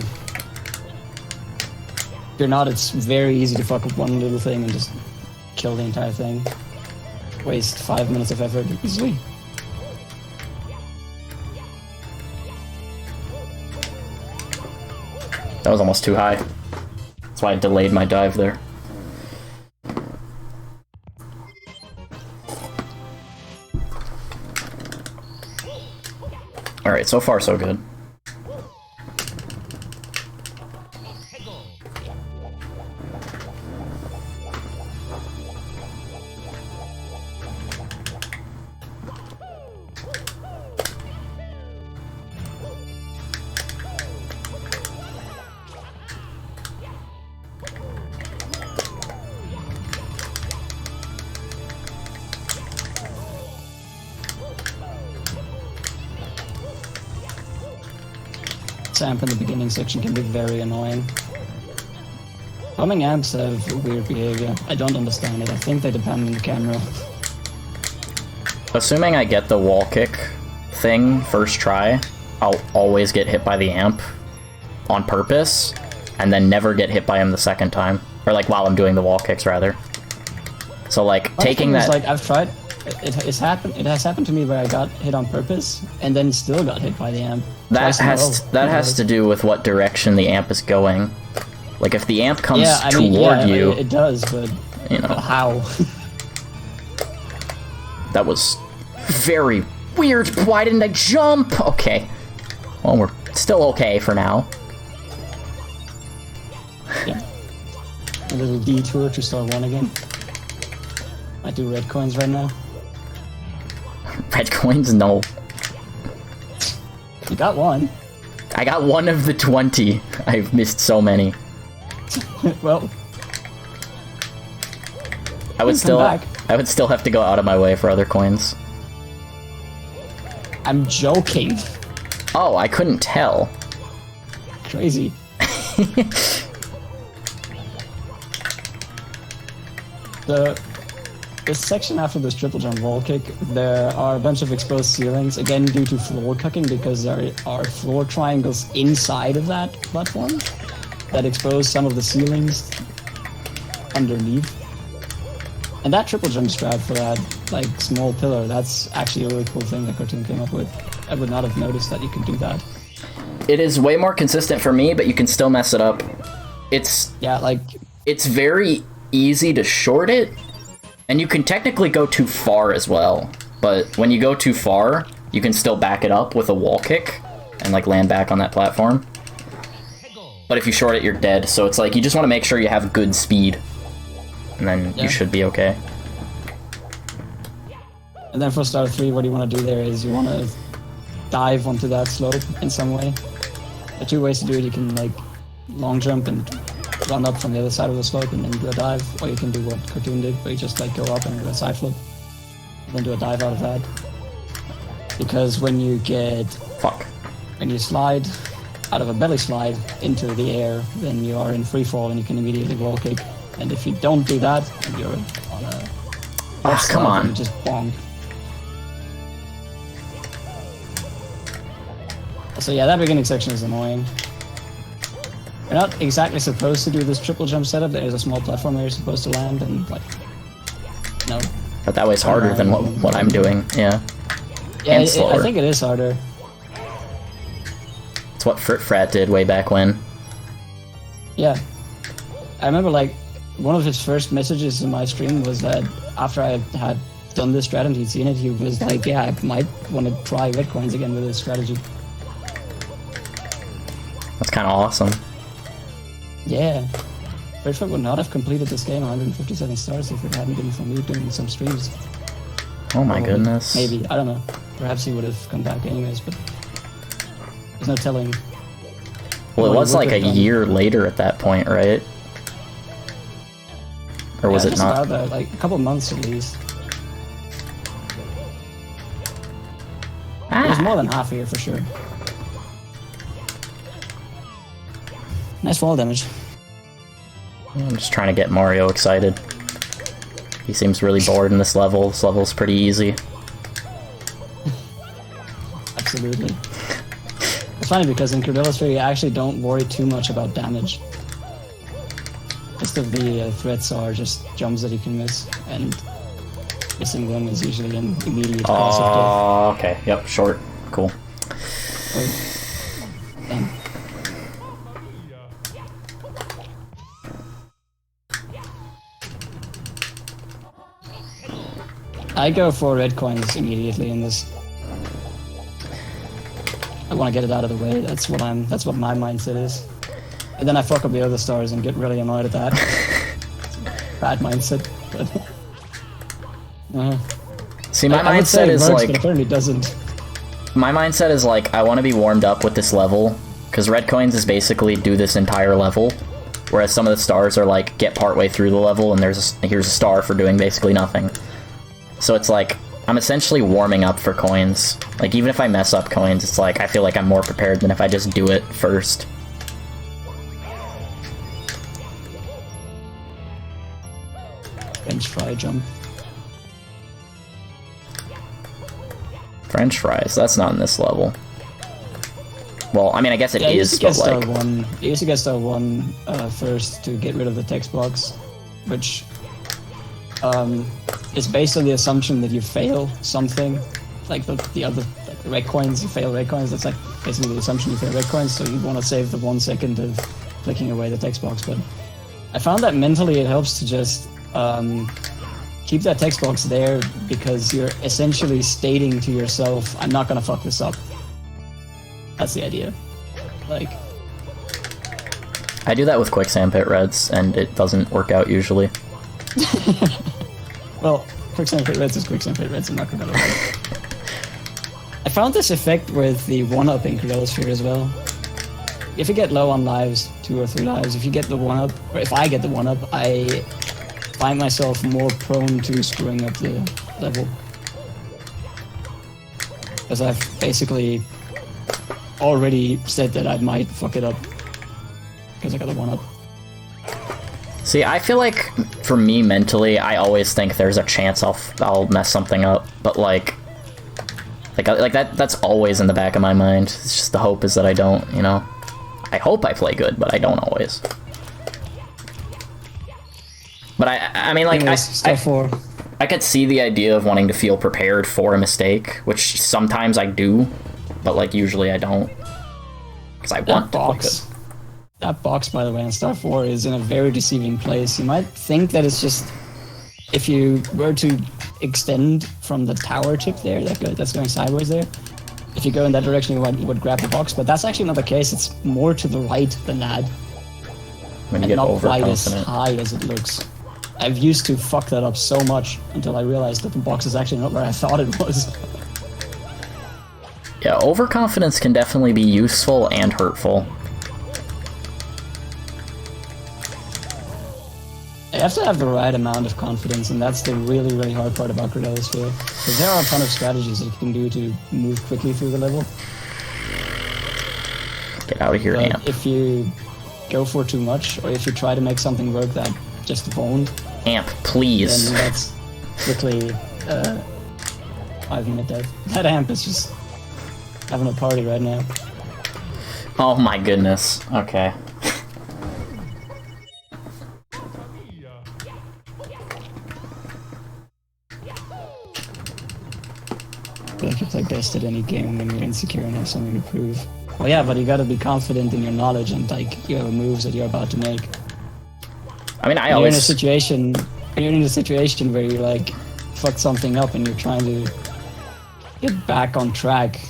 If you're not, it's very easy to fuck up one little thing and just kill the entire thing. Waste 5 minutes of effort easily. That was almost too high. That's why I delayed my dive there. Alright, so far so good. Amp in the beginning section can be very annoying. Bombing amps have weird behavior. I don't understand it. I think they depend on the camera. Assuming I get the wall kick thing first try, I'll always get hit by the amp on purpose, and then never get hit by him the second time. Or like while I'm doing the wall kicks, rather. So like taking that... Like I've tried... It has happened to me where I got hit on purpose and then still got hit by the amp. That has to do with what direction the amp is going. Like if the amp comes toward you, it does, but you know how? That was very weird. Why didn't I jump? Okay, well we're still okay for now. Yeah, a little detour to star 1 again. I do red coins right now. Red coins? No. You got 1. I got 1 of the 20. I've missed so many. Well, I would still have to go out of my way for other coins. I'm joking. Oh, I couldn't tell. Crazy. This section after this triple jump wall kick, there are a bunch of exposed ceilings, again due to floor cucking, because there are floor triangles inside of that platform that expose some of the ceilings underneath. And that triple jump strat for that like small pillar, that's actually a really cool thing that Cartoon came up with. I would not have noticed that you could do that. It is way more consistent for me, but you can still mess it up. It's very easy to short it. And you can technically go too far as well, but when you go too far, you can still back it up with a wall kick and like land back on that platform. But if you short it, you're dead, so it's like you just want to make sure you have good speed, and then you should be okay. And then for star 3, what you want to do there is you want to dive onto that slope in some way. There are 2 ways to do it. You can like long jump and run up from the other side of the slope and then do a dive, or you can do what Cartoon did, where you just like go up and do a side flip, and then do a dive out of that. Because when you slide out of a belly slide into the air, then you are in free fall and you can immediately wall kick. And if you don't do that, and you're on a come on, you just bonk. So yeah, that beginning section is annoying. You're not exactly supposed to do this triple jump setup. There is a small platform where you're supposed to land, and like, no. But that way's harder than what I'm doing, yeah. Yeah, I think it is harder. It's what Frat did way back when. Yeah. I remember, like, one of his first messages in my stream was that after I had done this strategy, he'd seen it, he was like, yeah, I might want to try red coins again with this strategy. That's kind of awesome. Yeah. Birchfoot would not have completed this game 157 stars if it hadn't been for me doing some streams. Oh my goodness. Maybe, I don't know. Perhaps he would have come back anyways, but there's no telling. Well, it was like a year later at that point, right? Or was it not? About that, like a couple months at least. It was more than half a year for sure. Nice fall damage. I'm just trying to get Mario excited. He seems really bored in this level. This level's pretty easy. Absolutely. It's funny because in Credulous Fury, I actually don't worry too much about damage. Most of the threats are just jumps that you can miss, and missing them is usually an immediate cause of death. Oh, okay. Yep, short. Cool. Done. I go for red coins immediately in this. I want to get it out of the way. That's what my mindset is. And then I fuck up the other stars and get really annoyed at that. Bad mindset. But, See, my I would say mindset it is works, like... but apparently it doesn't. My mindset is like, I want to be warmed up with this level, because red coins is basically do this entire level, whereas some of the stars are like, get partway through the level and here's a star for doing basically nothing. So it's like, I'm essentially warming up for coins. Like, even if I mess up coins, it's like, I feel like I'm more prepared than if I just do it first. French fry jump. French fries, that's not in this level. Well, I mean, I guess it is, but like... You used to get star 1 first to get rid of the text box, which is based on the assumption that you fail something. Like the other like the red coins, you fail red coins, that's like basically the assumption you fail red coins, so you want to save the 1 second of clicking away the text box. But I found that mentally it helps to just keep that text box there, because you're essentially stating to yourself, I'm not gonna fuck this up. That's the idea. Like, I do that with quicksand pit reds, and it doesn't work out usually. well, quicksand pit reds is quicksand pit reds, I'm not gonna lie. I found this effect with the 1-up in Credulous Fury as well. If you get low on lives, 2 or 3 lives, if you get the 1-up, or if I get the 1-up, I find myself more prone to screwing up the level. Because I've basically already said that I might fuck it up because I got the 1-up. See, I feel like, for me mentally, I always think there's a chance I'll mess something up, but like that's always in the back of my mind. It's just the hope is that I don't, you know? I hope I play good, but I don't always. But I mean, like, I could see the idea of wanting to feel prepared for a mistake, which sometimes I do, but like usually I don't, because I want to play good. That box, by the way, in Star 4 is in a very deceiving place. You might think that it's just, if you were to extend from the tower tip there, that's going sideways there, if you go in that direction you would grab the box, but that's actually not the case. It's more to the right than that. When you get not quite as overconfident. high as it looks. I've used to fuck that up so much until I realized that the box is actually not where I thought it was. Yeah, overconfidence can definitely be useful and hurtful. You have to have the right amount of confidence, and that's the really, really hard part about Credulous Fury. Because there are a ton of strategies that you can do to move quickly through the level. Get out of here, But Amp. if you go for too much, or if you try to make something work that just won't, Amp, please. then that's quickly 5-minute death. That Amp is just having a party right now. Oh my goodness. Okay. I feel like you play best at any game when you're insecure and have something to prove. Well, yeah, but you gotta be confident in your knowledge and like your moves that you're about to make. I mean, I You're in a always... situation where you like fucked something up and you're trying to get back on track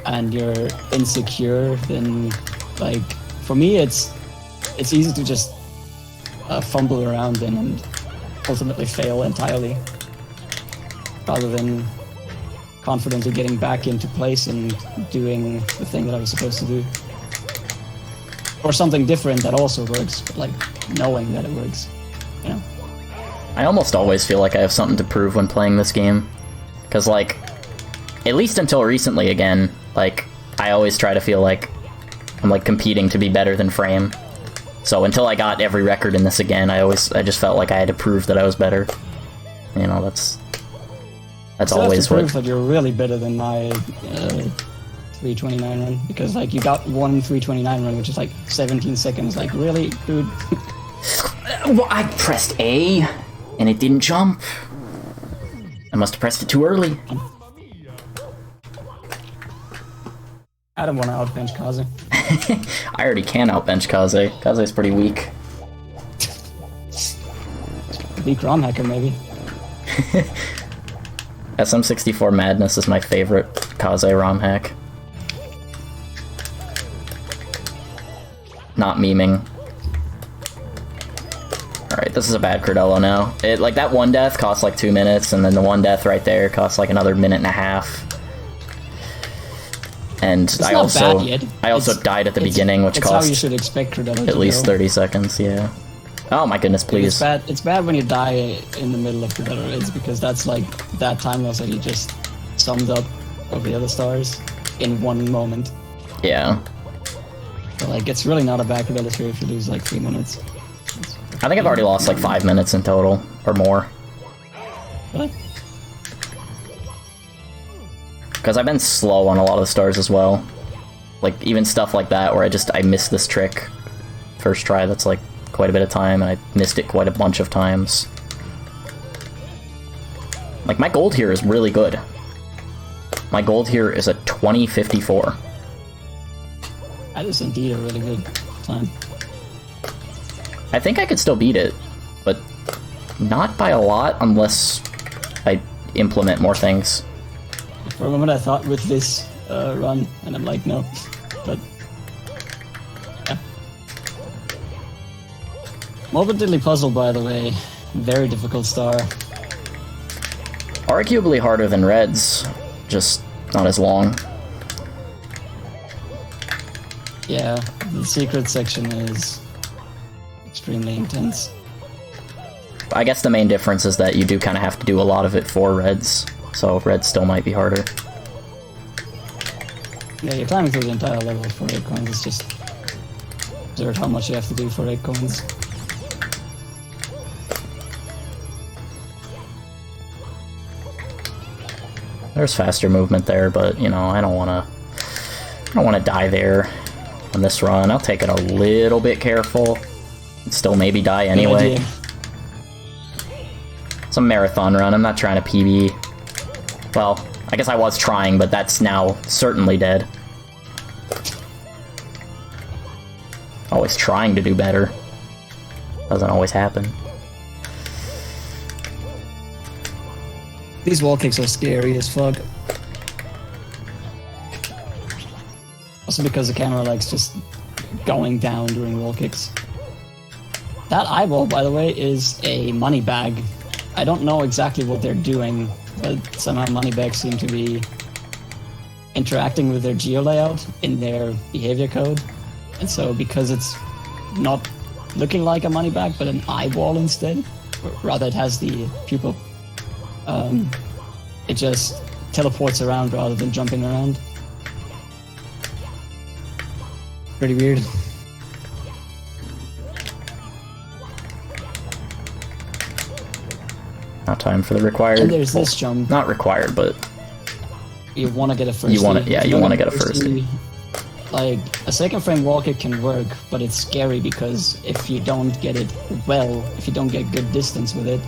and you're insecure, then like for me it's easy to just fumble around and ultimately fail entirely, rather than confidently getting back into place and doing the thing that I was supposed to do. Or something different that also works, but like knowing that it works, you know? I almost always feel like I have something to prove when playing this game. Because, like, at least until recently again, like, I always try to feel like I'm, like, competing to be better than Frame. So until I got every record in this again, I just felt like I had to prove that I was better. You know, that's always proof what... that you're really better than my 329 run, because like you got one 329 run, which is like 17 seconds. Like really, dude. Well, I pressed A, and it didn't jump. I must have pressed it too early. I don't want to outbench Kaze. I already can outbench Kaze. Kaze's pretty weak. Weak ROM hacker, maybe. SM64 Madness is my favorite Kaze ROM hack. Not memeing. Alright, this is a bad Cordello now. Like, that one death costs like 2 minutes, and then the one death right there costs like another minute and a half. And I also died at the beginning, which cost how you should expect Cordello at least 30 seconds, yeah. Oh my goodness, please. It's bad when you die in the middle of Cordello raids, because that's like that time loss that you just summed up of the other stars in one moment. Yeah. So, like, it's really not a bad Cordello sphere if you lose like 3 minutes. I think I've already lost like 5 minutes in total, or more. Really? Because I've been slow on a lot of the stars as well. Like, even stuff like that where I missed this trick first try, that's like quite a bit of time, and I missed it quite a bunch of times. Like, my gold here is really good. My gold here is a 2054. That is indeed a really good time. I think I could still beat it, but not by a lot unless I implement more things. For a moment I thought with this run, and I'm like, no. But, yeah. Morbid Diddly Puzzle, by the way, very difficult star. Arguably harder than Red's, just not as long. Yeah, the secret section is extremely intense. I guess the main difference is that you do kind of have to do a lot of it for Reds, so Reds still might be harder. Yeah, you're climbing through the entire level for 8 coins, it's just absurd how much you have to do for 8 coins. There's faster movement there, but, you know, I don't want to die there on this run. I'll take it a little bit careful. Still maybe die anyway. It's a marathon run, I'm not trying to PB. Well, I guess I was trying, but that's now certainly dead. Always trying to do better. Doesn't always happen. These wall kicks are scary as fuck. Also because the camera likes just going down during wall kicks. That eyeball, by the way, is a money bag. I don't know exactly what they're doing, but somehow money bags seem to be interacting with their geo layout in their behavior code. And so because it's not looking like a money bag, but an eyeball instead, or rather it has the pupil, it just teleports around rather than jumping around. Pretty weird. Now time for the required. And there's this jump. Not required, but you want to get a first. You want to get a first. Like a second frame wall kick can work, but it's scary because if you don't get it well, if you don't get good distance with it,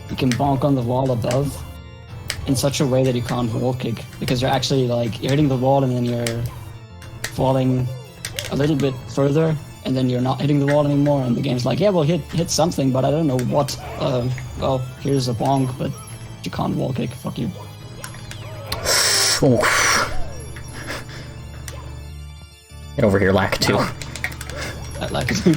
you can bonk on the wall above in such a way that you can't wall kick, because you're actually like you're hitting the wall and then you're falling a little bit further, and then you're not hitting the wall anymore, and the game's like, yeah, well, hit something, but I don't know what. Well, here's a bonk, but you can't wall kick. Fuck you. Get over here, Lakitu. That Lakitu.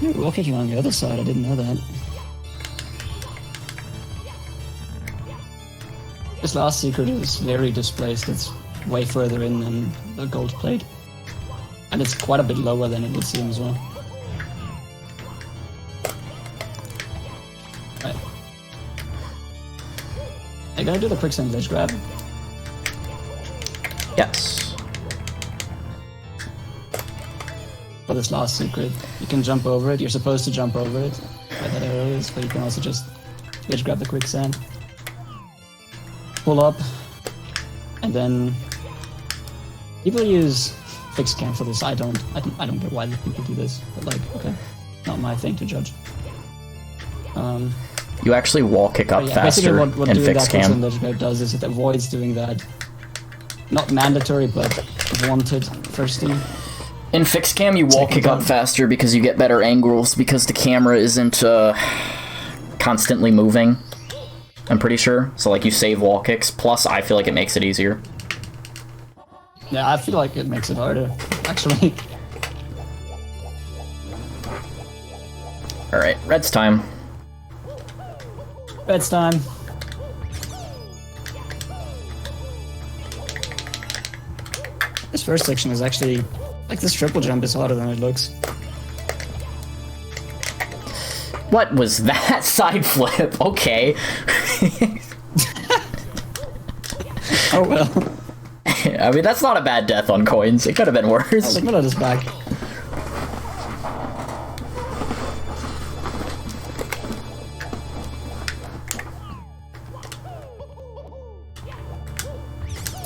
You're wall kicking on the other side. I didn't know that. This last secret is very displaced. It's way further in than the gold plate. And it's quite a bit lower than it would seem as well. Right. Are you gonna do the quicksand ledge grab? Yes. For this last secret, you can jump over it. You're supposed to jump over it. where that arrow is, but you can also just grab the quicksand, pull up, and then people use fixed cam for this. I don't get why people do this, but like, okay, not my thing to judge. You actually wall kick up faster what in doing fixed that cam. Legendary does is it avoids doing that. Not mandatory, but wanted first thing. In fixed cam, you wall kick up faster because you get better angles because the camera isn't constantly moving. I'm pretty sure. So like you save wall kicks. Plus, I feel like it makes it easier. Yeah, I feel like it makes it harder, actually. All right, red's time. Red's time. This first section is actually, like, this triple jump is harder than it looks. What was that side flip? Okay. Oh well. I mean, that's not a bad death on coins. It could have been worse. Look at this back.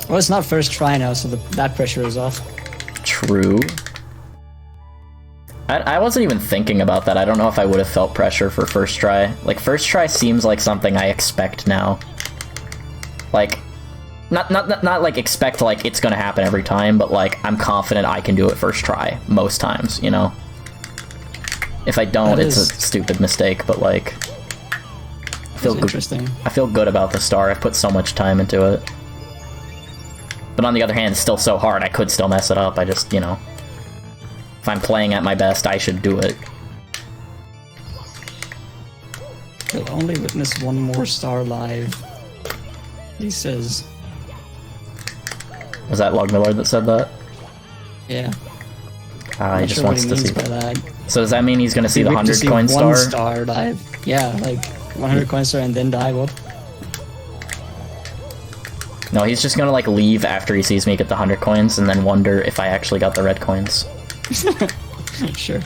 Well, it's not first try now, so that pressure is off. True. I wasn't even thinking about that. I don't know if I would have felt pressure for first try. Like, first try seems like something I expect now. Like, not like expect like it's gonna happen every time, but like I'm confident I can do it first try most times, you know? If I don't, it's a stupid mistake, but like I feel good about the star. I've put so much time into it. But on the other hand, it's still so hard, I could still mess it up. I just, you know, if I'm playing at my best, I should do it. You'll only witness one more star live, he says. Was that Logmiller that said that? Yeah. He just wants to see that. So does that mean he's gonna see the 100 coin star? One star live. Yeah, like 100 coin star and then die, what? No, he's just gonna like leave after he sees me get the 100 coins and then wonder if I actually got the red coins. Sure.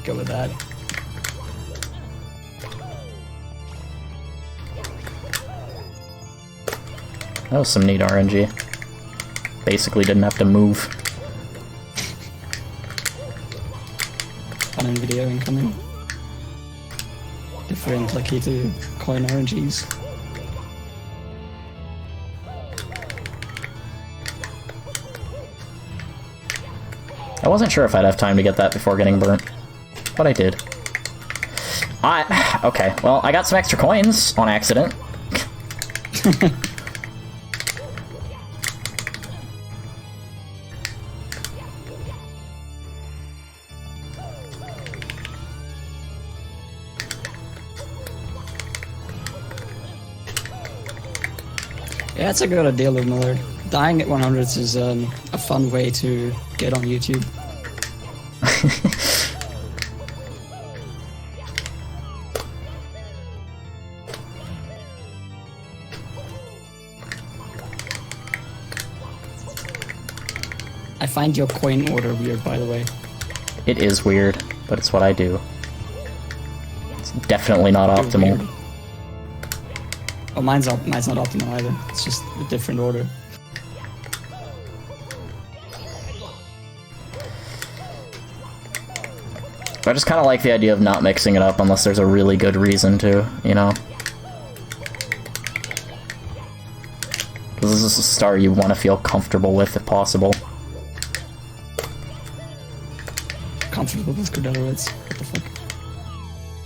Go with that. That was some neat RNG. Basically didn't have to move. Fun video incoming. Different lucky to coin RNGs. I wasn't sure if I'd have time to get that before getting burnt, but I did. Okay, well, I got some extra coins on accident. Yeah, it's a good idea, Miller. Dying at 100s is a fun way to get on YouTube. I find your coin order weird, by the way. It is weird, but it's what I do. It's definitely not optimal. Weird. Oh, mine's not optimal either. It's just a different order. I just kind of like the idea of not mixing it up unless there's a really good reason to, you know? This is a star you want to feel comfortable with if possible. Comfortable with Cordelowitz? What the fuck?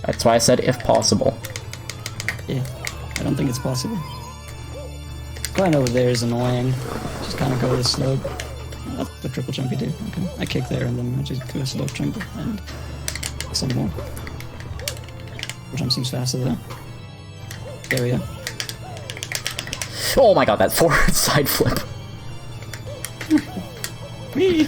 That's why I said if possible. Yeah, I don't think it's possible. Going over there is annoying. Just kind of go with the slope. That's the triple jump you do. Okay, I kick there and then I just do a slope jump and some more. Triple jump seems faster though. There we go. Oh my god, that forward side flip. Whee!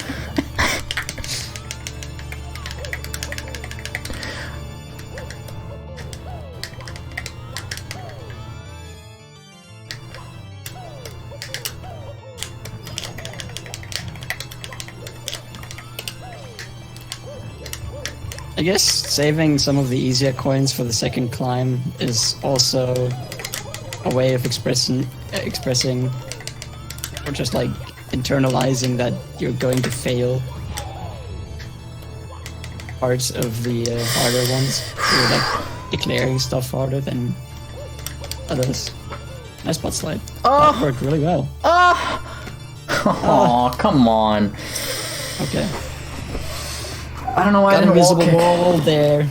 I guess saving some of the easier coins for the second climb is also a way of expressing, or just like internalizing that you're going to fail parts of the harder ones. You're like declaring stuff harder than others. Nice butt slide. Oh! That worked really well. Oh, come on. Okay. I don't know why I Got didn't wall invisible kick. wall there.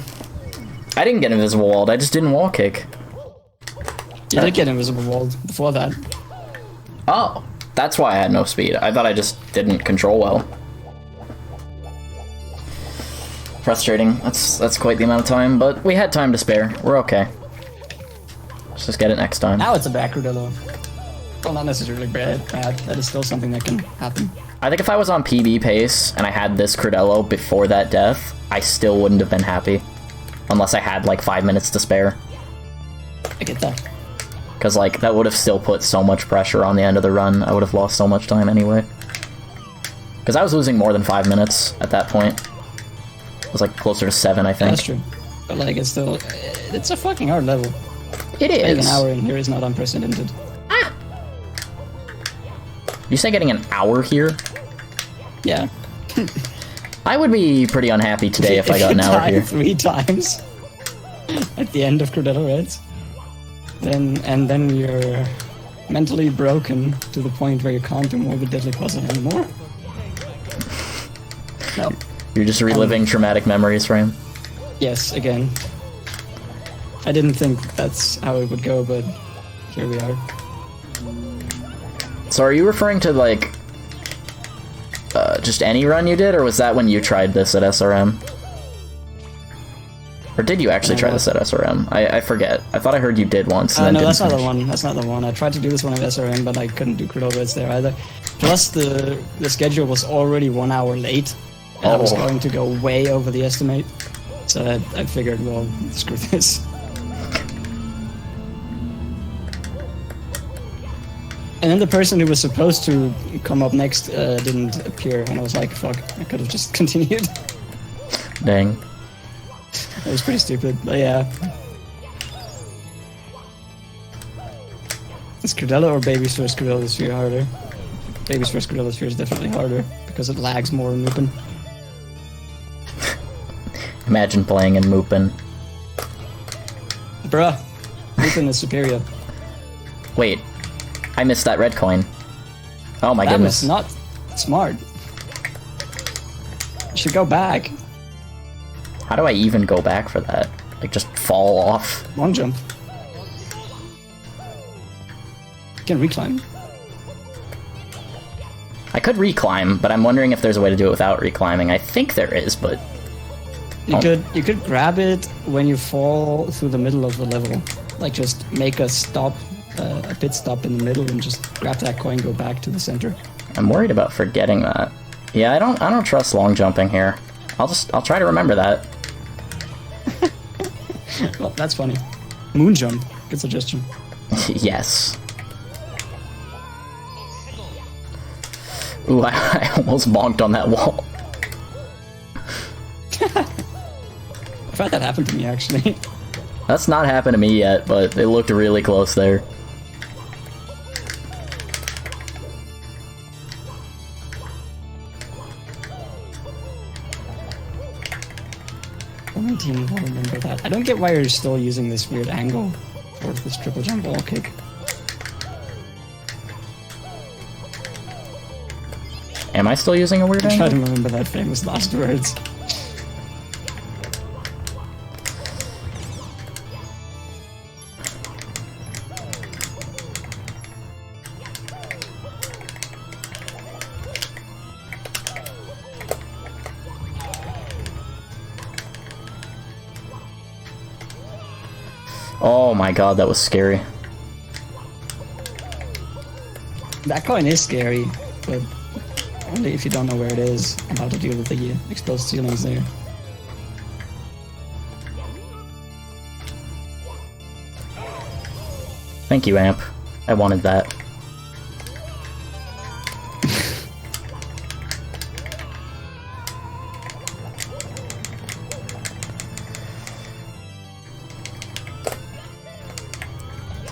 I didn't get invisible walled, I just didn't wall kick. You did get invisible walled before that. Oh, that's why I had no speed. I thought I just didn't control well. Frustrating. That's quite the amount of time, but we had time to spare. We're okay. Let's just get it next time. Now it's a back Crudello. Well, not necessarily bad. That is still something that can happen. I think if I was on PB pace and I had this Crudello before that death, I still wouldn't have been happy. Unless I had like 5 minutes to spare. I get that. Because like, that would have still put so much pressure on the end of the run. I would have lost so much time anyway. Because I was losing more than 5 minutes at that point. It was like closer to 7, I think. That's true. But like, it's still... It's a fucking hard level. It Getting is. an hour in here is not unprecedented. You say getting an hour here? Yeah. I would be pretty unhappy today if I got an hour die here. 3 times at the end of Crudello Raids, then you're mentally broken to the point where you can't do Morbid Deadly Puzzle anymore. No. You're just reliving traumatic memories for him? Yes, again. I didn't think that's how it would go, but here we are. So are you referring to, like, just any run you did, or was that when you tried this at SRM? Or did you actually try this at SRM? I forget. I thought I heard you did once, and then No, didn't that's not the finish. one. That's not the one. I tried to do this one at SRM, but I couldn't do Crudello Raids there either. Plus, the schedule was already 1 hour late, and I was going to go way over the estimate. So I figured, well, screw this. And then the person who was supposed to come up next didn't appear, and I was like, fuck, I could have just continued. Dang. It was pretty stupid, but yeah. Is Crudello or Baby's first Crudello Sphere harder? Baby's first Crudello Sphere is definitely harder, because it lags more in Lupin. Imagine playing in Mupin. Bruh, Lupin is superior. Wait, I missed that red coin. Oh my That goodness. was not smart. You should go back. How do I even go back for that? Like, just fall off? Long jump. You can reclimb. I could reclimb, but I'm wondering if there's a way to do it without reclimbing. I think there is, but... You could grab it when you fall through the middle of the level. Like, just make a stop, a pit stop in the middle, and just grab that coin, go back to the center. I'm worried about forgetting that. Yeah, I don't trust long jumping here. I'll try to remember that. Well, that's funny. Moon jump. Good suggestion. Yes. Ooh, I almost bonked on that wall. I've had that happen to me, actually. That's not happened to me yet, but it looked really close there. Only team will remember that. I don't get why you're still using this weird angle for this triple jump wall kick. Am I still using a weird I'm trying angle? to remember that famous last words. Oh my god, that was scary. That coin is scary, but only if you don't know where it is and how to deal with the exposed ceilings there. Thank you, Amp. I wanted that.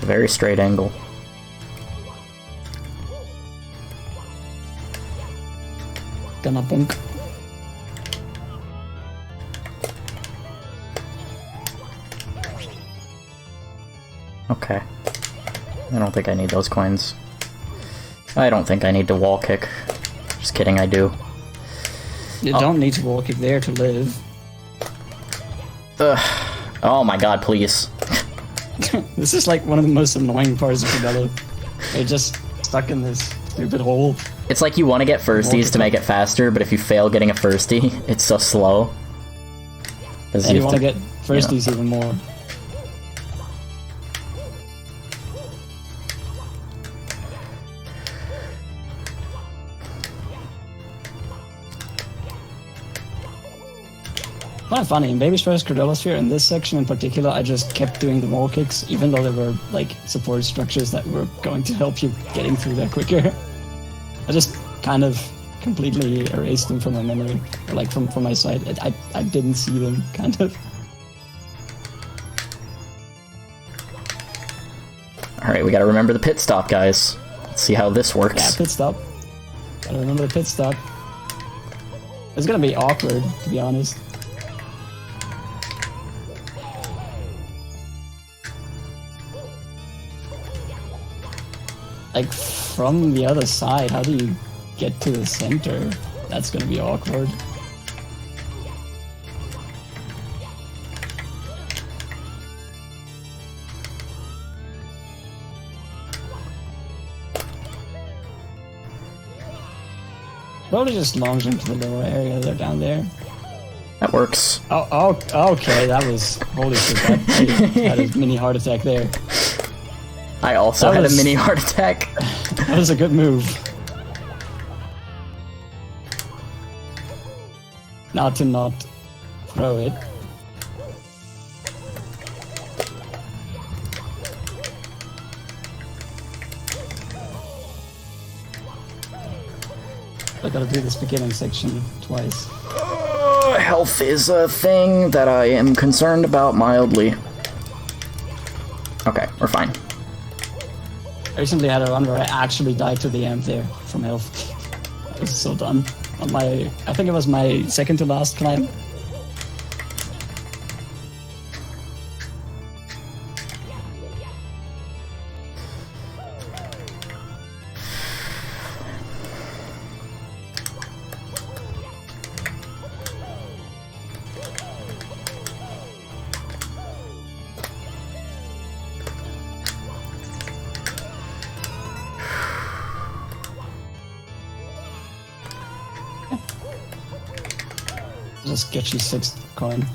a very straight angle. Gonna bunk. Okay. I don't think I need those coins. I don't think I need to wall kick. Just kidding, I do. You don't need to wall kick there to live. Ugh. Oh my god, please. This is like one of the most annoying parts of Cordello. They're just stuck in this stupid hole. It's like you want to get firsties to make it faster, but if you fail getting a firstie, it's so slow. And you want to get firsties even more. Kind of funny, in Baby Stress Cordello Sphere, in this section in particular, I just kept doing the wall kicks, even though there were, like, support structures that were going to help you getting through there quicker. I just kind of completely erased them from my memory, or, like, from my sight. I didn't see them, kind of. Alright, we gotta remember the pit stop, guys. Let's see how this works. Yeah, pit stop. Gotta remember the pit stop. It's gonna be awkward, to be honest. Like, from the other side, how do you get to the center? That's gonna be awkward. Probably just launch into the lower area there, down there. That works. Oh, okay, that was... Holy shit, I had a mini heart attack there. I also had a mini heart attack. That was a good move. Not to not throw it. I gotta do this beginning section twice. Health is a thing that I am concerned about mildly. Okay, we're fine. I recently had a run where I actually died to the amp there from health. I was so done. On my, I think it was my second to last climb. Just get you 6th coin.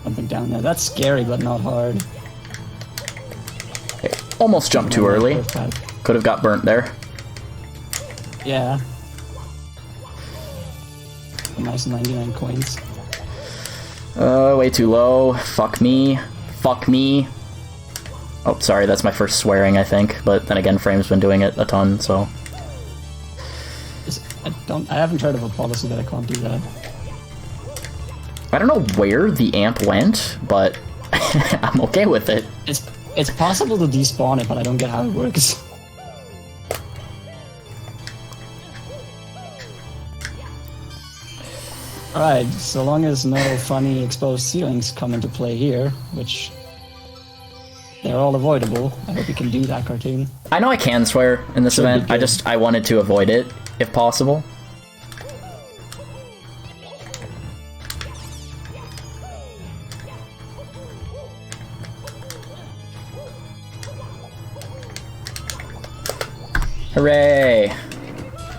Something down there. That's scary, but not hard. Okay, almost jumped too early. Could have got burnt there. Yeah. A nice 99 coins. Way too low. Fuck me. Fuck me. Oh, sorry, that's my first swearing, I think. But then again, Frame's been doing it a ton, so... I haven't heard of a policy that I can't do that. I don't know where the amp went, but I'm okay with it. It's possible to despawn it, but I don't get how it works. Alright, so long as no funny exposed ceilings come into play here, which they're all avoidable. I hope you can do that, Cartoon. I know I can swear in this event, I wanted to avoid it, if possible. Hooray!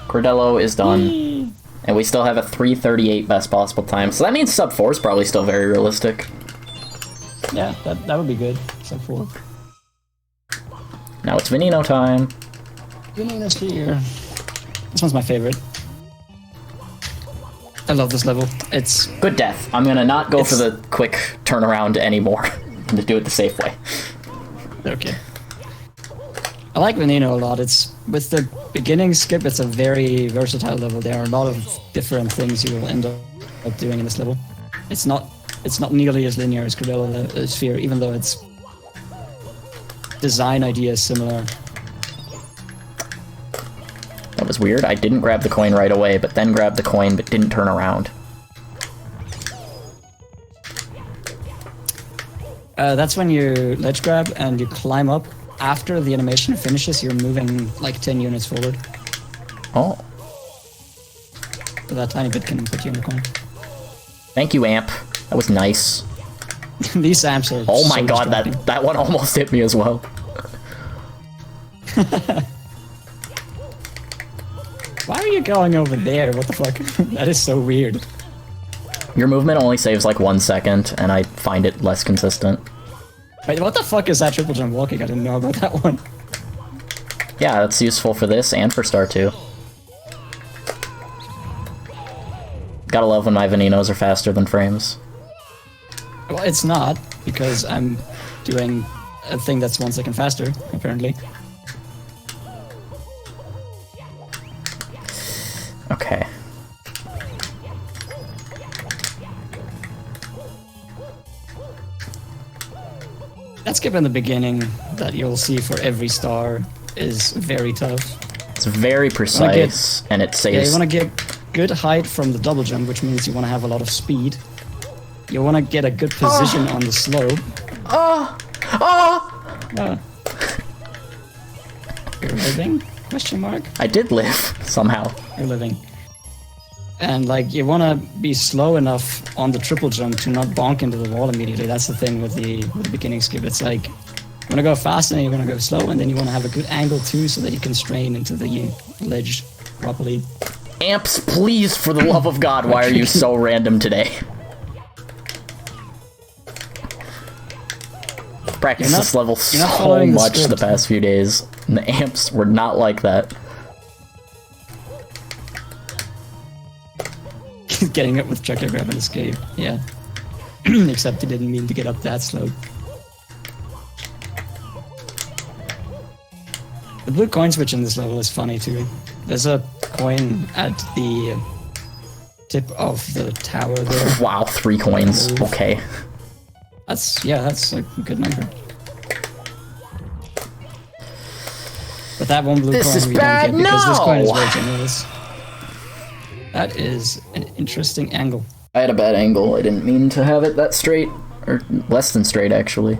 Cordello is done. Whee! And we still have a 3:38 best possible time, so that means sub 4 is probably still very realistic. Yeah, that would be good. Sub 4. Now it's Veneno time. Veneno Sphere. This one's my favorite. I love this level. It's... Good death. I'm gonna not go for the quick turnaround anymore. I'm gonna do it the safe way. Okay. I like Veneno a lot. It's with the beginning skip, it's a very versatile level. There are a lot of different things you will end up doing in this level. It's not it's not nearly as linear as Cordella Sphere, even though its design idea is similar. That was weird. I didn't grab the coin right away, but then grabbed the coin, but didn't turn around. That's when you ledge grab and you climb up. After the animation finishes, you're moving like 10 units forward. Oh. So that tiny bit can put you in the coin. Thank you, Amp. That was nice. These amps are Oh my so god, distracting. that one almost hit me as well. Why are you going over there? What the fuck? That is so weird. Your movement only saves like 1 second, and I find it less consistent. Wait, what the fuck is that triple jump walking? I didn't know about that one. Yeah, that's useful for this and for Star 2. Gotta love when my Veninos are faster than frames. Well, it's not, because I'm doing a thing that's 1 second faster, apparently. Okay. That skip in the beginning that you'll see for every star is very tough. It's very precise, and it Yeah, you saves... want to get good height from the double jump, which means you want to have a lot of speed. You want to get a good position on the slope. Oh! Uh, you're living? Question mark? I did live, somehow. You're living. And like, you want to be slow enough on the triple jump to not bonk into the wall immediately. That's the thing with the beginning skip. It's like, you want to go fast and then you want to go slow, and then you want to have a good angle too so that you can strain into the ledge properly. Amps, please, for the love of God, why are you so random today? Practiced this level so following the much the script. past few days, and the amps were not like that. Getting up with Chucker Grab and Escape, yeah. Except he didn't mean to get up that slope. The blue coin switch in this level is funny too. There's a coin at the tip of the tower there. Wow, 3 coins. Okay. That's a good number. But that one blue This coin is we bad. don't get because this coin is No! very generous. That is an interesting angle. I had a bad angle. I didn't mean to have it that straight. Or less than straight, actually.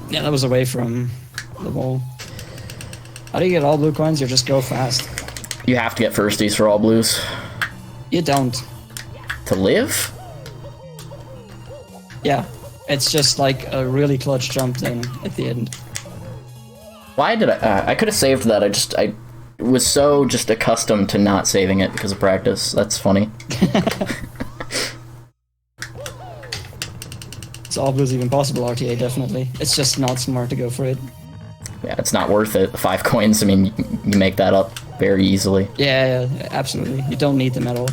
Yeah, that was away from the wall. How do you get all blue coins? You just go fast. You have to get firsties for all blues. You don't. To live? Yeah, it's just like a really clutch jump then at the end. Why did I could have saved that. I was so just accustomed to not saving it because of practice. That's funny. It's all blues even possible, RTA, definitely. It's just not smart to go for it. Yeah, it's not worth it. 5 coins, I mean, you make that up very easily. Yeah, absolutely. You don't need them at all.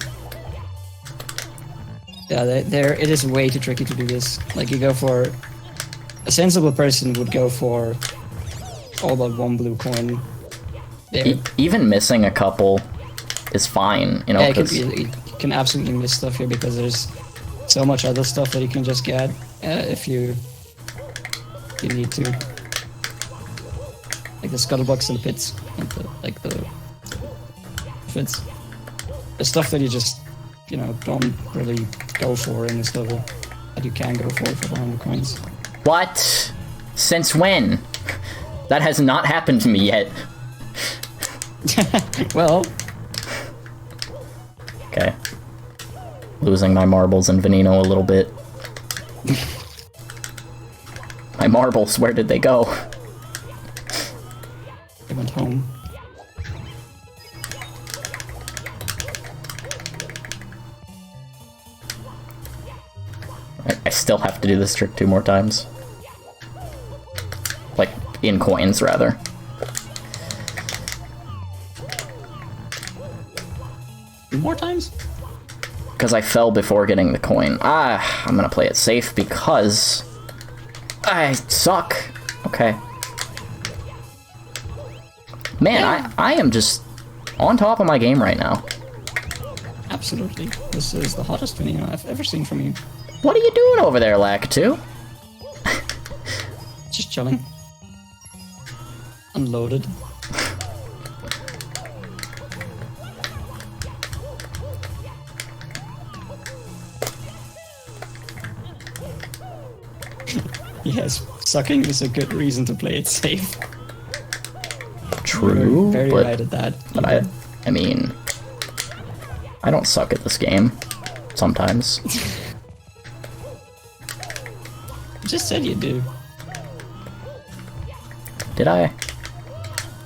Yeah, it is way too tricky to do this. Like, you go for... A sensible person would go for all but 1 blue coin. There. Even missing a couple is fine, you know, Yeah, because... you can absolutely miss stuff here because there's so much other stuff that you can just get if you need to. Like the scuttlebucks and the pits, and the fits. The stuff that you just, don't really go for in this level, that you can go for 100 coins. What? Since when? That has not happened to me yet. Well... Okay. Losing my marbles and Veneno a little bit. My marbles, where did they go? They went home. I still have to do this trick 2 more times. Like, in coins, rather. More times? Because I fell before getting the coin. I'm gonna play it safe because... I suck. Okay. Man, Yeah. I am just on top of my game right now. Absolutely. This is the hottest video I've ever seen from you. What are you doing over there, Lakitu? Just chilling. Unloaded. Yes, sucking is a good reason to play it safe. True, You're very but, right at that. but I mean, I don't suck at this game. Sometimes. You just said you do. Did I?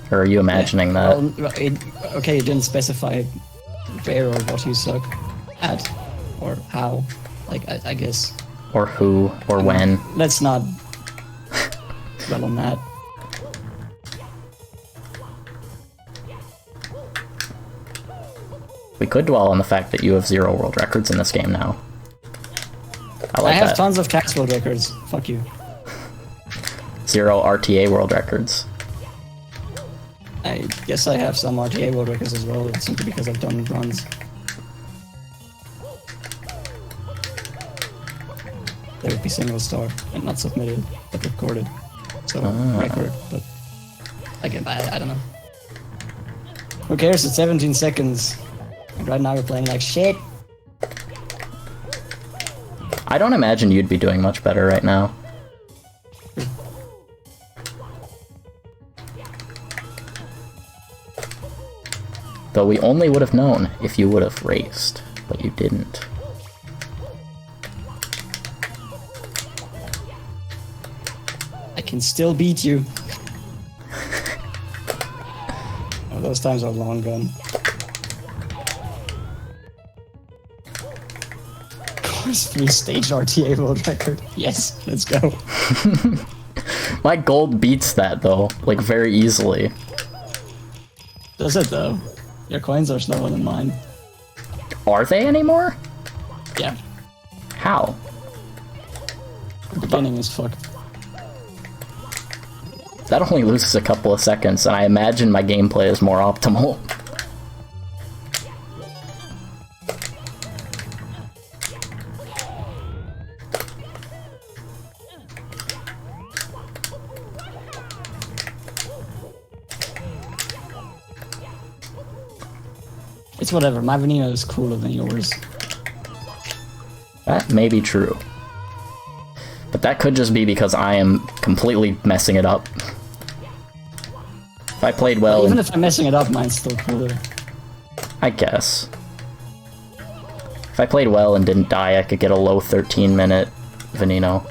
Or are you imagining that? Well, okay, you didn't specify where or what you suck at, or how. Like, I guess. Or who, or when. Let's not dwell on that. We could dwell on the fact that you have 0 world records in this game now. I like I have that. tons of tax world records. Fuck you. 0 RTA world records. I guess I have some RTA world records as well, simply because I've done runs. They would be single star and not submitted, but recorded. So, record, but again, I don't know. Who cares? It's 17 seconds. And right now we're playing like shit. I don't imagine you'd be doing much better right now. Though we only would have known if you would have raced, but you didn't. I can still beat you. Oh, those times are long gone. Course 3 stage RTA world record. Yes, let's go. My gold beats that though, like very easily. Does it though? Your coins are slower than mine. Are they anymore? Yeah, How? the beginning is fucked. That only loses a couple of seconds, and I imagine my gameplay is more optimal. It's whatever, my vanilla is cooler than yours. That may be true. But that could just be because I am completely messing it up. If I played well... Even if I'm messing it up, mine's still cooler. I guess. If I played well and didn't die, I could get a low 13-minute Veneno.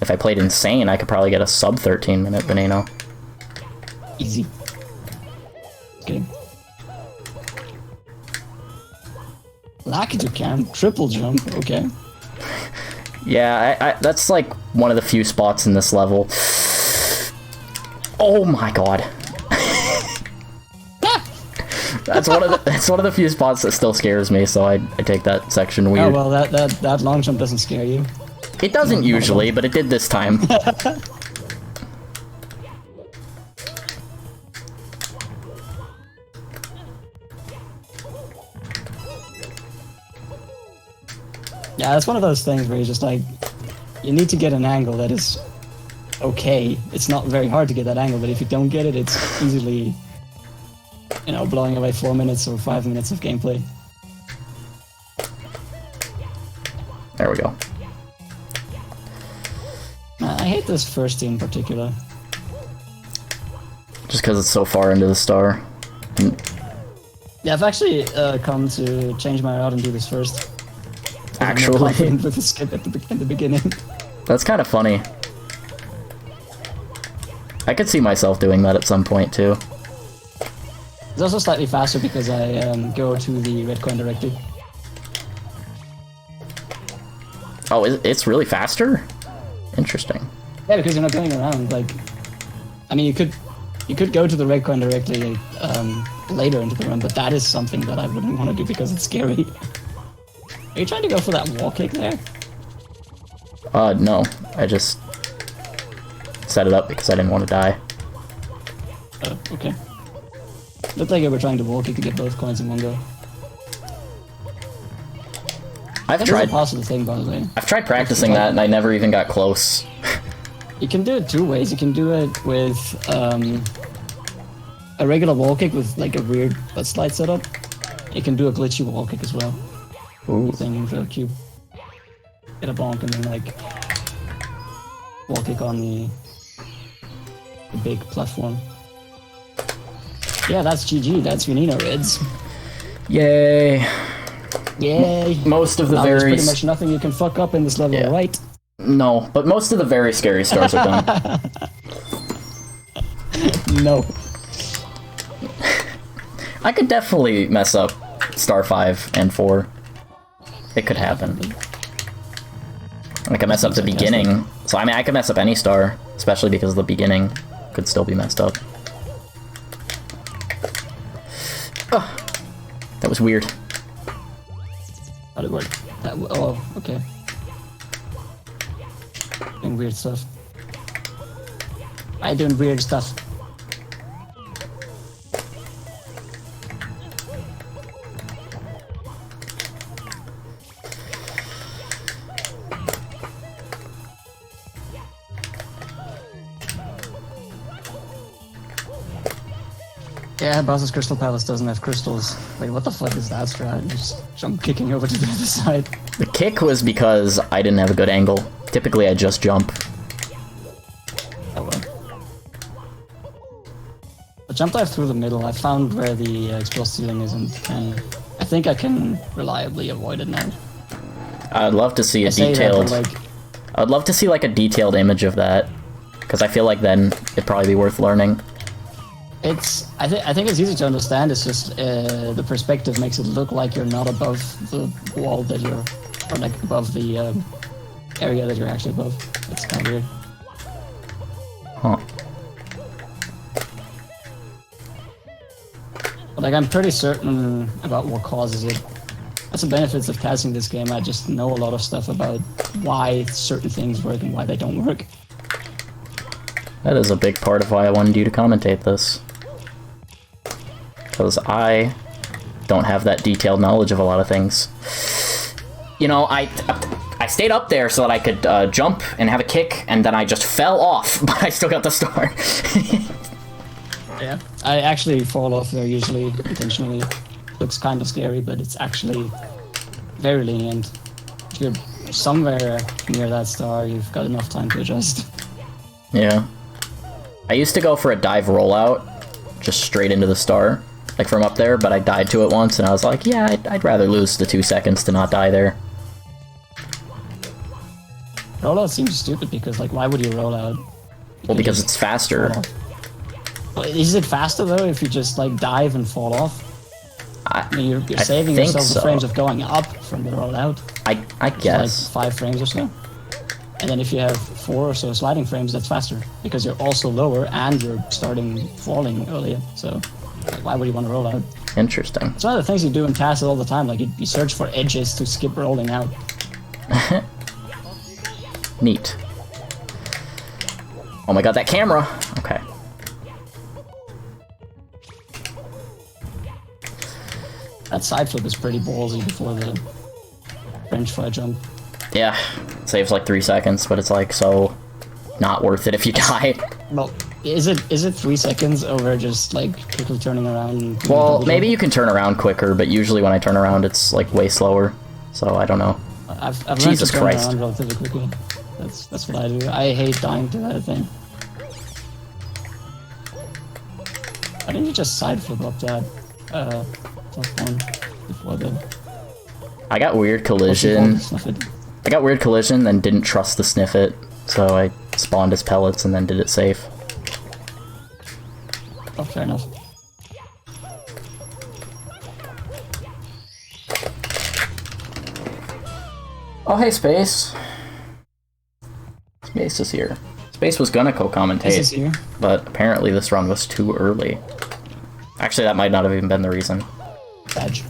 If I played insane, I could probably get a sub 13-minute Veneno. Easy. Okay. Lakitu can. Triple jump, okay. Yeah, that's like one of the few spots in this level. Oh my god. That's one of the few spots that still scares me, so I take that section weird. Oh well, that long jump doesn't scare you. It doesn't usually, but it did this time. Yeah, it's one of those things where you're just like, you need to get an angle that is okay. It's not very hard to get that angle, but if you don't get it, it's easily, you know, blowing away 4 minutes or 5 minutes of gameplay. There we go. I hate this first team in particular. Just because it's so far into the star. Yeah, I've actually come to change my route and do this first. Actually, with the skip at the beginning. That's kind of funny. I could see myself doing that at some point too. It's also slightly faster because I go to the red coin directly. Oh, it's really faster? Interesting. Yeah, because you're not going around. Like, I mean, you could go to the red coin directly later into the run, but that is something that I wouldn't want to do because it's scary. Are you trying to go for that wall kick there? No. I just set it up because I didn't want to die. Oh, okay. Looked like you were trying to wall kick to get both coins in one go. I've That is tried. a possible thing, by the way. I've tried practicing that, and I never even got close. You can do it two ways. You can do it with a regular wall kick with like a weird butt slide setup. You can do a glitchy wall kick as well. Ooh. Using the cube. Get a bonk and then like wall kick on the big platform. Yeah, that's GG. That's Unino Reds. Yay. Yay. Most of the There's very... pretty much nothing you can fuck up in this level, Yeah. right? No, but most of the very scary stars are done. No. I could definitely mess up Star 5 and 4. It could happen. I could mess up the beginning. So, I mean, I could mess up any star, especially because the beginning could still be messed up. Oh, that was weird. How'd it work? Oh, okay. Doing weird stuff. I'm doing weird stuff. Yeah, Bowser's Crystal Palace doesn't have crystals. Wait, what the fuck is that strat? Just jump kicking over to the other side. The kick was because I didn't have a good angle. Typically, I just jump. Oh well. I jump dive through the middle. I found where the explosive ceiling is, and I think I can reliably avoid it now. I'd love to see a Say that, detailed... but, like, I'd love to see, like, a detailed image of that. Because I feel like then it'd probably be worth learning. I think it's easy to understand. It's just the perspective makes it look like you're not above the wall that you're, or like above the area that you're actually above. It's kind of weird. Huh. But like I'm pretty certain about what causes it. That's the benefits of casting this game. I just know a lot of stuff about why certain things work and why they don't work. That is a big part of why I wanted you to commentate this. Because I don't have that detailed knowledge of a lot of things. You know, I stayed up there so that I could jump and have a kick, and then I just fell off, but I still got the star. Yeah. I actually fall off there usually intentionally. Looks kind of scary, but it's actually very lenient. If you're somewhere near that star, you've got enough time to adjust. Yeah. I used to go for a dive rollout, just straight into the star, like from up there, but I died to it once, and I was like, yeah, I'd rather lose the 2 seconds to not die there. Rollout seems stupid because, like, why would you roll out? Well, because it's faster. Well, is it faster though if you just like dive and fall off? I mean, you're saving think yourself the so. frames of going up from the rollout. I guess. Like 5 frames or so. And then if you have 4 or so sliding frames, that's faster because you're also lower and you're starting falling earlier. So, like, why would you want to roll out? Interesting. It's one of the things you do in tasks all the time. Like you search for edges to skip rolling out. Neat. Oh my god, that camera! Okay. That side flip is pretty ballsy before the French fry jump. Yeah, saves like 3 seconds, but it's like so not worth it if you die. Well, is it 3 seconds over just like quickly turning around? And doing Well, double maybe jump? you can turn around quicker, but usually when I turn around, it's like way slower. So I don't know. I've learned Jesus to turn Christ. around relatively quickly. That's what I do. I hate dying to that thing. Why didn't you just side flip up that platform before the I got weird collision. snuff it? I got weird collision, then didn't trust the sniff it, so I spawned as pellets and then did it safe. Oh, fair enough. Oh, hey, Space. Space is here. Space was gonna This is co-commentate, here. but apparently this run was too early. Actually, that might not have even been the reason. Badge.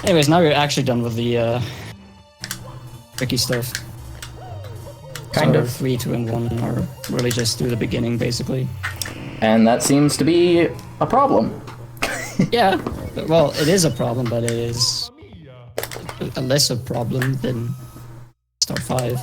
Anyways, now we're actually done with the tricky stuff. Kind So of. 3, 2, and 1 are really just through the beginning, basically. And that seems to be a problem. Yeah, well, it is a problem, but it is a lesser problem than star 5.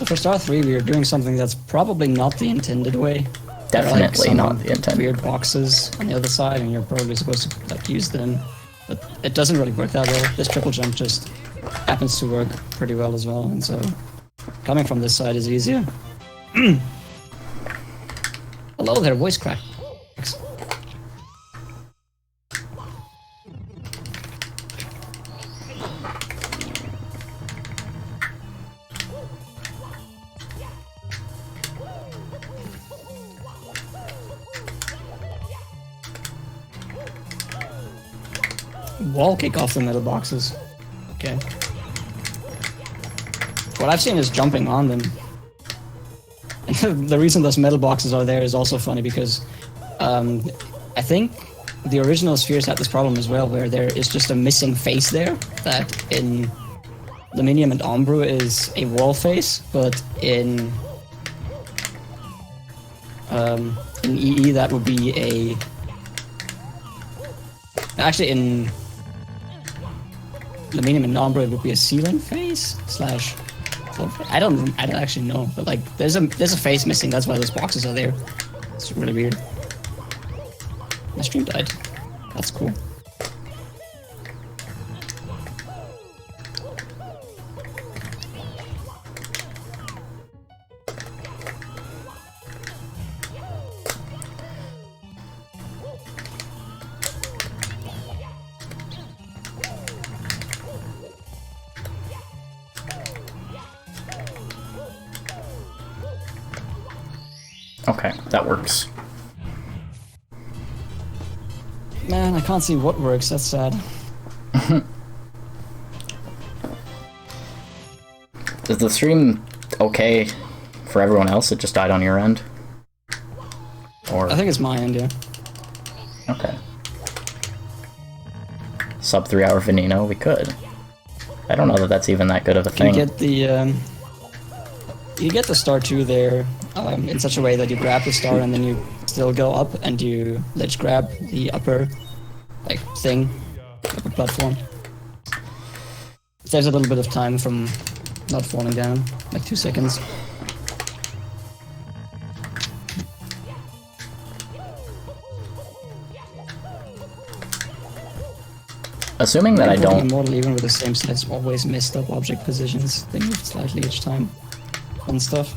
For star 3, we are doing something that's probably not the intended way. Definitely not the intended. Weird boxes on the other side, and you're probably supposed to like use them, but it doesn't really work that well. This triple jump just happens to work pretty well as well, and so coming from this side is easier. Hello there, voice crack. Wall kick off the middle boxes. Okay. What I've seen is jumping on them. The reason those metal boxes are there is also funny because I think the original spheres had this problem as well, where there is just a missing face there that in Luminium and Ombru is a wall face, but in EE that would be a... Actually, in Luminium and Ombra it would be a ceiling face slash... I don't actually know, but like there's a face missing. That's why those boxes are there. It's really weird. My stream died. That's cool. Okay, that works. Man, I can't see what works, that's sad. Is the stream okay for everyone else? It just died on your end? Or... I think it's my end, yeah. Okay. Sub 3 hour Veneno, we could. I don't know that that's even that good of a thing. You get the star 2 there in such a way that you grab the star and then you still go up and you ledge grab the upper upper platform. There's a little bit of time from not falling down, like 2 seconds. Assuming that I don't... Immortal even with the same sets always messed up object positions. They move slightly each time. Fun stuff.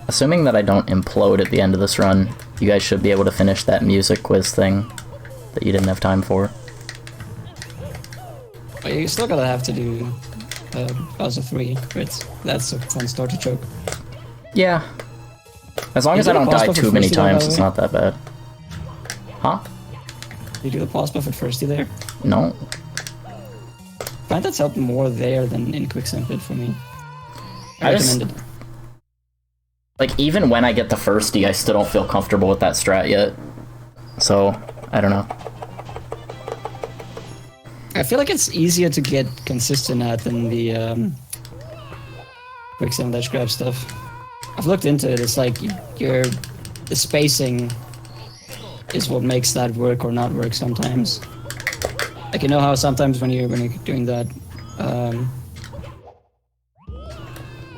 Assuming that I don't implode at the end of this run, you guys should be able to finish that music quiz thing that you didn't have time for. But you still gotta have to do Bowser 3, but that's a fun start to choke. Yeah. As long as I don't die too many times, it's not that bad. Huh? You do the pause buff at firsty there? No. I find that's helped more there than in Quicksand for me. I just... Like, even when I get the firsty, I still don't feel comfortable with that strat yet. So, I don't know. I feel like it's easier to get consistent at than the Quicksand ledge grab stuff. I've looked into it, it's like the spacing is what makes that work or not work sometimes. Like, you know how sometimes when you're doing that,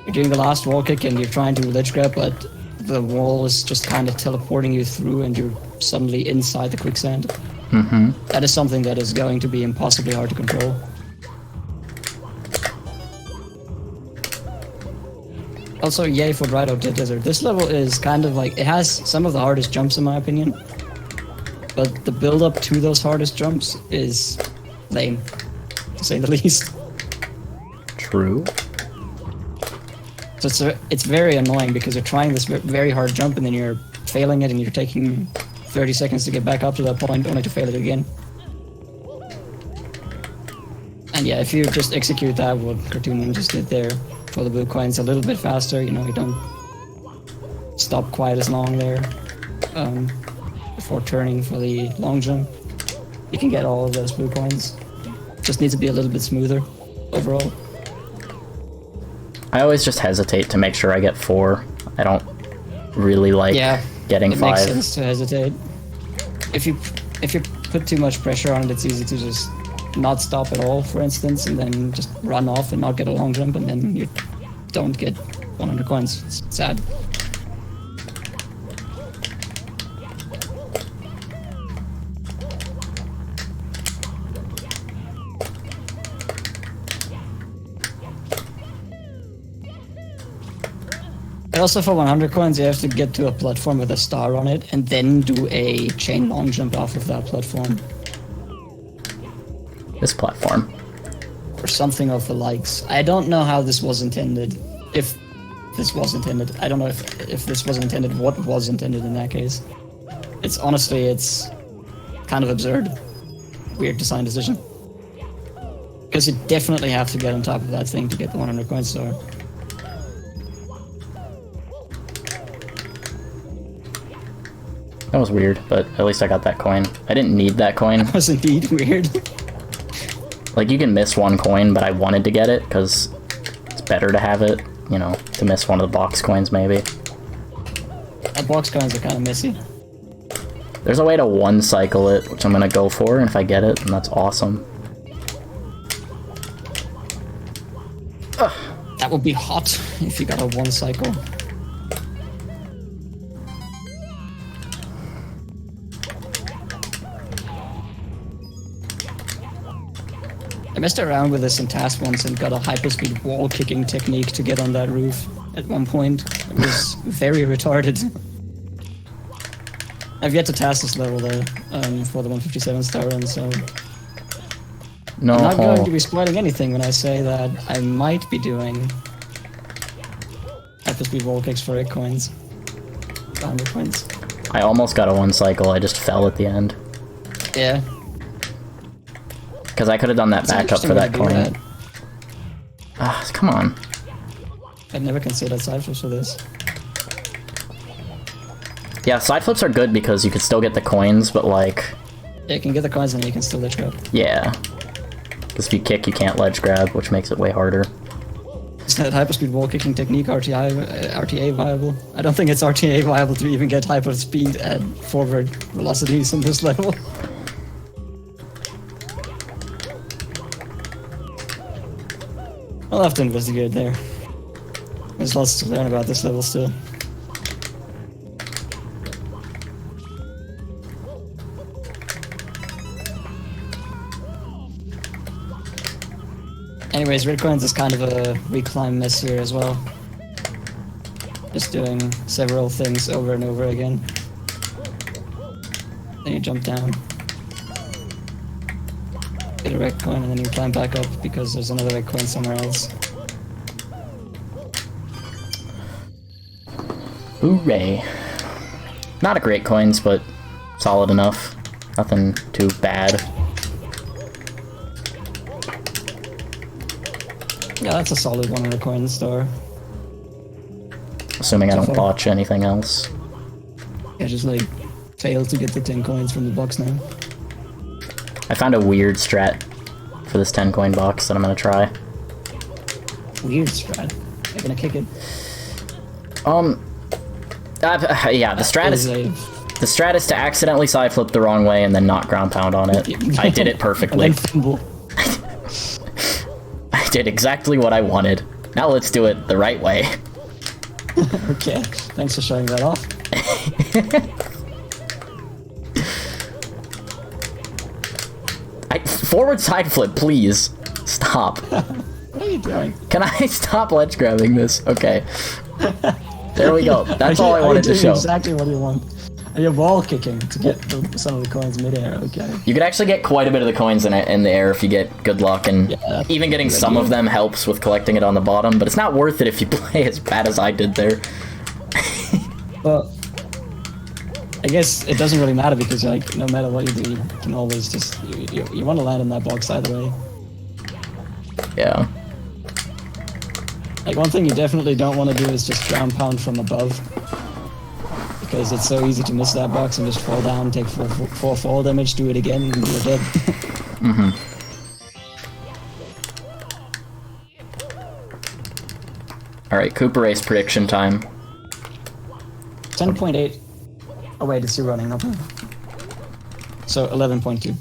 you're doing the last wall kick and you're trying to ledge grab, but the wall is just kind of teleporting you through and you're suddenly inside the quicksand. Mm-hmm. That is something that is going to be impossibly hard to control. Also, yay for Ride Out Desert. This level is kind of like, it has some of the hardest jumps in my opinion, but the build up to those hardest jumps is lame, to say the least. True. So it's very annoying because you're trying this very hard jump and then you're failing it and you're taking 30 seconds to get back up to that point only to fail it again. And yeah, if you just execute that, what CartoonBuffoon just did there for the blue coins a little bit faster, you know, you don't stop quite as long there before turning for the long jump, you can get all of those blue coins. Just needs to be a little bit smoother overall. I always just hesitate to make sure I get 4. I don't really like getting 5. It makes sense to hesitate. If you put too much pressure on it, it's easy to just not stop at all, for instance, and then just run off and not get a long jump, and then you don't get 100 coins. It's sad. And also for 100 coins, you have to get to a platform with a star on it, and then do a chain long jump off of that platform. This platform. Or something of the likes. I don't know how this was intended. If this was intended. I don't know if this was intended, what was intended in that case. It's honestly, it's kind of absurd. Weird design decision. Because you definitely have to get on top of that thing to get the 100 coin star. That was weird, but at least I got that coin. I didn't need that coin. That was indeed weird. Like, you can miss 1 coin, but I wanted to get it, because it's better to have it, you know, to miss one of the box coins, maybe. That box coins are kind of messy. There's a way to 1-cycle it, which I'm gonna go for, and if I get it, then that's awesome. Ugh. That would be hot if you got a 1-cycle. I messed around with this in Task once and got a hyperspeed wall kicking technique to get on that roof at one point. It was very retarded. I've yet to task this level though, for the 157 star run, so... No. I'm not going to be spoiling anything when I say that I might be doing hyperspeed wall kicks for 8 coins. 100 coins. I almost got a 1-cycle, I just fell at the end. Yeah. Because I could have done that backup for that coin. Ah, come on. I've never considered side flips for this. Yeah, side flips are good because you could still get the coins, but like... Yeah, you can get the coins and you can still ledge grab. Yeah. Because if you kick, you can't ledge grab, which makes it way harder. Is that hyperspeed wall kicking technique RTA viable? I don't think it's RTA viable to even get hyperspeed at forward velocities in this level. I'll have to investigate there. There's lots to learn about this level still. Anyways, red coins is kind of a reclimb mess here as well. Just doing several things over and over again. Then you jump down. Get a red coin and then you climb back up because there's another red coin somewhere else. Hooray. Not a great coins, but solid enough. Nothing too bad. Yeah, that's a solid 100 coin star. Assuming I don't botch anything else. Yeah, just like fail to get the 10 coins from the box now. I found a weird strat for this 10 coin box that I'm gonna try. Weird strat. You're gonna kick it. Yeah, the strat is to accidentally side flip the wrong way and then not ground pound on it. I did it perfectly. I did exactly what I wanted. Now let's do it the right way. Okay, thanks for showing that off. Forward side flip, please. Stop. What are you doing? Can I stop ledge grabbing this? Okay. There we go. That's all I wanted to show. Exactly what you want. And you're wall kicking to get some of the coins midair. Okay. You could actually get quite a bit of the coins in the air if you get good luck, and even getting some of them helps with collecting it on the bottom. But it's not worth it if you play as bad as I did there. Well, I guess it doesn't really matter because like no matter what you do, you can always just you want to land in that box either way. Yeah. Like one thing you definitely don't want to do is just ground pound from above. Because it's so easy to miss that box and just fall down, take 4 fall damage, do it again, and you're dead. Mm-hmm. Alright, Cooper Race prediction time. 10.8. Oh wait, it's you running, not me. So 11.2.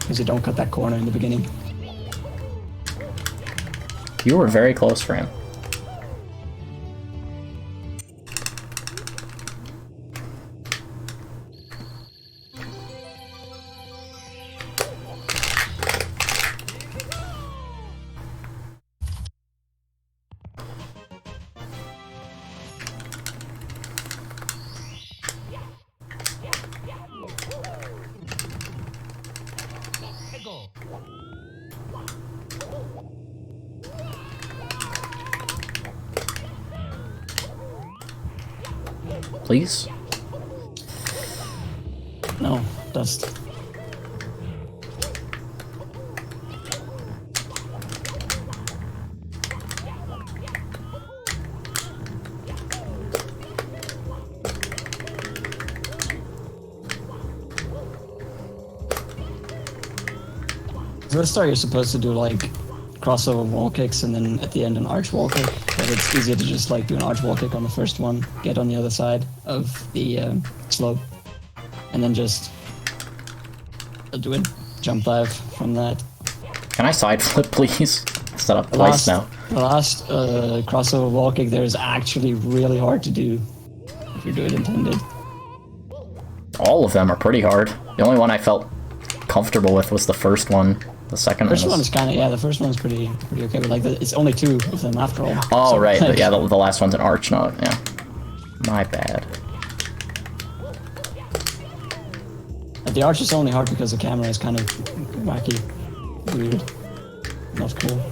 Because you don't cut that corner in the beginning. You were very close for him. Please? No, dust. First start, you're supposed to do like crossover wall kicks and then at the end an arch wall kick, but it's easier to just like do an arch wall kick on the first one, get on the other side of the slope, and then just do a jump dive from that. Can I side flip, please? Set up twice now. The last crossover wall kick there is actually really hard to do if you do it intended. All of them are pretty hard. The only one I felt comfortable with was the first one. The second first one one is kind of, yeah, the first one's pretty okay, but like it's only 2 of them after all. Oh, so, right, like, yeah, the last one's an arch, not, yeah. My bad. The arch is only hard because the camera is kind of wacky, weird, not cool.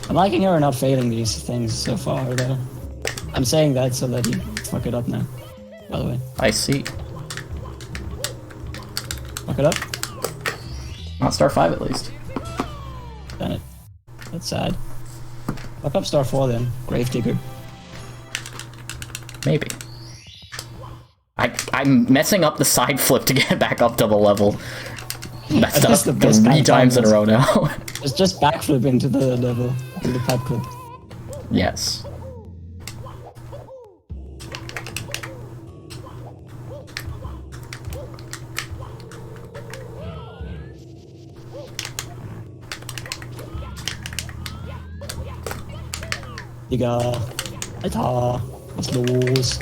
I'm liking her not failing these things so far, though. I'm saying that so that you fuck it up now, by the way. I see. Fuck it up? Not star 5 at least. Damn it. That's sad. Fuck up star 4 then, Gravedigger. Maybe. I'm messing up the side flip to get back up to the level. Messed up 3 times in a row now. It's just backflip into the level, into the pipe clip. Yes. Digga, Alter, was los?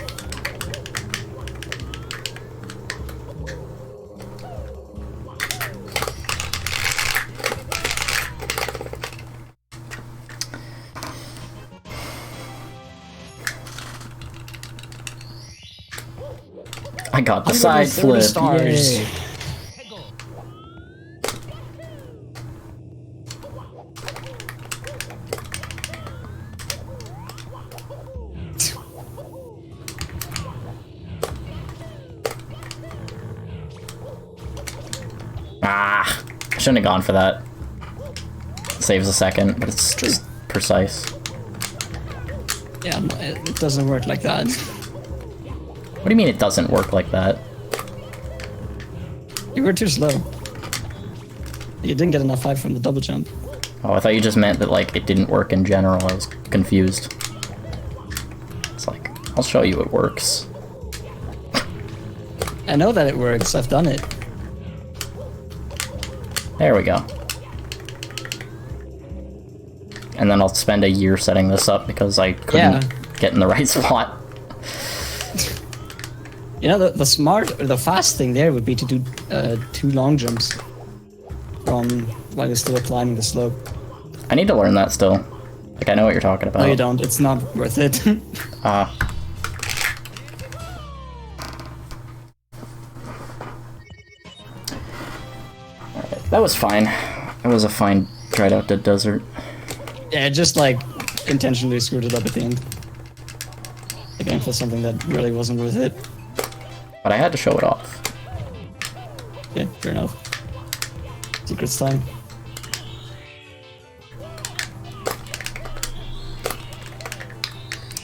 I got the side flip. Stars. Yay. Ah, I shouldn't have gone for that. Saves a second, but it's just precise. Yeah, it doesn't work like that. What do you mean it doesn't work like that? You were too slow. You didn't get enough height from the double jump. Oh, I thought you just meant that, like, it didn't work in general. I was confused. It's like, I'll show you it works. I know that it works. I've done it. There we go. And then I'll spend a year setting this up because I couldn't get in the right spot. You know, the smart or the fast thing there would be to do 2 long jumps from while you're still climbing the slope. I need to learn that still. Like, I know what you're talking about. No, you don't. It's not worth it. Ah. Alright, that was fine. That was a fine dried out dead desert. Yeah, just like intentionally screwed it up at the end. Again, for something that really wasn't worth it. But I had to show it off. Yeah, fair enough. Secrets time.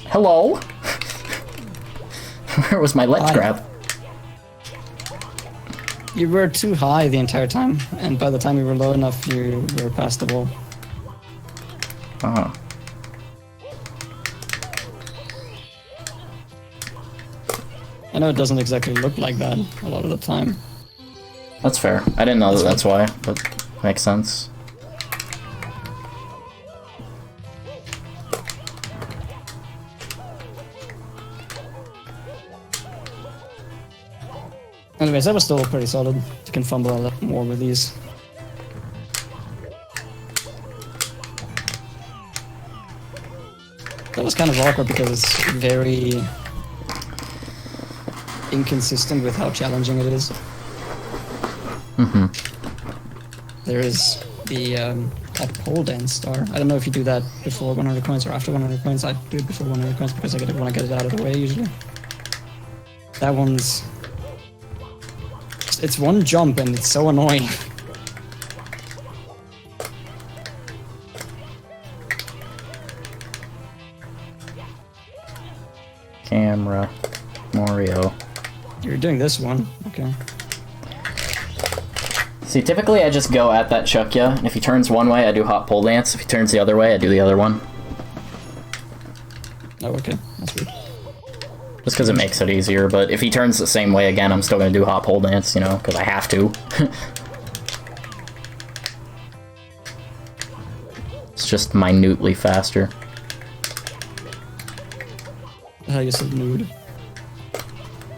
Hello? Where was my ledge Hi. grab? You were too high the entire time, and by the time you were low enough, you were past the wall. Uh-huh. I know it doesn't exactly look like that a lot of the time. That's fair. I didn't know that's why, but makes sense. Anyways, that was still pretty solid. You can fumble a lot more with these. That was kind of awkward because it's very inconsistent with how challenging it is. Mm-hmm. There is the that pole dance star. I don't know if you do that before 100 coins or after 100 coins. I do it before 100 coins because I want to get it out of the way usually. That one's... It's one jump and it's so annoying. Camera. Mario. You're doing this one, okay. See, typically I just go at that Chukya, and if he turns one way, I do hot pole dance. If he turns the other way, I do the other one. Oh, okay. That's weird. Just because it makes it easier, but if he turns the same way again, I'm still going to do hot pole dance, you know, because I have to. It's just minutely faster. You said nude.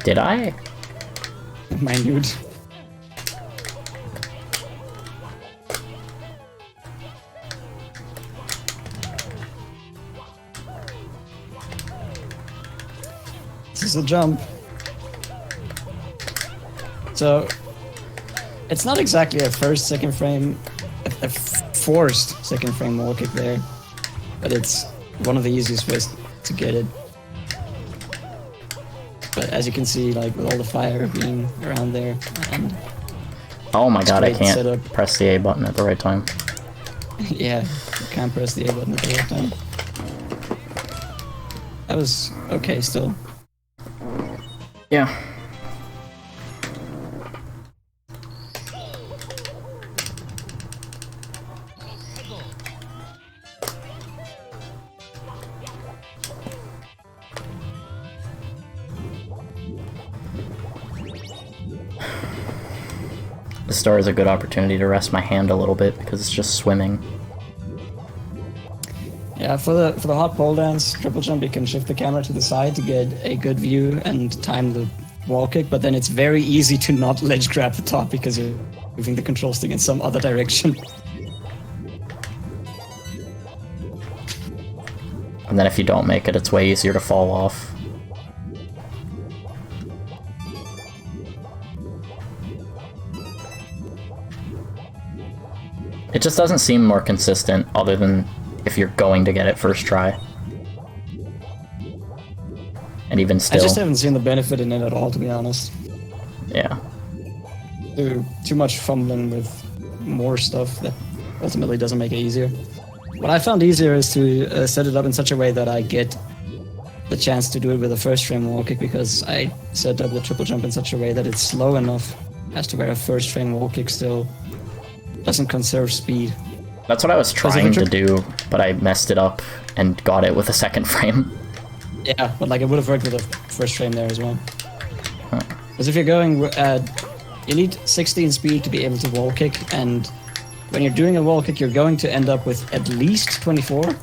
Did I? Minute. This is a jump. So, it's not exactly a first, second frame, a forced second frame wall kick there, but it's one of the easiest ways to get it. But as you can see, like with all the fire being around there, and Oh my god, I can't setup. press the A button at the right time. yeah, you can't press the A button at the right time. That was okay still. Yeah. The star is a good opportunity to rest my hand a little bit because it's just swimming. Yeah, for the hot pole dance, triple jump, you can shift the camera to the side to get a good view and time the wall kick, but then it's very easy to not ledge grab the top because you're moving the control stick in some other direction. And then if you don't make it, it's way easier to fall off. It just doesn't seem more consistent other than if you're going to get it first try. And even still... I just haven't seen the benefit in it at all, to be honest. Yeah. Too much fumbling with more stuff that ultimately doesn't make it easier. What I found easier is to set it up in such a way that I get the chance to do it with a first frame wall kick, because I set up the triple jump in such a way that it's slow enough as to where a first frame wall kick still doesn't conserve speed. That's what I was trying to do, but I messed it up and got it with a second frame. Yeah, but like it would have worked with a first frame there as well. Because if you're going, you need 16 speed to be able to wall kick, and when you're doing a wall kick, you're going to end up with at least 24.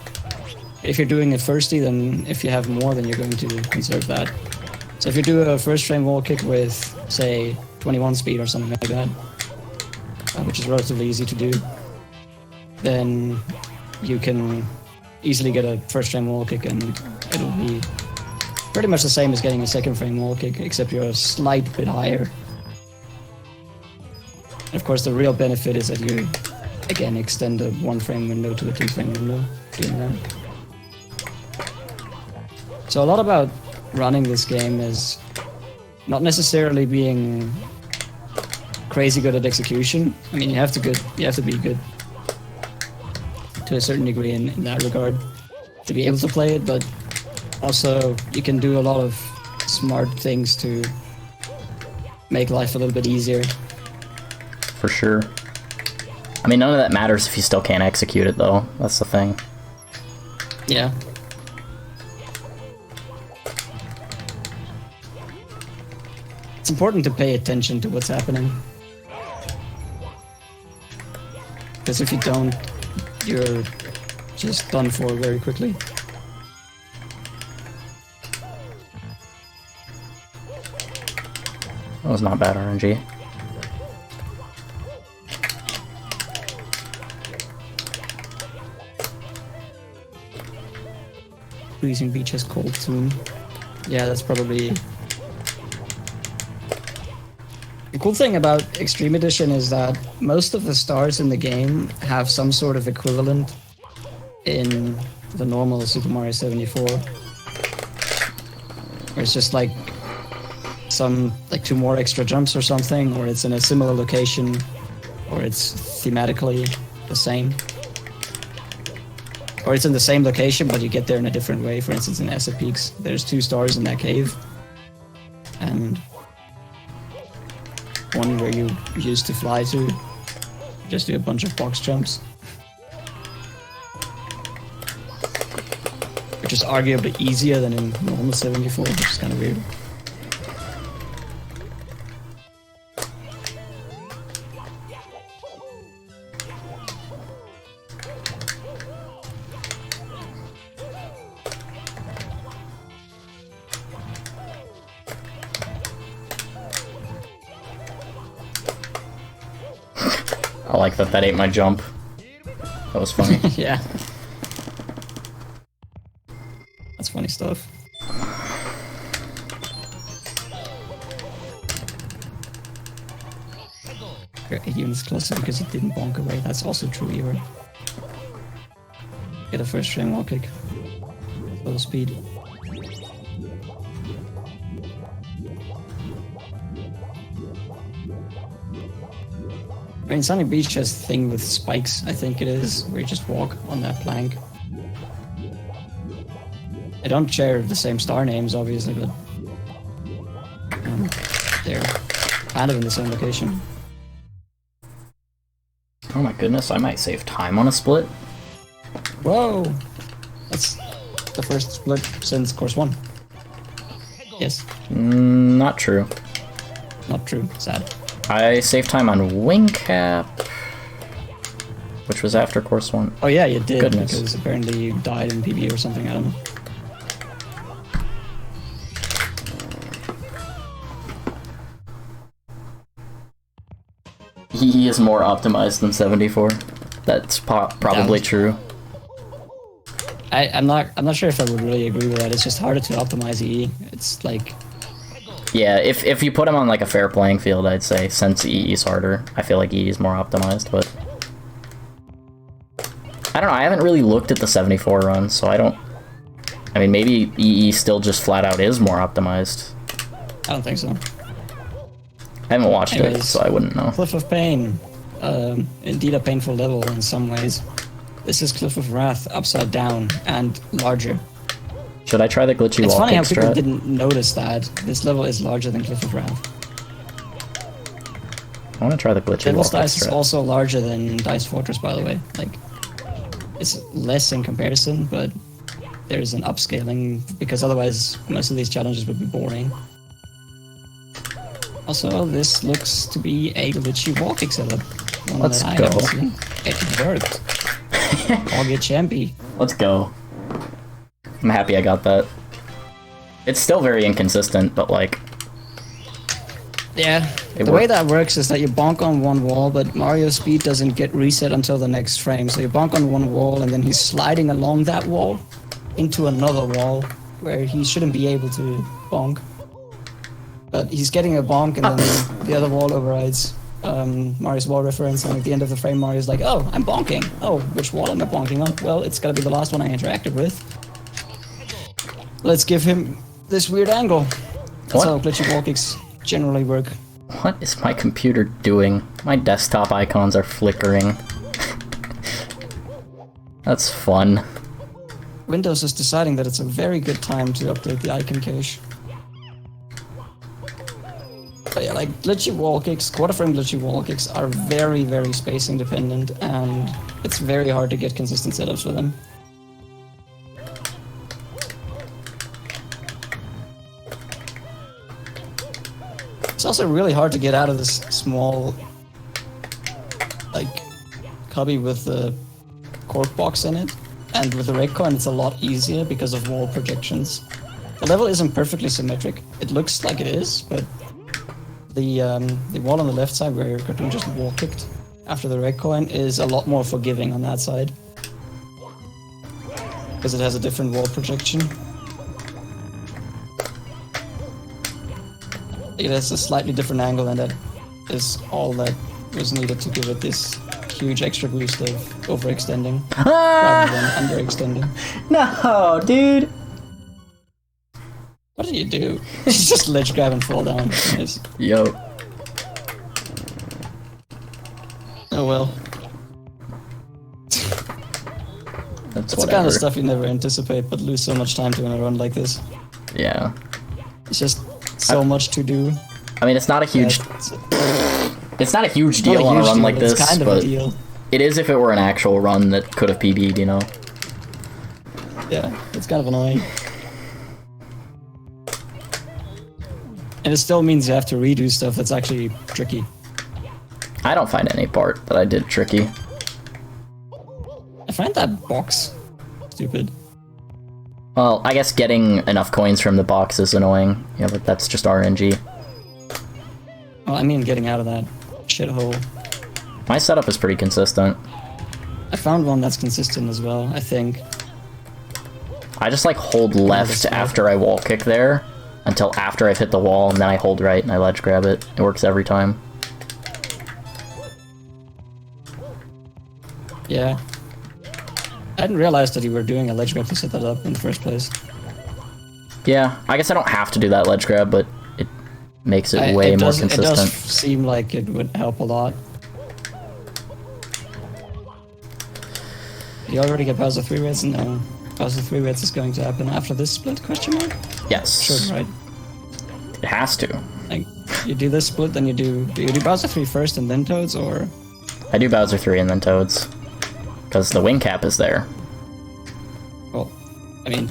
If you're doing it firsty, then if you have more, then you're going to conserve that. So if you do a first frame wall kick with, say, 21 speed or something like that, which is relatively easy to do, then you can easily get a first frame wall kick, and it'll be pretty much the same as getting a second frame wall kick, except you're a slight bit higher. And of course, the real benefit is that you, again, extend a 1 frame window to a 2 frame window doing that. So a lot about running this game is not necessarily being crazy good at execution. I mean, you have to be good to a certain degree in that regard to be able to play it, but also you can do a lot of smart things to make life a little bit easier. For sure. I mean, none of that matters if you still can't execute it, though. That's the thing. Yeah. It's important to pay attention to what's happening. Because if you don't, you're just done for very quickly. That was not bad RNG. Freezing Beach has cold soon. Yeah, that's probably... The cool thing about Extreme Edition is that most of the stars in the game have some sort of equivalent in the normal Super Mario 74. Where it's just like some, like 2 more extra jumps or something, or it's in a similar location, or it's thematically the same. Or it's in the same location, but you get there in a different way. For instance, in Essa Peaks, there's 2 stars in that cave. And one where you used to fly to, just do a bunch of box jumps. Which is arguably easier than in normal 74, which is kind of weird. I like that ate my jump. That was funny. Yeah. That's funny stuff. You're 8 units closer because it didn't bonk away. That's also true, Eeyore. Get a first frame wall kick. Low speed. I mean, Sunny Beach has a thing with spikes, I think it is, where you just walk on that plank. They don't share the same star names, obviously, but they're kind of in the same location. Oh my goodness, I might save time on a split. Whoa! That's the first split since course 1. Yes. Not true. Not true. Sad. I saved time on Wing Cap, which was after course 1. Oh yeah, you did, Goodness. because apparently you died in PB or something, I don't know. He is more optimized than 74. That's probably true. I'm not sure if I would really agree with that. It's just harder to optimize EE. It's like... Yeah, if you put him on like a fair playing field, I'd say since EE is harder. I feel like EE is more optimized, but I don't know. I haven't really looked at the 74 run, so I don't. I mean, maybe EE still just flat out is more optimized. I don't think so. I haven't watched it, Anyways, so I wouldn't know. Cliff of Pain. Indeed a painful level in some ways. This is Cliff of Wrath upside down and larger. Should I try the glitchy It's wall funny how kick people strat? didn't notice that. This level is larger than Cliff of Wrath. I want to try the glitchy wall Devil's kick Dice is strat. also larger than Dice Fortress, by the way. Like, it's less in comparison, but there's an upscaling, because otherwise most of these challenges would be boring. Also, this looks to be a glitchy wall kick setup. One Let's that I go. haven't seen. It worked. I'll get champy. Let's go. I'm happy I got that. It's still very inconsistent, but like... Yeah, the way that works is that you bonk on one wall, but Mario's speed doesn't get reset until the next frame. So you bonk on one wall, and then he's sliding along that wall into another wall where he shouldn't be able to bonk. But he's getting a bonk, and then the other wall overrides Mario's wall reference, and at the end of the frame, Mario's like, oh, I'm bonking. Oh, which wall am I bonking on? Well, it's gotta be the last one I interacted with. Let's give him this weird angle. That's how glitchy wall kicks generally work. What is my computer doing? My desktop icons are flickering. That's fun. Windows is deciding that it's a very good time to update the icon cache. But yeah, like glitchy wall kicks, quarter frame glitchy wall kicks are very, very spacing dependent, and it's very hard to get consistent setups for them. It's also really hard to get out of this small, like, cubby with the cork box in it. And with the red coin, it's a lot easier because of wall projections. The level isn't perfectly symmetric. It looks like it is, but the wall on the left side where Cartoon just wall kicked after the red coin is a lot more forgiving on that side. Because it has a different wall projection. It has a slightly different angle, and that is all that was needed to give it this huge extra boost of overextending rather than underextending. No, dude! What did you do? You just ledge grab and fall down. Nice. Yo. Oh well. That's the kind of stuff you never anticipate, but lose so much time to in a run like this. Yeah. It's just so much to do. I mean, it's not a huge... It's not a huge deal on a run like this, kind of but a deal. It is if it were an actual run that could have PB'd, you know? Yeah, it's kind of annoying. And it still means you have to redo stuff that's actually tricky. I don't find any part that I did tricky. I find that box stupid. Well, I guess getting enough coins from the box is annoying. Yeah, but that's just RNG. Well, I mean getting out of that shithole. My setup is pretty consistent. I found one that's consistent as well, I think. I just like hold left after I wall kick there until after I've hit the wall, and then I hold right and I ledge grab it. It works every time. Yeah. I didn't realize that you were doing a ledge grab to set that up in the first place. Yeah, I guess I don't have to do that ledge grab, but it makes it way more consistent. It does seem like it would help a lot. You already get Bowser 3 reds? No. Bowser 3 reds is going to happen after this split, question mark? Yes. Sure, right. It has to. Like, you do this split, then do you do Bowser 3 first and then Toads, or? I do Bowser 3 and then Toads. Because the wing cap is there. Well, I mean...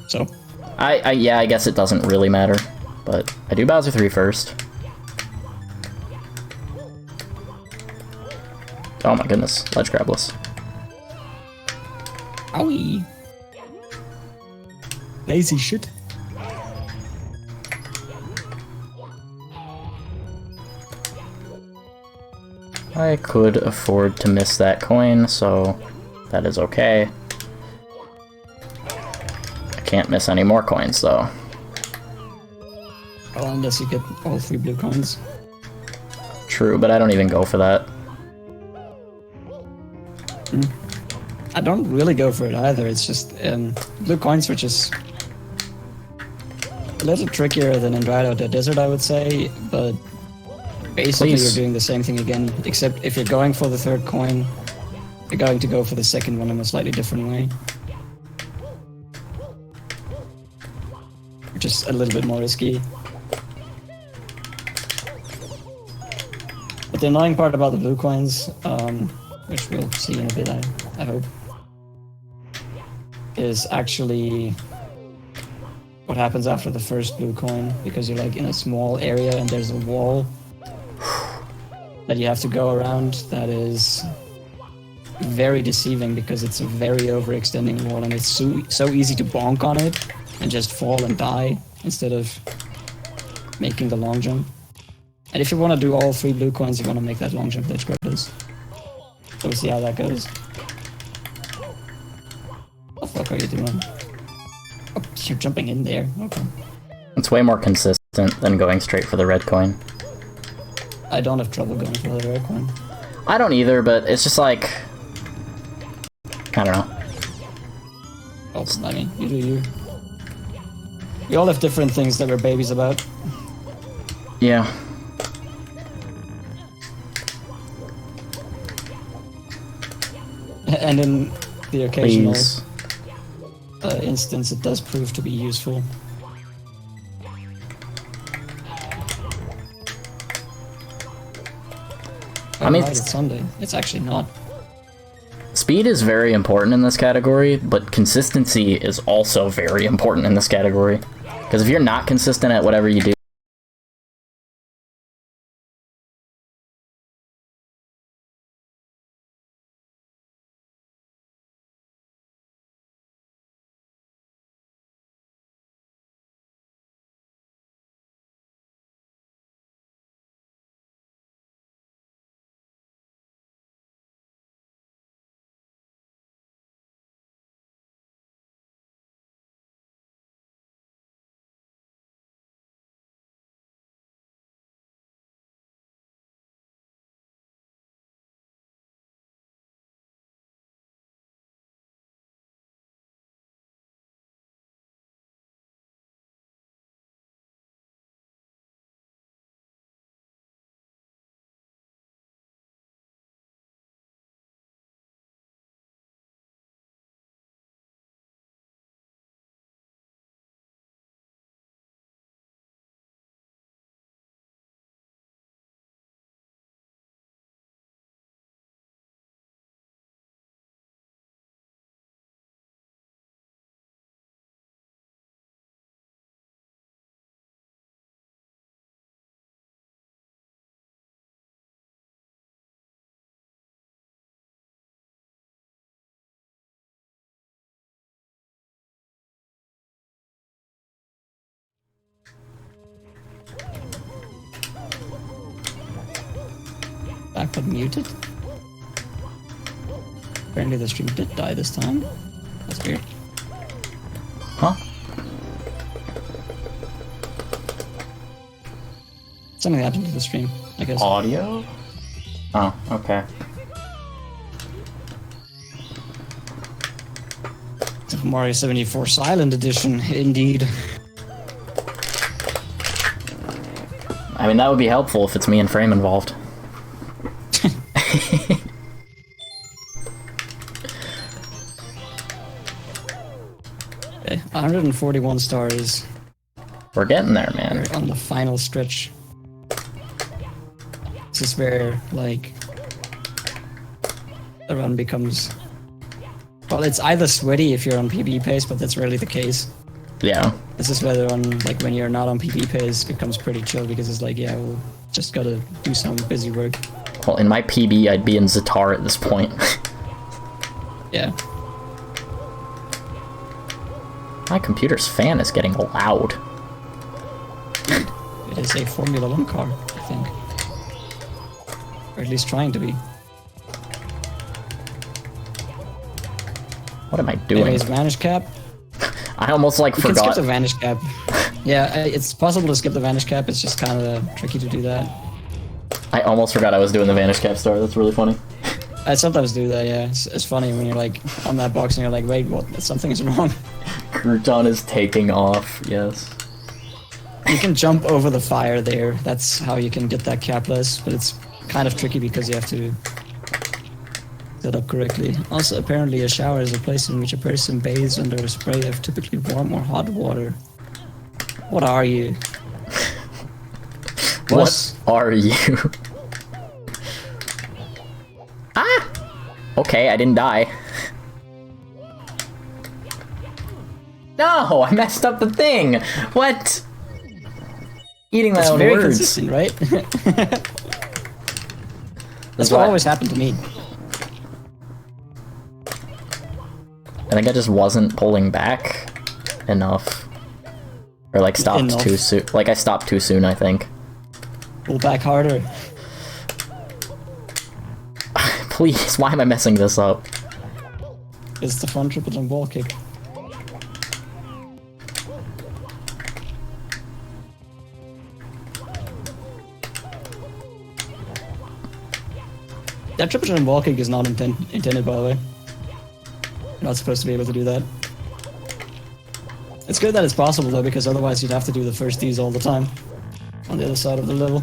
So? Yeah, I guess it doesn't really matter. But I do Bowser 3 first. Oh my goodness, ledge grabless. Owie! Lazy shit. I could afford to miss that coin, so that is okay. I can't miss any more coins, though. Well, unless you get all 3 blue coins. True, but I don't even go for that. I don't really go for it either, it's just blue coins, which is a little trickier than in Dried Out the Desert, I would say, but basically you're doing the same thing again, except if you're going for the 3rd coin, you're going to go for the 2nd one in a slightly different way. Which is a little bit more risky. But the annoying part about the blue coins, which we'll see in a bit, I hope, is actually what happens after the first blue coin, because you're like in a small area and there's a wall that you have to go around that is very deceiving because it's a very overextending wall and it's so easy to bonk on it and just fall and die instead of making the long jump. And if you want to do all 3 blue coins, you want to make that long jump that Scrub does. So we'll see how that goes. What the fuck are you doing? Oh, you're jumping in there. Okay. It's way more consistent than going straight for the red coin. I don't have trouble going for the red coin. I don't either, but it's just like... I don't know. Oh, I mean, you do you. We all have different things that we're babies about. Yeah. And in the occasional Please. instance, it does prove to be useful. I mean, right, it's Sunday. It's actually not. Speed is very important in this category, but consistency is also very important in this category. Because if you're not consistent at whatever you do, Backflip muted? Apparently the stream did die this time. That's weird. huh? Something happened to the stream, I guess. Audio? Oh, okay. Super Mario 74 Silent Edition, indeed. I mean, that would be helpful if it's me and Frame involved. Okay, 141 stars. We're getting there, man. We're on the final stretch. This is where, like, the run becomes... Well, it's either sweaty if you're on PB pace, but that's rarely the case. Yeah. This is where the run, like, when you're not on PB pace, becomes pretty chill, because it's like, yeah, we'll just gotta do some busy work. Well, in my PB, I'd be in Zatar at this point. Yeah. My computer's fan is getting loud. It is a Formula 1 car, I think. Or at least trying to be. What am I doing? Anyways, Vanish Cap. I almost, like, You can skip forgot. the Vanish Cap. Yeah, it's possible to skip the Vanish Cap, it's just kind of tricky to do that. I almost forgot I was doing the Vanish Cap star. That's really funny. I sometimes do that, yeah. It's funny when you're, like, on that box and you're like, wait, what? Something is wrong. Crouton is taking off, yes. You can jump over the fire there. That's how you can get that capless, but it's kind of tricky because you have to set up correctly. Also, apparently a shower is a place in which a person bathes under a spray of typically warm or hot water. What are you? What are you? Ah! Okay, I didn't die. No, I messed up the thing. What? Eating my It's own very words. consistent, right? That's why- what always happened to me. I think I just wasn't pulling back enough. Or like stopped Enough. too soon. Like I stopped too soon, I think. Pull back harder. Please, why am I messing this up? It's the front triple jump wall kick. That triple jump wall kick is not intended, by the way. You're not supposed to be able to do that. It's good that it's possible though, because otherwise you'd have to do the first Ds all the time on the other side of the level.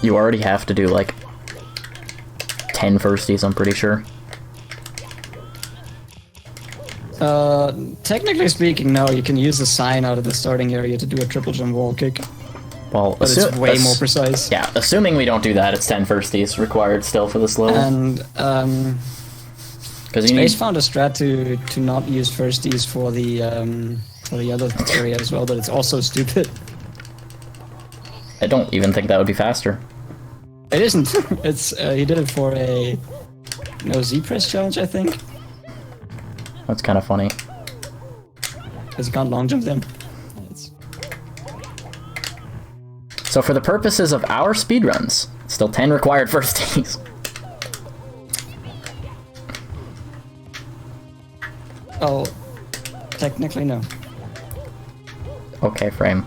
You already have to do like 10 firsties, I'm pretty sure. Technically speaking, no. You can use the sign out of the starting area to do a triple jump wall kick. Well, But it's way more precise. Yeah, assuming we don't do that, it's 10 firsties required still for this level. And Because you Space need... found a strat to not use firsties for the other area as well, but it's also stupid. I don't even think that would be faster. It isn't. It's he did it for a Z press challenge, I think, That's kind of funny. because you can't long jump them. It's... So for the purposes of our speedruns, still 10 required firsties. Oh, technically no. Okay, Frame.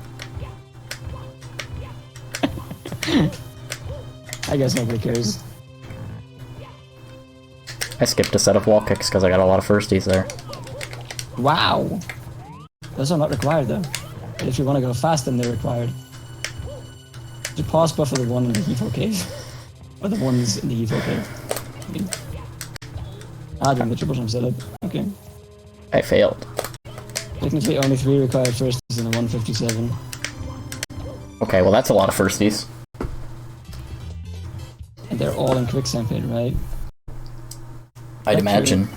I guess nobody cares. I skipped a set of wall kicks because I got a lot of firsties there. Wow. Those are not required though. But if you want to go fast, then they're required. You pause buffer the one in the Evo cave. Or the ones in the Evo cave. Okay. Doing the triple jump setup. Okay. I failed. Technically only 3 required firsties in a 157. Okay, well that's a lot of firsties. And they're all in quicksand pit, right? I'd Actually, imagine.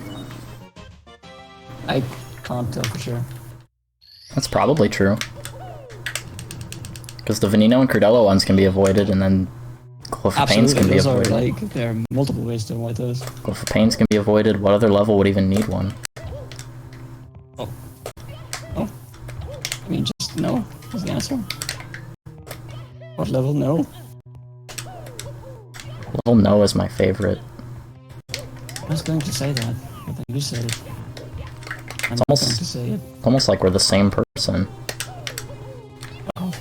I can't tell for sure. That's probably true. Because the Veneno and Cordello ones can be avoided, and then Cliff of Pains can be those are avoided. like, there are multiple ways to avoid those. Cliff of Pains can be avoided. What other level would even need one? Oh. Oh. I mean, just no is the answer. What level? No. Level No is my favorite. I was going to say that, but then you said it. I'm not almost- going to say it. Almost like we're the same person. Oh.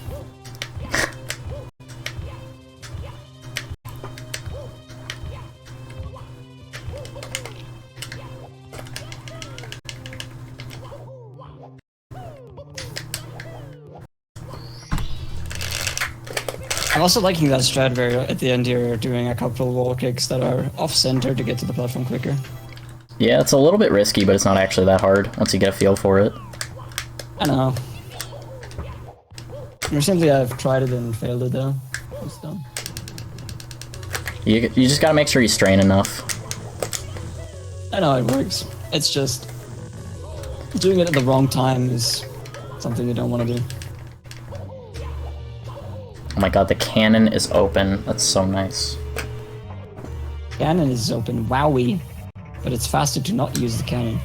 I'm also liking that strat where at the end you're doing a couple wall kicks that are off-center to get to the platform quicker. Yeah, it's a little bit risky, but it's not actually that hard once you get a feel for it. I know. Recently I've tried it and failed it though. It's dumb. You just gotta make sure you strain enough. I know it works. It's just doing it at the wrong time is something you don't want to do. Oh my god, the cannon is open. That's so nice. Cannon is open, wowie. But it's faster to not use the cannon.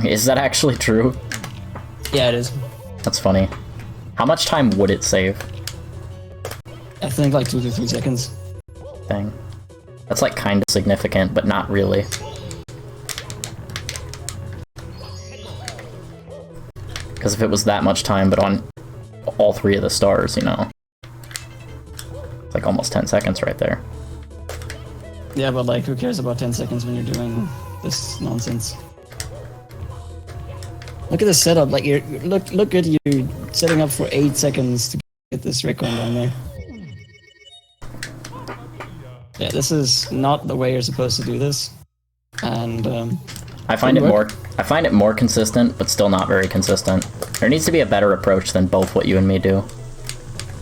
Is that actually true? Yeah, it is. That's funny. How much time would it save? I think like 2 to 3 seconds. Dang. That's like kinda significant, but not really. Because if it was that much time, but on all 3 of the stars, you know. It's like almost 10 seconds right there. Yeah, but like, who cares about 10 seconds when you're doing this nonsense? Look at the setup. Like, look at you setting up for 8 seconds to get this recon down there. Yeah, this is not the way you're supposed to do this. And I find it more consistent, but still not very consistent. There needs to be a better approach than both what you and me do.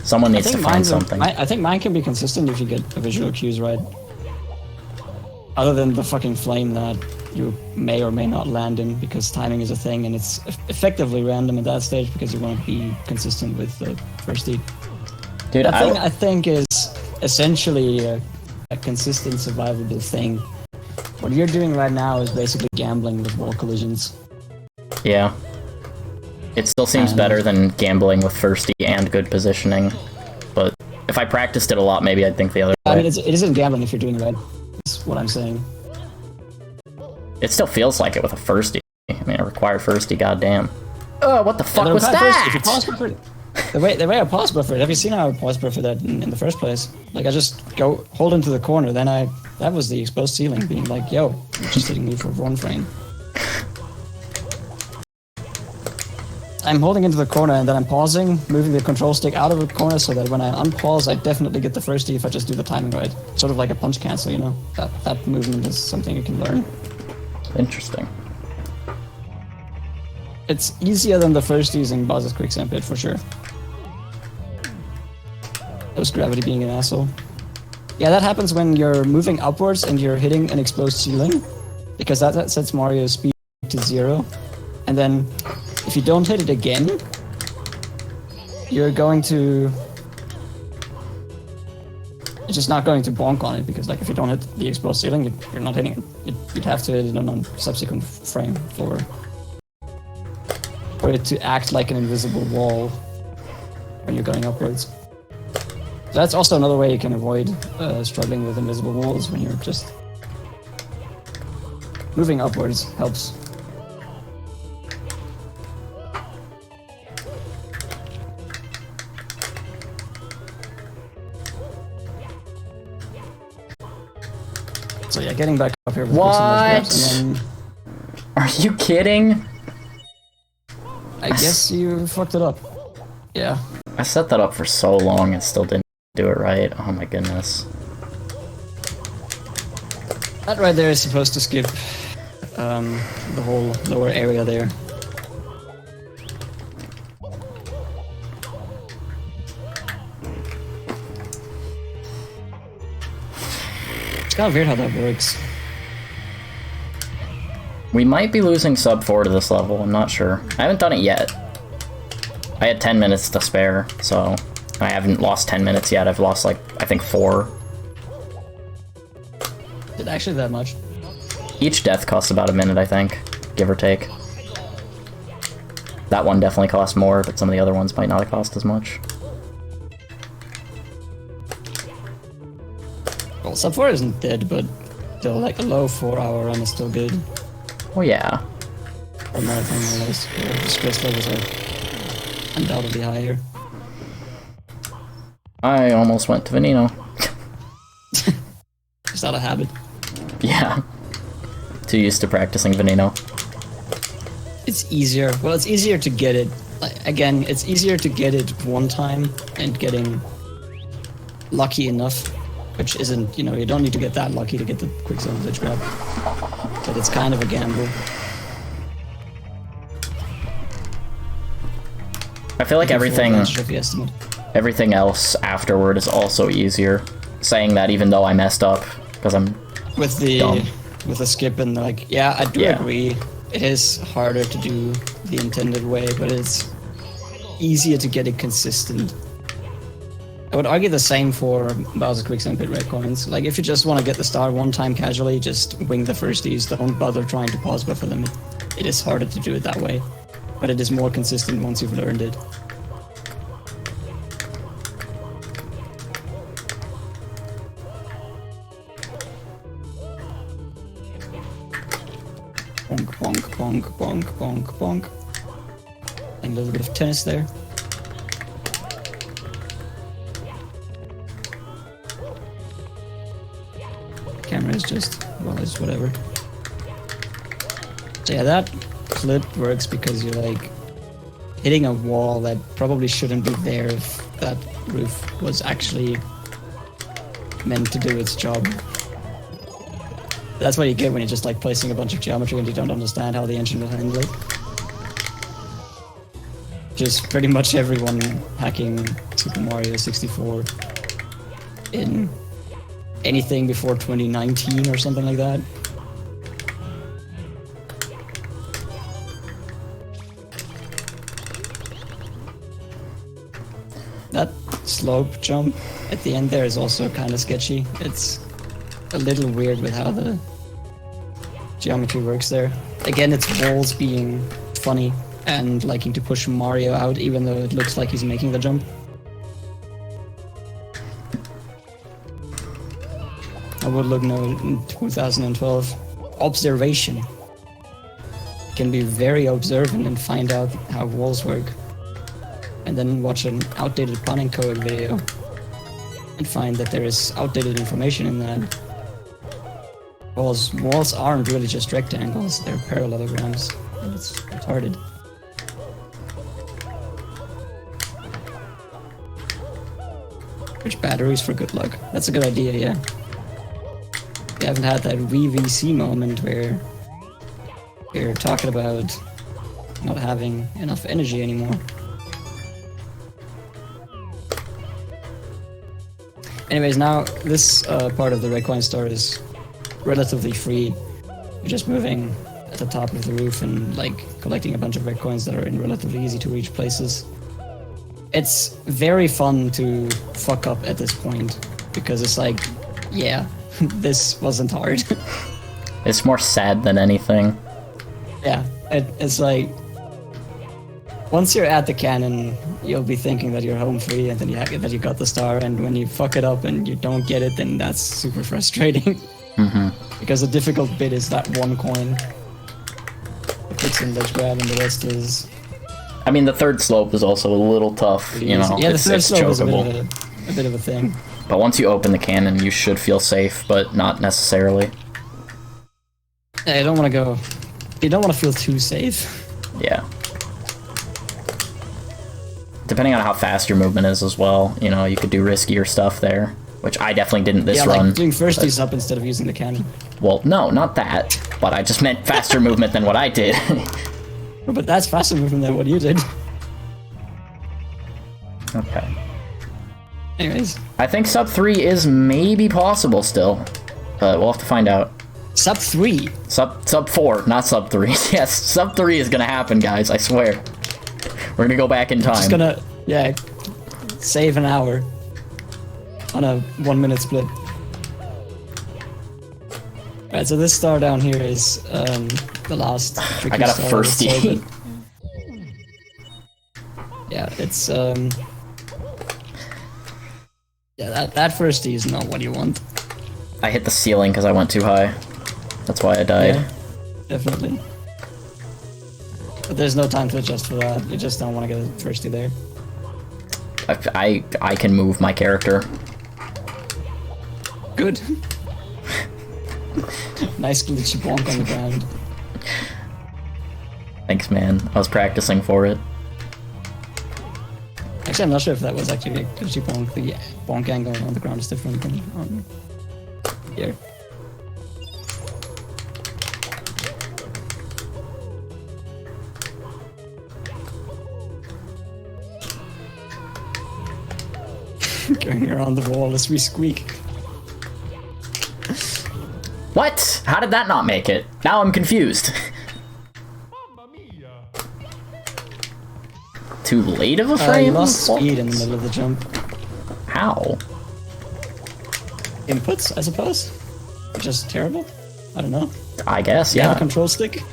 Someone needs to find something. I think mine can be consistent if you get the visual cues right. Other than the fucking flame that you may or may not land in, because timing is a thing and it's effectively random at that stage because you want to be consistent with the first D. Dude, I think is essentially a consistent survivable thing What you're doing right now is basically gambling with wall collisions. Yeah. It still seems better than gambling with firstie and good positioning, but if I practiced it a lot, maybe I'd think the other way. I mean, it isn't gambling if you're doing it right. That's what I'm saying. It still feels like it with a firstie. I mean, a required firstie, goddamn. Oh, what the fuck was that? If you pause buffer, the way I pause buffer it, have you seen how I pause buffer that in the first place? Like, I just go hold into the corner, then that was the exposed ceiling being like, yo, you're just hitting me for 1 frame. I'm holding into the corner and then I'm pausing, moving the control stick out of the corner so that when I unpause, I definitely get the firstie if I just do the timing right. Sort of like a punch cancel, you know? That movement is something you can learn. Interesting. It's easier than the firsties in Bowser's Quicksand Pit, for sure. That was gravity being an asshole. Yeah, that happens when you're moving upwards and you're hitting an exposed ceiling, because that sets Mario's speed to 0. And then, if you don't hit it again, you're going to... It's just not going to bonk on it, because like if you don't hit the exposed ceiling, you're not hitting it. You'd have to hit it on a subsequent frame for it to act like an invisible wall when you're going upwards. So that's also another way you can avoid struggling with invisible walls when you're just... Moving upwards helps. So yeah, getting back up here with what? And then, are you kidding? I guess you fucked it up. Yeah. I set that up for so long and still didn't do it right. Oh my goodness. That right there is supposed to skip the whole lower area there. It's kind of weird how that works. We might be losing sub 4 to this level, I'm not sure. I haven't done it yet. I had 10 minutes to spare, so I haven't lost 10 minutes yet. I've lost, like, I think 4. Is it actually that much? Each death costs about a minute, I think, give or take. That one definitely cost more, but some of the other ones might not have cost as much. Well, sub 4 isn't dead, but still, like, a low 4-hour run is still good. Oh yeah. Or marathon, more or less. The stress levels are undoubtedly higher. I almost went to Veneno. Just out of habit. Yeah. Too used to practicing Veneno. It's easier. Well, it's easier to get it. Again, it's easier to get it one time and getting lucky enough, which isn't, you know, you don't need to get that lucky to get the quick zone glitch grab. But it's kind of a gamble. I feel like everything else afterward is also easier. Saying that even though I messed up, because I'm with the dumb. With the skip and like, yeah, I do agree. It is harder to do the intended way, but it's easier to get it consistent. I would argue the same for Bowser's Quicksand Pit red coins. Like, if you just want to get the star one time casually, just wing the firsties. Don't bother trying to pause buffer them. It is harder to do it that way, but it is more consistent once you've learned it. Bonk, bonk, bonk, bonk, bonk, bonk. And a little bit of tennis there. Camera is just, well, it's whatever. So yeah, that clip works because you're like hitting a wall that probably shouldn't be there if that roof was actually meant to do its job. That's what you get when you're just like placing a bunch of geometry and you don't understand how the engine will handle it. Just pretty much everyone hacking Super Mario 64 in anything before 2019 or something like that. That slope jump at the end there is also kind of sketchy. It's a little weird with how the geometry works there. Again, it's walls being funny and liking to push Mario out, even though it looks like he's making the jump. I would look no in 2012. Observation. Can be very observant and find out how walls work. And then watch an outdated planning code video and find that there is outdated information in that. Walls aren't really just rectangles, they're parallelograms. And it's retarded. Which batteries for good luck? That's a good idea, yeah. We haven't had that VVC moment where we're talking about not having enough energy anymore. Anyways, now this part of the red coin store is relatively free. You're just moving at the top of the roof and like collecting a bunch of red coins that are in relatively easy to reach places. It's very fun to fuck up at this point because it's like, yeah, this wasn't hard. It's more sad than anything. Yeah, it's like once you're at the cannon, you'll be thinking that you're home free and then that you got the star, and when you fuck it up and you don't get it, then that's super frustrating. Because the difficult bit is that one coin. It fits in ledge grab and the rest is... I mean, the third slope is also a little tough, you know. Yeah, the third slope is a chokeable. bit of a thing. But once you open the cannon, you should feel safe, but not necessarily. Yeah, you don't want to go... You don't want to feel too safe. Yeah. Depending on how fast your movement is as well, you know, you could do riskier stuff there. Which I definitely didn't this run. Yeah, like doing firsties up instead of using the cannon. Well, no, not that. But I just meant faster movement than what I did. But that's faster movement than what you did. Okay. Anyways. I think sub 3 is maybe possible still. But we'll have to find out. Sub 3? Sub 4, not sub 3. Yes, sub 3 is gonna happen, guys, I swear. We're gonna go back in time. Just gonna, yeah, save an hour on a 1 minute split. Alright, so this star down here is the last tricky I got a star, firstie. Yeah, it's yeah, that firstie is not what you want. I hit the ceiling because I went too high. That's why I died. Yeah, definitely. But there's no time to adjust for that. You just don't want to get a firstie there. I can move my character. Good. Nice glitchy bonk on the ground. Thanks, man. I was practicing for it. Actually, I'm not sure if that was actually a glitchy bonk. The bonk angle on the ground is different than on here. Going around the wall as we squeak. What? How did that not make it? Now I'm confused. Too late of a frame? You lost speed in the middle of the jump. How? Inputs, I suppose? Just terrible? I don't know. I guess, You yeah. have a control stick?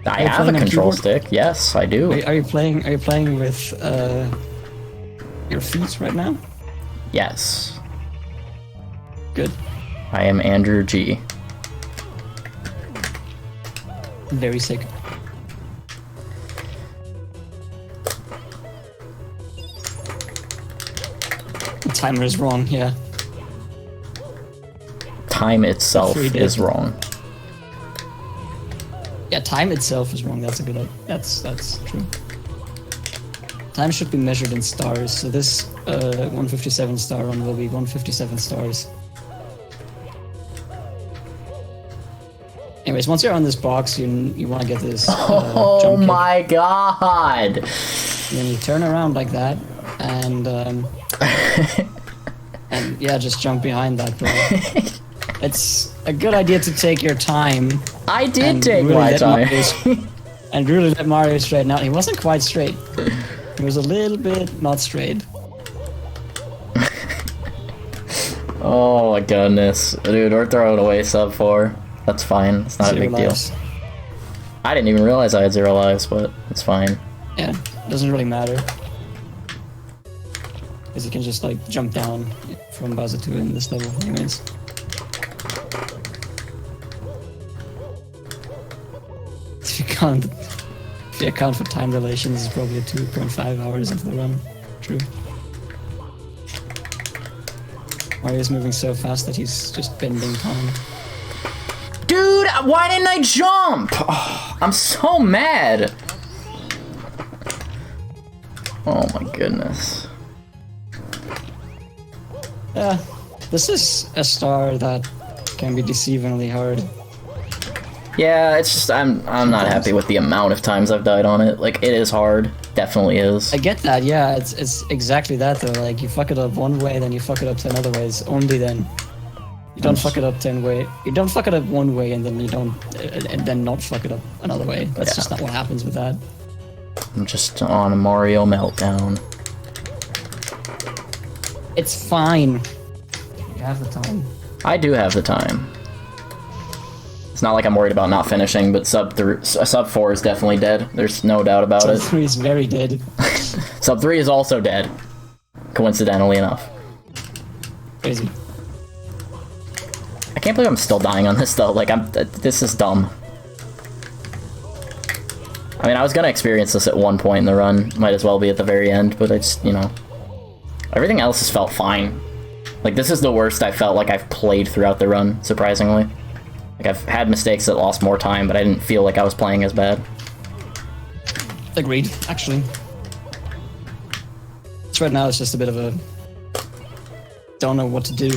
I have a control stick. Yes, I do. Are you playing with your feet right now? Yes. Good. I am Andrew G. Very sick. The timer is wrong, yeah. Time itself is wrong. Yeah, time itself is wrong. That's a good. That's true. Time should be measured in stars. So this 157 star run will be 157 stars. Anyways, once you're on this box, you want to get this. Oh jump kick. my god! And then you turn around like that, and and yeah, just jump behind that bro. It's a good idea to take your time. I did take my time. And really let Mario straighten out. He wasn't quite straight. He was a little bit not straight. Oh my goodness. Dude, we're throwing away sub 4. That's fine. It's not a 0 big deal. lives. I didn't even realize I had 0 lives, but it's fine. Yeah, doesn't really matter. Because you can just like jump down from Bowser 2 in this level anyways. If you account for time relations, it's probably 2.5 hours into the run. True. Mario's moving so fast that he's just bending time. Dude, why didn't I jump? Oh, I'm so mad. Oh my goodness. Yeah, this is a star that can be deceivingly hard. Yeah, it's just I'm not happy with the amount of times I've died on it. Like, it is hard. Definitely is. I get that, yeah, it's exactly that though. Like, you fuck it up one way, then you fuck it up 10 other ways. Only then. You don't fuck it up 10 way. You don't fuck it up one way and then you don't, and then not fuck it up another way. That's just not what happens with that. I'm just on a Mario meltdown. It's fine. You have the time. I do have the time. It's not like I'm worried about not finishing, but sub 4 is definitely dead. There's no doubt about it. Sub 3 is very dead. Sub 3 is also dead. Coincidentally enough. Crazy. I can't believe I'm still dying on this though. Like, this is dumb. I mean, I was gonna experience this at one point in the run. Might as well be at the very end, but I just, you know. Everything else has felt fine. Like, this is the worst I felt like I've played throughout the run, surprisingly. Like, I've had mistakes that lost more time, but I didn't feel like I was playing as bad. Agreed, actually. So right now it's just a bit of a... don't know what to do.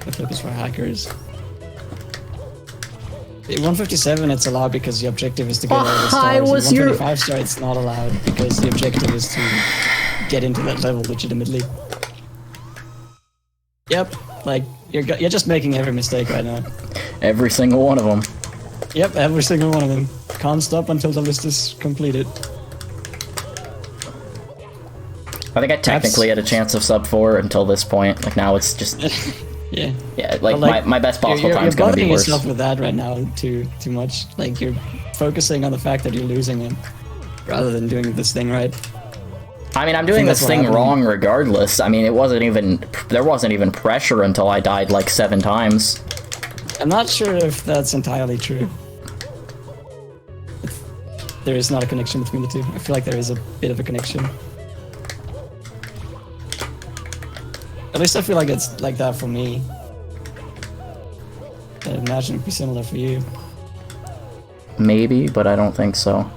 The flip is for hackers. At 157 it's allowed because the objective is to get all the stars. At 125 star it's not allowed because the objective is to get into that level legitimately. Yep, like, you're just making every mistake right now. Every single one of them. Yep, every single one of them. Can't stop until the list is completed. I think I technically had a chance of sub 4 until this point. Like, now it's just... Yeah. Yeah, like, my best possible time's gonna be worse. You're yourself with that right now too much. Like, you're focusing on the fact that you're losing it, rather than doing this thing right. I mean, I'm doing this thing wrong regardless. I mean, there wasn't even pressure until I died like 7 times. I'm not sure if that's entirely true. There is not a connection between the two. I feel like there is a bit of a connection. At least I feel like it's like that for me. I imagine it'd be similar for you. Maybe, but I don't think so.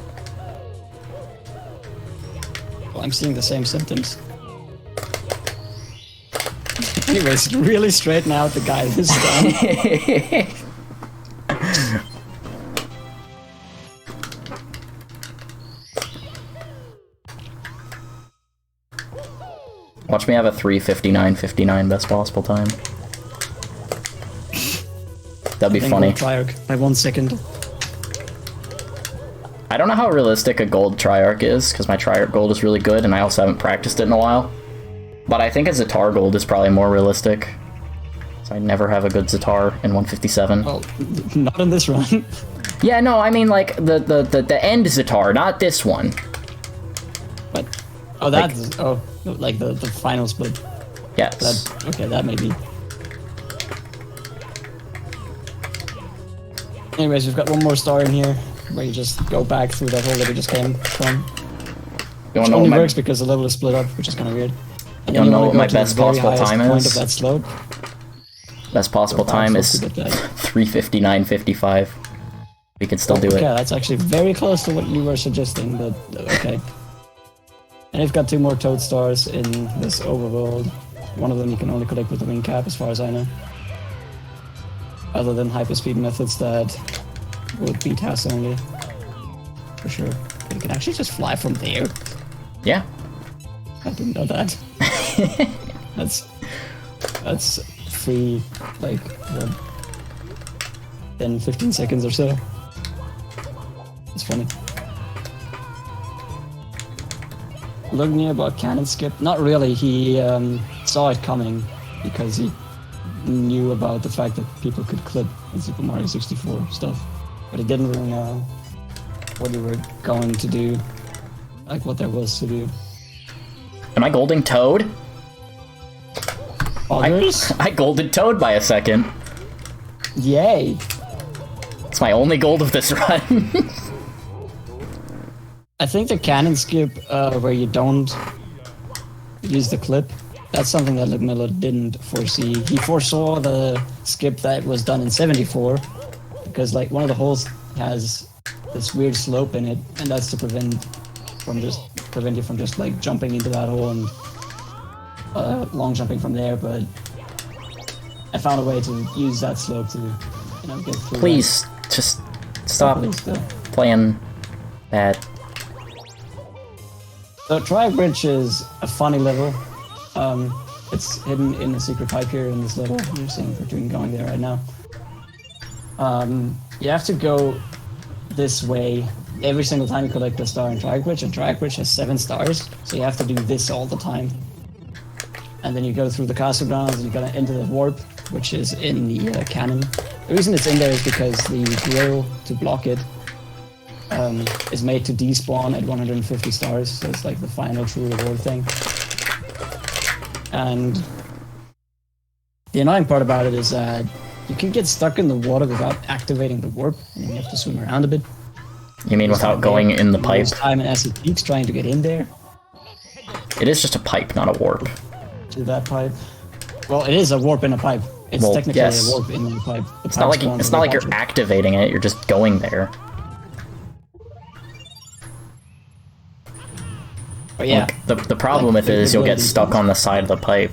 Well, I'm seeing the same symptoms. Anyways, really straighten out the guy this time. Watch me have a 3:59:59 best possible time. That'd be funny. Triarch by 1 second. I don't know how realistic a gold Triarch is, because my Triarch gold is really good, and I also haven't practiced it in a while. But I think a Zatar gold is probably more realistic. So I never have a good Zatar in 157. Well, not in this run. Yeah, no, I mean like the end Zatar, not this one. But oh, that's like the final split. Yes. Okay, that may be. Anyways, we've got one more star in here, where you just go back through that hole that we just came from. Which only works because the level is split up, which is kind of weird. And you don't know what my best possible time point is? Of that slope. Best possible time is 3:59:55. We can still do it. Yeah, that's actually very close to what you were suggesting, but okay. And you've got 2 more Toad Stars in this overworld. One of them you can only collect with the wing cap, as far as I know. Other than hyperspeed methods that would beat house only. For sure. But you can actually just fly from there. Yeah. I didn't know that. That's free, like, what, 10, 15 seconds or so. It's funny. Lugnia about cannon skip. Not really. He saw it coming because he knew about the fact that people could clip in Super Mario 64 stuff, but he didn't really know what they were going to do, like what there was to do. Am I golding Toad? I golded Toad by a second. Yay! It's my only gold of this run. I think the cannon skip, where you don't use the clip, that's something that Ludmilla didn't foresee. He foresaw the skip that was done in 74, because like one of the holes has this weird slope in it, and that's to prevent you from just like jumping into that hole and long jumping from there. But I found a way to use that slope to, get through. Please, just stop playing bad. So Triac Bridge is a funny level. It's hidden in a secret pipe here in this level. You're seeing Cartoon going there right now. You have to go this way every single time you collect a star in Triac Bridge, and Triac Bridge has 7 stars, so you have to do this all the time. And then you go through the castle grounds and you gotta enter the warp, which is in the cannon. The reason it's in there is because the grill to block it is made to despawn at 150 stars, so it's like the final true reward thing. And the annoying part about it is that you can get stuck in the water without activating the warp, and you have to swim around a bit. You mean without going in the pipe? Time and acid peaks trying to get in there. It is just a pipe, not a warp. To that pipe. Well, it is a warp in a pipe. It's technically a warp in the pipe. It's not like you're activating it. You're just going there. But yeah. Like, the problem with it is you'll get stuck on the side of the pipe.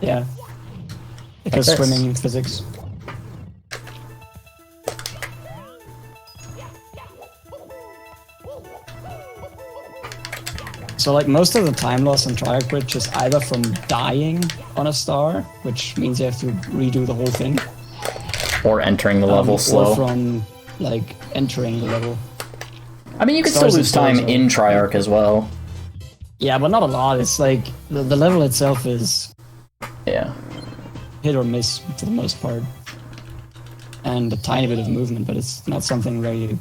Yeah. Because like swimming physics. So like most of the time loss on Triac Bridge is either from dying on a star, which means you have to redo the whole thing. Or entering the level slow. Or from like entering the level. I mean, you can still lose time in Triarch as well. Yeah, but not a lot. It's like the level itself is hit or miss for the most part, and a tiny bit of movement, but it's not something where you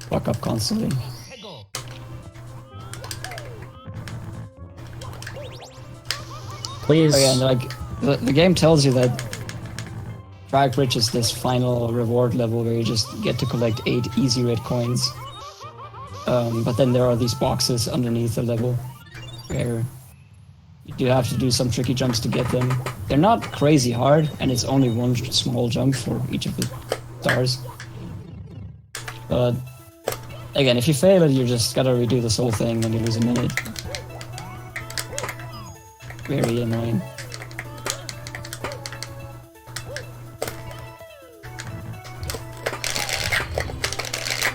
fuck up constantly. Please. Oh yeah, and like the game tells you that Triac Bridge is this final reward level where you just get to collect 8 easy red coins. But then there are these boxes underneath the level where you have to do some tricky jumps to get them. They're not crazy hard, and it's only one small jump for each of the stars. But again, if you fail it, you just gotta redo this whole thing and you lose a minute. Very annoying.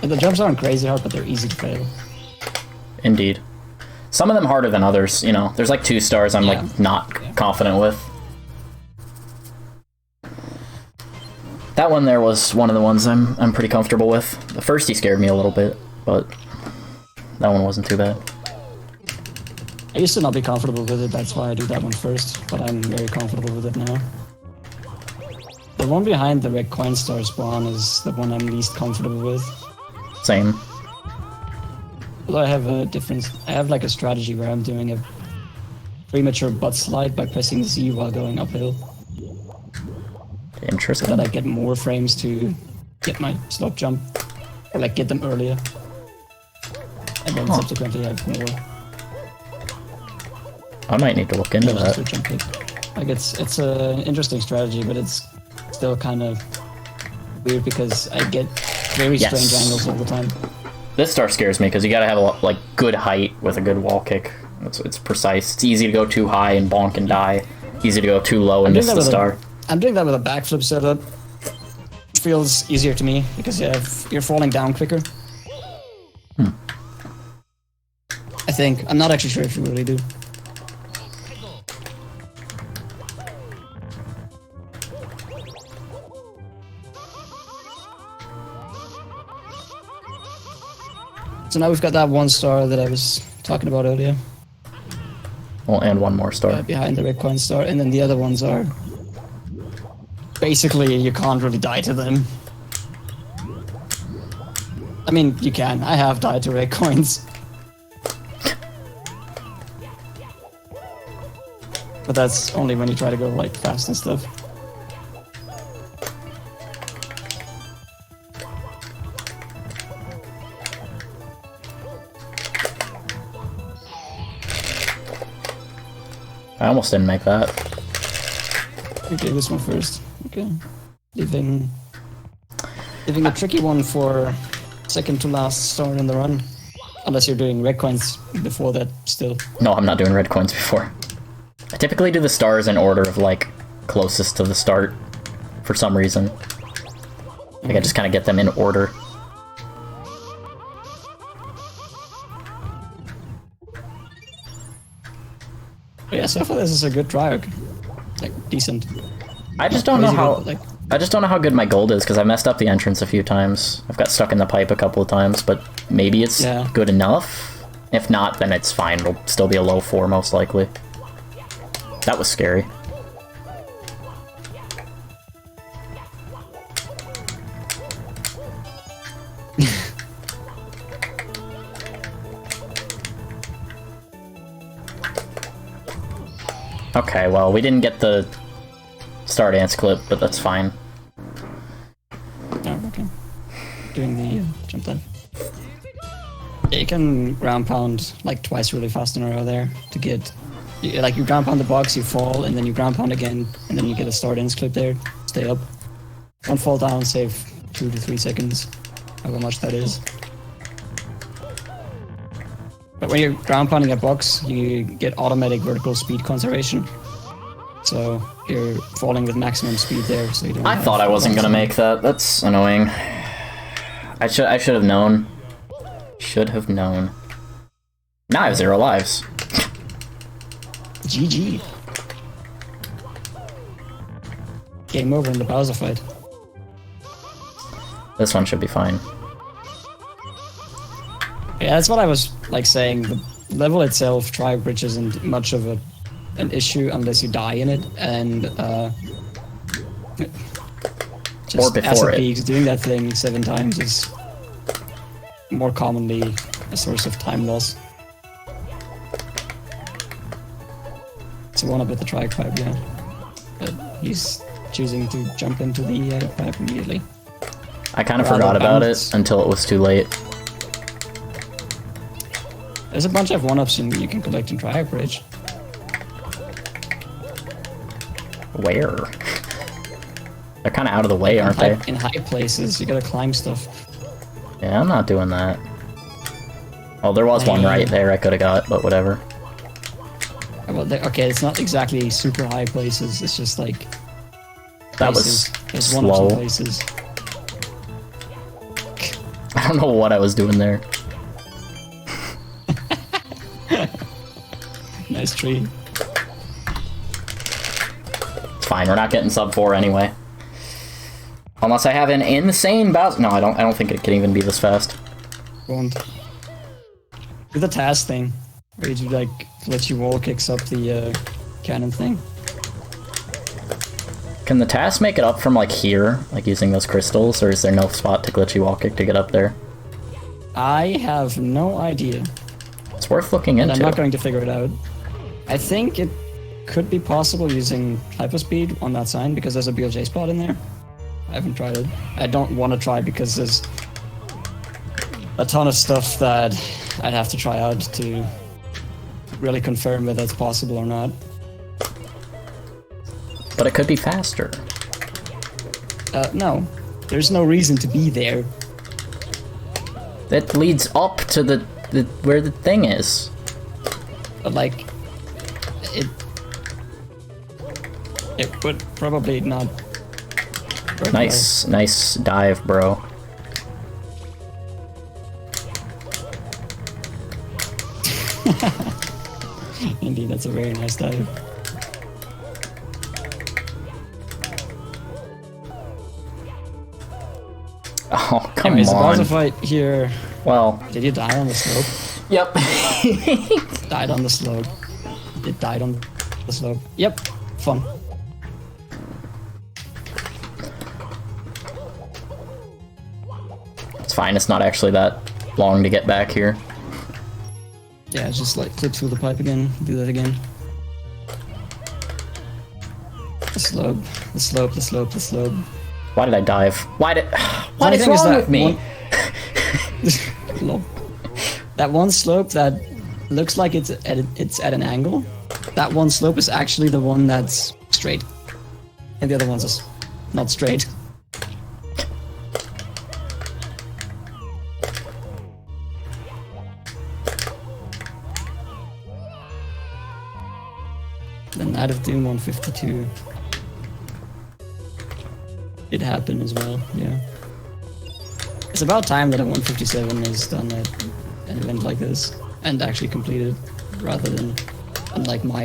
And the jumps aren't crazy hard, but they're easy to fail. Indeed. Some of them harder than others, you know. There's like 2 stars I'm like not confident with. That one there was one of the ones I'm pretty comfortable with. The first he scared me a little bit, but that one wasn't too bad. I used to not be comfortable with it, that's why I do that one first, but I'm very comfortable with it now. The one behind the red coin star spawn is the one I'm least comfortable with. Same. Although I have a different... I have like a strategy where I'm doing a premature butt slide by pressing Z while going uphill. Interesting. So that I get more frames to get my slope jump. Or like get them earlier. And then subsequently have more. I might need to look into that. Like it's an interesting strategy, but it's still kind of weird because I get very strange angles all the time. This star scares me because you gotta have a like good height with a good wall kick. It's precise. It's easy to go too high and bonk and die. Easy to go too low and miss the star. I'm doing that with a backflip setup. Feels easier to me because you're falling down quicker. I think. I'm not actually sure if you really do. So now we've got that 1 star that I was talking about earlier. Well, and 1 more star. Behind the red coin star, and then the other ones are... Basically, you can't really die to them. I mean, you can. I have died to red coins. But that's only when you try to go, like, fast and stuff. I almost didn't make that. Okay, this one first. Okay. Leaving a tricky one for second to last star in the run. Unless you're doing red coins before that still. No, I'm not doing red coins before. I typically do the stars in order of, like, closest to the start, for some reason. Like, I just kind of get them in order. Yeah, so far this is a good try. Like, decent. I just don't know how... Like, I just don't know how good my gold is, because I messed up the entrance a few times. I've got stuck in the pipe a couple of times, but maybe it's good enough? If not, then it's fine. It'll still be a low 4, most likely. That was scary. Okay, well, we didn't get the Star Dance clip, but that's fine. oh, okay. Doing the jump then. Yeah, you can ground pound like twice really fast in a row there to get... Like, you ground pound the box, you fall, and then you ground pound again, and then you get a Star Dance clip there. Stay up. Don't fall down, save 2 to 3 seconds. However much that is. But when you're ground pounding a box, you get automatic vertical speed conservation. So you're falling with maximum speed there, so you don't... I thought I wasn't gonna make that. That's annoying. I should have known. Should have known. Now I have 0 lives. GG. Game over in the Bowser fight. This one should be fine. Yeah, that's what I was like saying. The level itself, Try Bridge, isn't much of an issue unless you die in it, and just or before it. Doing that thing 7 times is more commonly a source of time loss. So one up at the Tri Pipe, yeah. But he's choosing to jump into the pipe immediately. I kind of forgot about it until it was too late. There's a bunch of 1-ups you can collect in Tri Bridge. Where? They're kind of out of the way, aren't they? In high places, you gotta climb stuff. Yeah, I'm not doing that. Oh, there was one right there I could have got, but whatever. Well, okay, it's not exactly super high places, it's just like... That was There's slow. 1-ups in places. I don't know what I was doing there. Nice tree. It's fine, we're not getting sub 4 anyway. Unless I have an insane Bowser. No, I don't think it can even be this fast. Won't. Do the task thing, where you do like let you wall kicks up the cannon thing. Can the task make it up from like here, like using those crystals, or is there no spot to glitchy wall kick to get up there? I have no idea. It's worth looking into. I'm not going to figure it out. I think it could be possible using hyperspeed on that sign because there's a BLJ spot in there. I haven't tried it. I don't want to try because there's a ton of stuff that I'd have to try out to really confirm whether it's possible or not. But it could be faster. No. There's no reason to be there. That leads up to the where the thing is. But like, it would probably not work Nice dive, bro. Indeed, that's a very nice dive. Oh, come Anyways, the on. Bowser fight here, Well... Did you die on the slope? Yep. Died on the slope. It died on the slope. Yep. Fun. It's fine, it's not actually that long to get back here. Yeah, just like clip through the pipe again. Do that again. The slope. The slope, the slope, the slope. Why did I dive? What is wrong with me? That one slope that looks like it's at an angle, that one slope is actually the one that's straight. And the other one's just not straight. The Night of Doom 152. It happened as well, yeah. It's about time that a 157 has done an event like this and actually completed, rather than unlike my...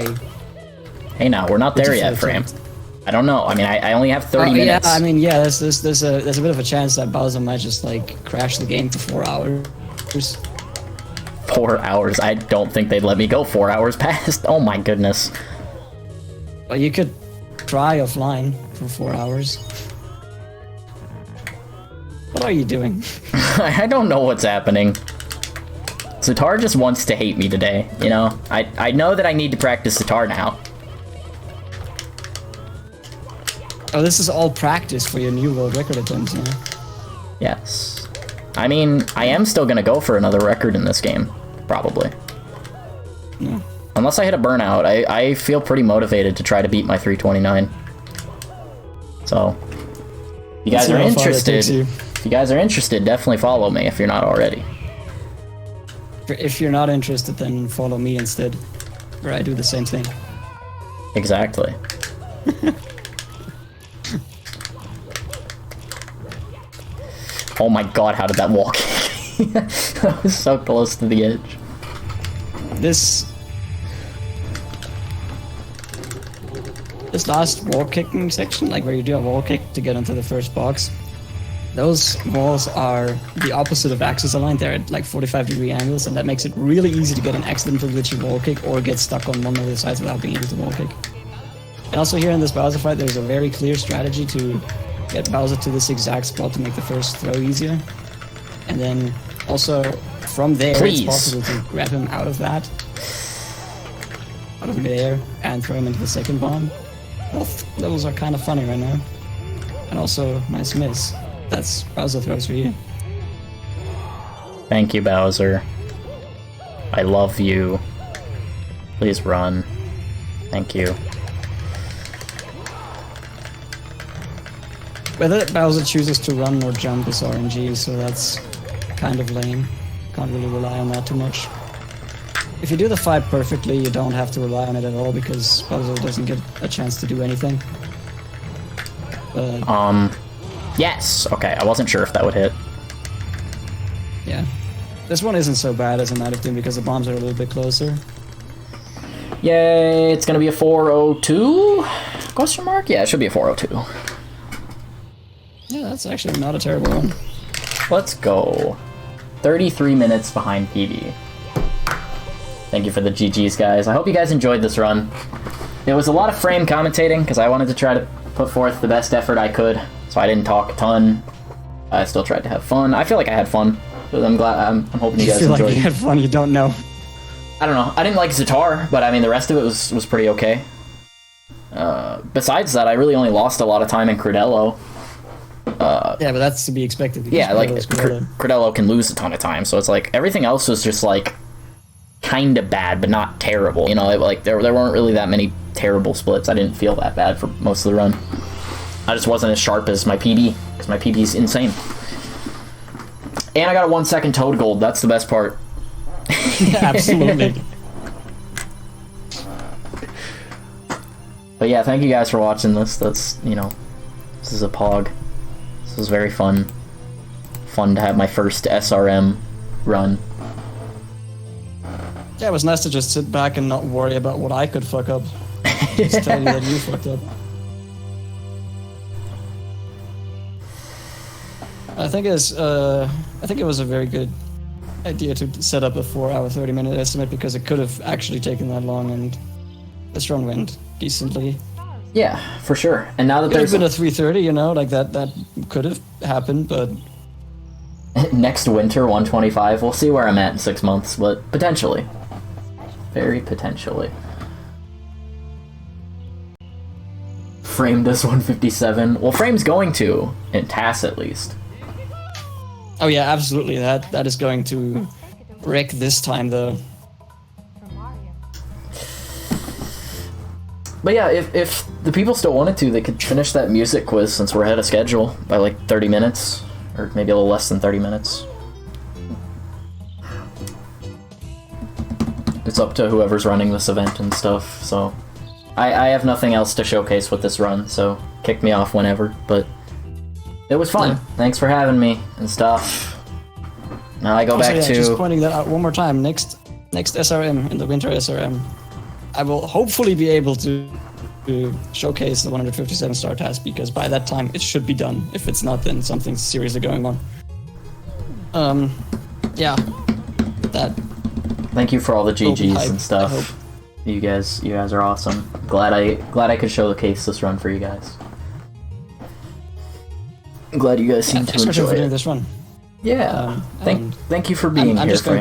Hey now, we're not there yet, Frame. I don't know. I mean, I only have 30 minutes. Yeah, I mean, yeah, there's a bit of a chance that Bowser might just like crash the game for 4 hours. 4 hours? I don't think they'd let me go 4 hours past. Oh my goodness. Well, you could try offline for 4 hours. What are you doing? I don't know what's happening. Sitar just wants to hate me today, you know? I know that I need to practice sitar now. Oh, this is all practice for your new world record attempt, yeah? Yes. I mean, I am still gonna go for another record in this game. Probably. Yeah. Unless I hit a burnout, I feel pretty motivated to try to beat my 329. So, if you guys are interested, definitely follow me if you're not already. If you're not interested, then follow me instead, where I do the same thing. Exactly. Oh my god, how did that walk? I was so close to the edge. This last wall kicking section, like where you do a wall kick to get onto the first box, those walls are the opposite of axis aligned. They're at like 45-degree angles, and that makes it really easy to get an accidental glitchy wall kick or get stuck on one of the sides without being able to wall kick. And also here in this Bowser fight, there's a very clear strategy to get Bowser to this exact spot to make the first throw easier. And then also from there, it's possible to grab him out of that, out of midair, and throw him into the second bomb. Both levels are kind of funny right now. And also, nice miss. That's Bowser throws for you. Thank you, Bowser. I love you. Please run. Thank you. Whether Bowser chooses to run or jump is RNG, so that's kind of lame. Can't really rely on that too much. If you do the fight perfectly, you don't have to rely on it at all, because Bowser doesn't get a chance to do anything. But, yes! Okay, I wasn't sure if that would hit. yeah. This one isn't so bad as a Night of Doom, because the bombs are a little bit closer. Yay, it's gonna be a 402? Question mark? Yeah, it should be a 402. Yeah, that's actually not a terrible one. Let's go. 33 minutes behind PB. Thank you for the GGs, guys. I hope you guys enjoyed this run. It was a lot of frame commentating, because I wanted to try to put forth the best effort I could, so I didn't talk a ton. I still tried to have fun. I feel like I had fun, so I'm glad. I'm hoping you guys feel enjoyed. like you had fun, you don't know. I don't know. I didn't like Zatar, but I mean, the rest of it was pretty okay. Besides that, I really only lost a lot of time in Credello. Yeah, but that's to be expected. Yeah, like, Credello can lose a ton of time, so it's like, everything else was just, like, kinda bad, but not terrible, you know? Like, there weren't really that many terrible splits. I didn't feel that bad for most of the run. I just wasn't as sharp as my PB, because my PB's insane. And I got a 1 second Toad Gold, that's the best part. Absolutely. But yeah, thank you guys for watching this. That's, you know, this is a pog. This was very fun. Fun to have my first SRM run. Yeah, it was nice to just sit back and not worry about what I could fuck up. Just tell you that you fucked up. I think it was a very good idea to set up a 4-hour, 30-minute estimate because it could have actually taken that long, and this run went decently. Yeah, for sure. And now that It could have there's been a 3:30, you know, like that could have happened, but next winter 125, we'll see where I'm at in 6 months, but potentially. Very potentially. Frame does 157. Well, Frame's going to, in TAS at least. oh yeah, absolutely. That is going to wreck this time though. But yeah, if the people still wanted to, they could finish that music quiz since we're ahead of schedule by like 30 minutes, or maybe a little less than 30 minutes. It's up to whoever's running this event and stuff, so... I have nothing else to showcase with this run, so kick me off whenever, but... It was fun. Yeah. Thanks for having me and stuff. Now I go Also, back yeah, to... just pointing that out one more time. Next SRM, in the winter SRM, I will hopefully be able to showcase the 157 star task, because by that time it should be done. If it's not, then something's seriously going on. Yeah. That. Thank you for all the will be GGs hype, and I stuff. hope. You guys are awesome. Glad I could showcase this run for you guys. I'm glad you guys seem to Thanks for enjoy doing it. this run. Yeah. Thank you for being I'm here, just going Frank.